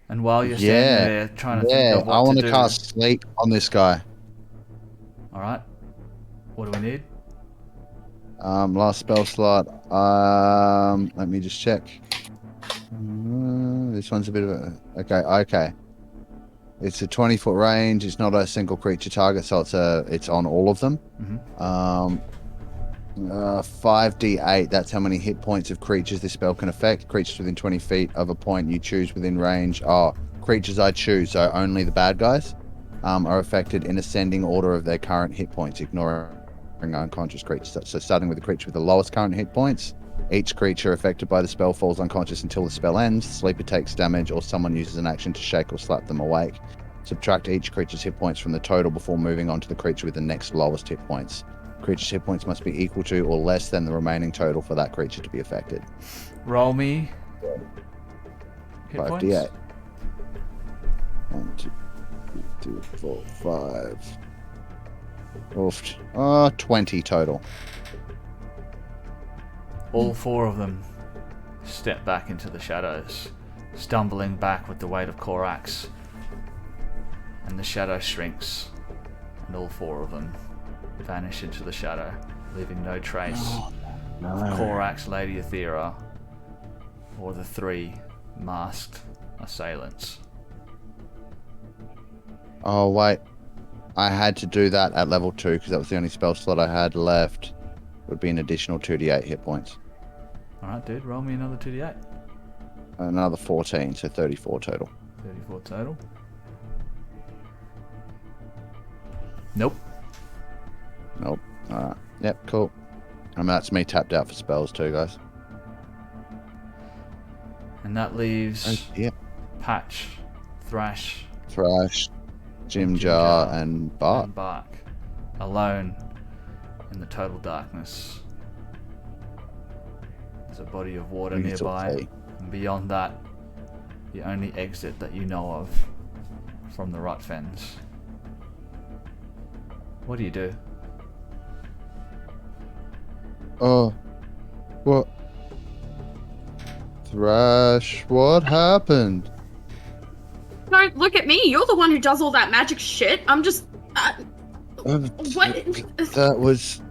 S1: And while you're standing there trying to think of what
S2: I want
S1: to
S2: to
S1: do,
S2: cast sleep on this guy.
S1: all right, what do we need?
S2: Last spell slot. Let me just check. This one's a bit of a... Okay. It's a 20-foot range. It's not a single creature target, so it's on all of them. 5d8. That's how many hit points of creatures this spell can affect. Creatures within 20 feet of a point you choose within range. Creatures I choose, so only the bad guys, are affected in ascending order of their current hit points, ignoring unconscious creatures. So starting with the creature with the lowest current hit points, each creature affected by the spell falls unconscious until the spell ends. Sleeper takes damage, or someone uses an action to shake or slap them awake. Subtract each creature's hit points from the total before moving on to the creature with the next lowest hit points. Creature's hit points must be equal to or less than the remaining total for that creature to be affected.
S1: Roll me hit
S2: 5d8.
S1: points.
S2: 1, 2, 3, 4, 5. Oof. 20 total.
S1: All four of them step back into the shadows, stumbling back with the weight of Korax. And the shadow shrinks, and all four of them vanish into the shadow, leaving no trace of Korax, Lady Athera, or the three masked assailants.
S2: Oh, wait. I had to do that at level 2 because that was the only spell slot I had left. It would be an additional 2d8 hit points.
S1: Alright, dude, roll me another 2d8.
S2: Another 14, so 34 total.
S1: 34 total. Nope.
S2: Alright. Yep, cool. And that's me tapped out for spells too, guys.
S1: And that leaves
S2: Yeah.
S1: Patch, Thrash,
S2: Jimjar, and Bart.
S1: and Bark alone in the total darkness. There's a body of water nearby, and beyond that, the only exit that you know of from the Rot Fens. What do you do?
S2: Oh. What? Thrash, what happened?
S3: don't look at me. You're the one who does all that magic shit. I'm just. What?
S2: That was.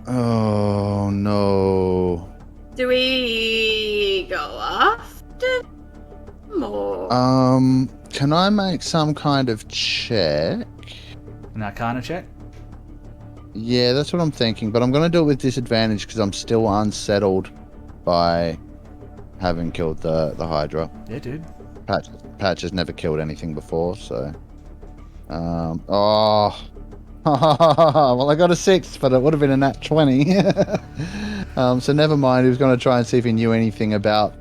S2: Oh no.
S3: Do we go after more?
S2: Can I make some kind of check?
S1: An Arcana check?
S2: Yeah, that's what I'm thinking, but I'm going to do it with disadvantage because I'm still unsettled by having killed the Hydra.
S1: Yeah, dude.
S2: Patch has never killed anything before, so... Oh... well, I got a 6, but it would have been a nat 20. So never mind, he was going to try and see if he knew anything about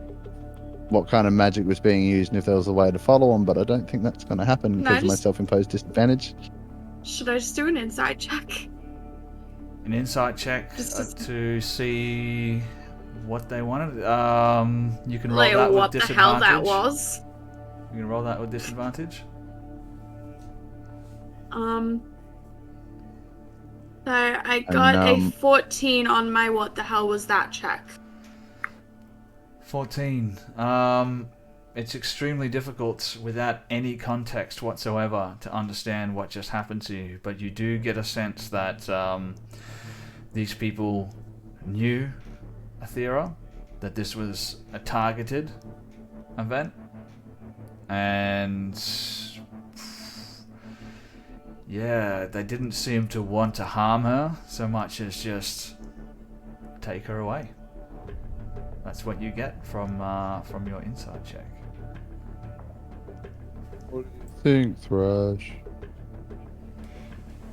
S2: what kind of magic was being used and if there was a way to follow him, but I don't think that's going to happen because of my self-imposed disadvantage.
S3: Should I just do an insight check?
S1: An insight check to see what they wanted. You can roll
S3: like,
S1: that with
S3: what the
S1: disadvantage.
S3: hell that was?
S1: You can roll that with disadvantage.
S3: So I got a 14 on my what the hell was that check.
S1: 14. it's extremely difficult without any context whatsoever to understand what just happened to you. But you do get a sense that these people knew Athera, that this was a targeted event, and yeah, they didn't seem to want to harm her so much as just take her away. That's what you get from your insight check.
S2: What do you think, Thrush?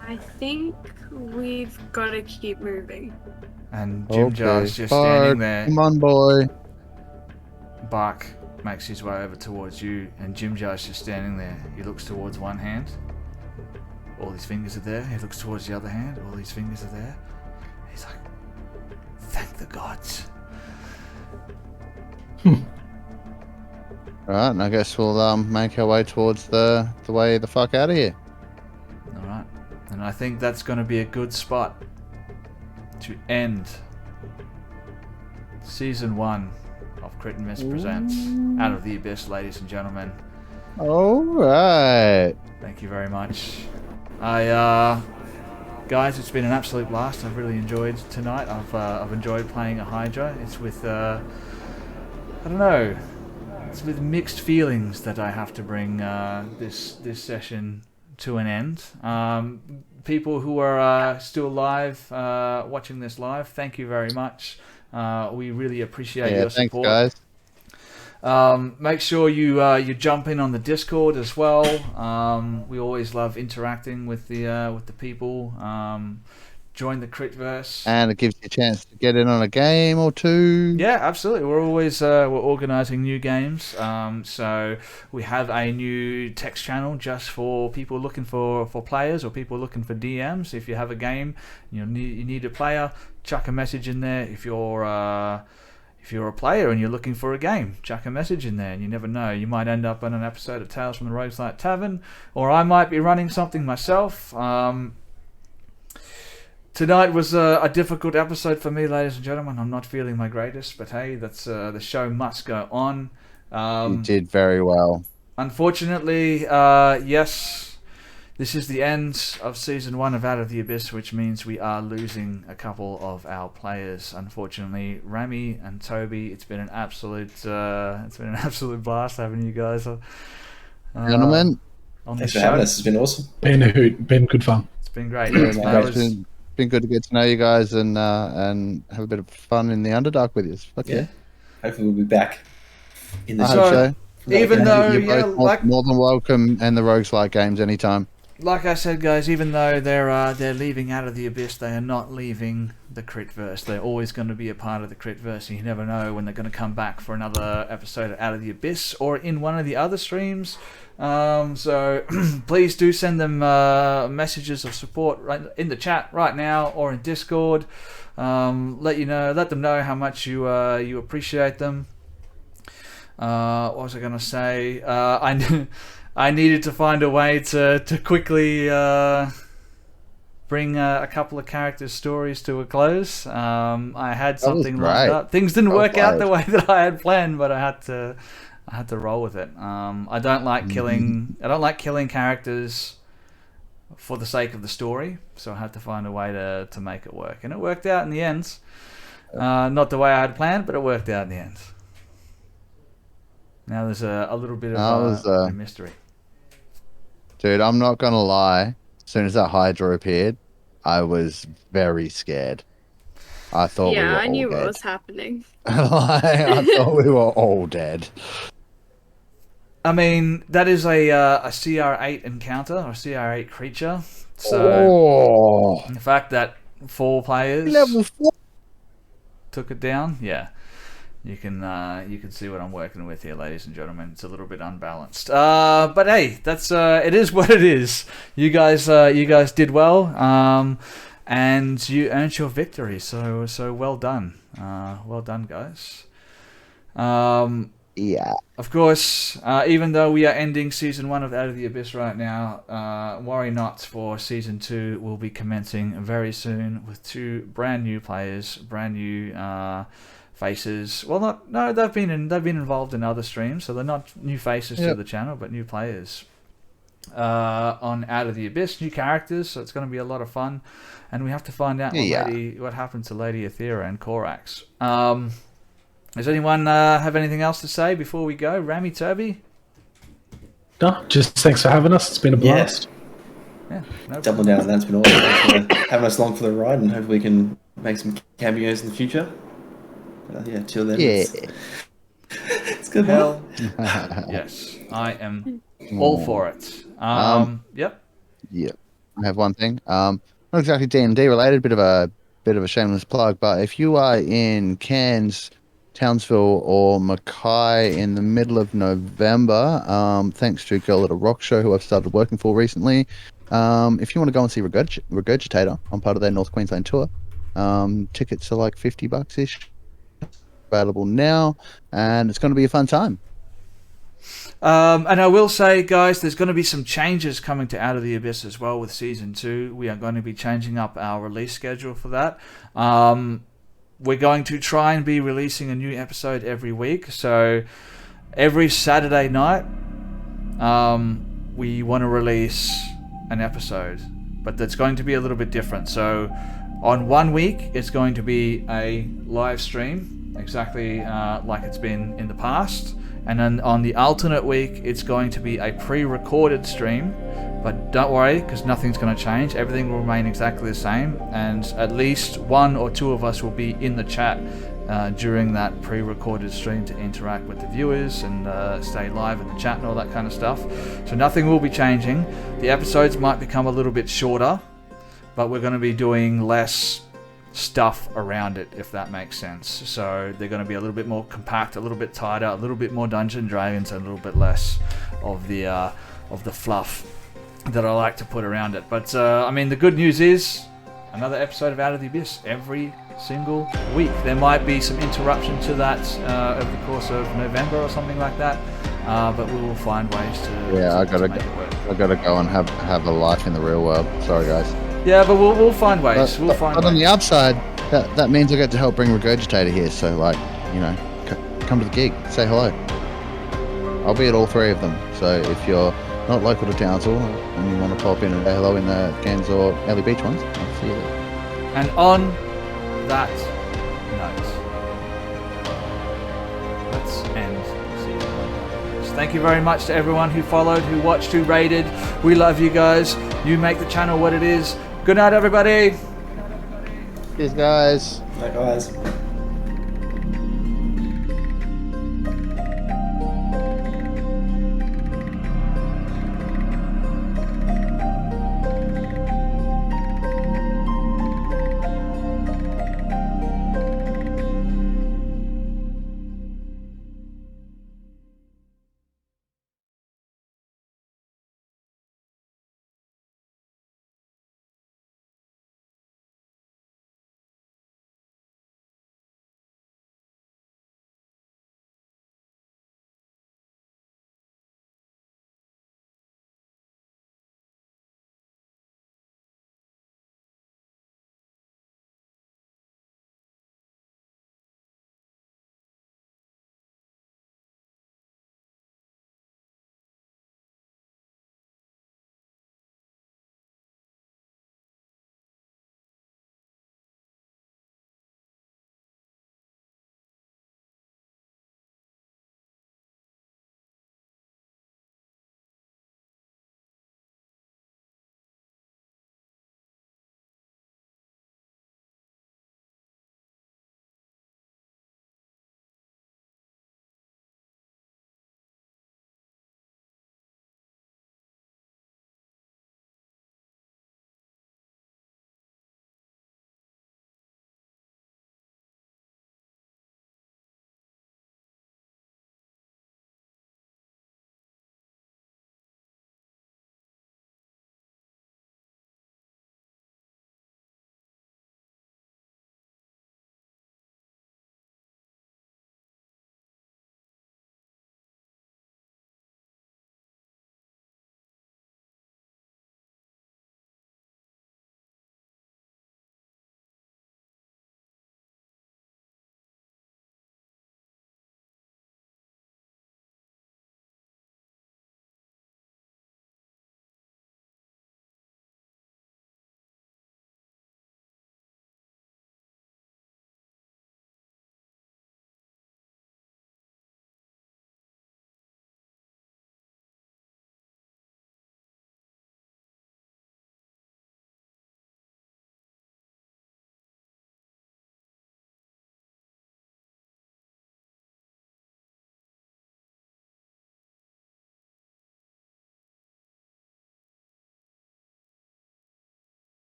S3: I think we've got to keep moving.
S1: And Jim Jar's just
S2: Bart,
S1: standing there.
S2: Come on, boy.
S1: Bark makes his way over towards you, and Jim Jar's just standing there. He looks towards one hand. All his fingers are there. He looks towards the other hand. All his fingers are there. He's like, thank the gods.
S2: Alright, and I guess we'll make our way towards the way the fuck out of here.
S1: Alright. And I think that's going to be a good spot to end Season 1 of Crit and Miss Presents Out of the Abyss, ladies and gentlemen.
S2: Alright.
S1: Thank you very much. Guys, it's been an absolute blast. I've really enjoyed tonight. I've enjoyed playing a Hydra. It's with, I don't know, it's with mixed feelings that I have to bring this session to an end. People who are still live, watching this live, thank you very much. We really appreciate your support.
S2: Thanks, guys.
S1: Make sure you jump in on the Discord as well. We always love interacting with the people. Join the Critverse,
S2: and it gives you a chance to get in on a game or two.
S1: Yeah, absolutely. We're always we're organising new games. So we have a new text channel just for people looking for players or people looking for DMs. If you have a game, you need a player, chuck a message in there. If you're a player and you're looking for a game, chuck a message in there, and you never know. You might end up on an episode of Tales from the Roguelite Tavern, or I might be running something myself. Tonight was a difficult episode for me, ladies and gentlemen. I'm not feeling my greatest, but hey, that's the show must go on.
S2: You did very well.
S1: Unfortunately, yes, this is the end of Season 1 of Out of the Abyss, which means we are losing a couple of our players. Unfortunately, Ramy and Toby, it's been an absolute blast having you guys
S2: Gentlemen,
S1: on
S4: Thanks
S1: the
S4: for having
S1: show.
S4: us. It's been awesome.
S5: Been a hoot. Been good fun.
S1: It's been great.
S2: it's been good to get to know you guys and have a bit of fun in the Underdark with you. Fuck
S4: Yeah. Hopefully we'll be back in the
S2: I
S1: So-
S2: hope so.
S1: Even though,
S2: You're
S1: yeah,
S2: both
S1: like
S2: more than welcome in the roguelike games anytime.
S1: I said, guys, even though they're leaving Out of the Abyss, they are not leaving the Critverse. They're always going to be a part of the Critverse, and you never know when they're going to come back for another episode of Out of the Abyss or in one of the other streams. So please do send them messages of support right in the chat right now or in Discord. Let them know how much you appreciate them. What was I going to say? I needed to find a way to quickly bring a couple of characters' stories to a close. I had something lined up. Things didn't work out the way that I had planned, but I had to roll with it. I don't like killing. I don't like killing characters for the sake of the story, so I had to find a way to make it work, and it worked out in the end. Not the way I had planned, but it worked out in the end. Now there's a little bit of a mystery.
S2: Dude, I'm not gonna lie. As soon as that Hydra appeared, I was very scared. I thought we were
S3: I knew
S2: all
S3: what
S2: dead.
S3: was happening.
S2: I thought we were all dead.
S1: I mean, that is a CR8 encounter or CR8 creature. So the fact that 4 players
S2: Level 4.
S1: took it down, yeah. You can see what I'm working with here, ladies and gentlemen. It's a little bit unbalanced, but hey, that's it is what it is. You guys did well, and you earned your victory. So well done, guys.
S2: Yeah.
S1: Of course, even though we are ending Season 1 of Out of the Abyss right now, worry not, for Season 2 will be commencing very soon with 2 brand new players, brand new faces. Well, no, they've been involved in other streams, so they're not new faces to the channel, but new players. On Out of the Abyss, new characters, so it's going to be a lot of fun, and we have to find out what happened to Lady Aethera and Korax. Does anyone have anything else to say before we go? Ramy, Toby?
S5: No, just thanks for having us. It's been a blast.
S1: Yeah, no
S4: Double down on that's been awesome. Thanks for having us along for the ride, and hopefully we can make some cameos in the future. Till then, it's good.
S1: Hell, yes, I am all for it. Yep.
S2: I have one thing. Not exactly D&D related, bit of a shameless plug, but if you are in Cairns, Townsville, or Mackay in the middle of November, thanks to Girl at a Rock Show, who I've started working for recently, if you want to go and see Regurgitator, I'm part of their North Queensland tour. Tickets are like $50-ish. Available now, and it's going to be a fun time.
S1: And I will say, guys, there's going to be some changes coming to Out of the Abyss as well with Season 2. We are going to be changing up our release schedule for that. We're going to try and be releasing a new episode every week. So every Saturday night, we want to release an episode, but that's going to be a little bit different. So on one week, it's going to be a live stream, exactly like it's been in the past. And then on the alternate week, it's going to be a pre-recorded stream. But don't worry, because nothing's going to change. Everything will remain exactly the same. And at least one or two of us will be in the chat during that pre-recorded stream to interact with the viewers and stay live in the chat and all that kind of stuff. So nothing will be changing. The episodes might become a little bit shorter, but we're going to be doing less stuff around it, if that makes sense. So they're going to be a little bit more compact, a little bit tighter, a little bit more Dungeons and Dragons, and a little bit less of the fluff that I like to put around it. But I mean, the good news is another episode of Out of the Abyss every single week. There might be some interruption to that over the course of November or something like that, but we will find ways to
S2: I
S1: to make it work.
S2: gotta go and have a life in the real world. Sorry, guys.
S1: Yeah, but we'll find ways.
S2: But on the upside, that means I get to help bring Regurgitator here. So, like, you know, come to the gig, say hello. I'll be at all three of them. So if you're not local to Townsville and you want to pop in and say hello in the Cairns or Ellie Beach ones, I'll see you there.
S1: And on that note, let's end season 1. So thank you very much to everyone who followed, who watched, who rated. We love you guys. You make the channel what it is. Good night, everybody.
S2: Cheers, guys.
S4: Bye, guys.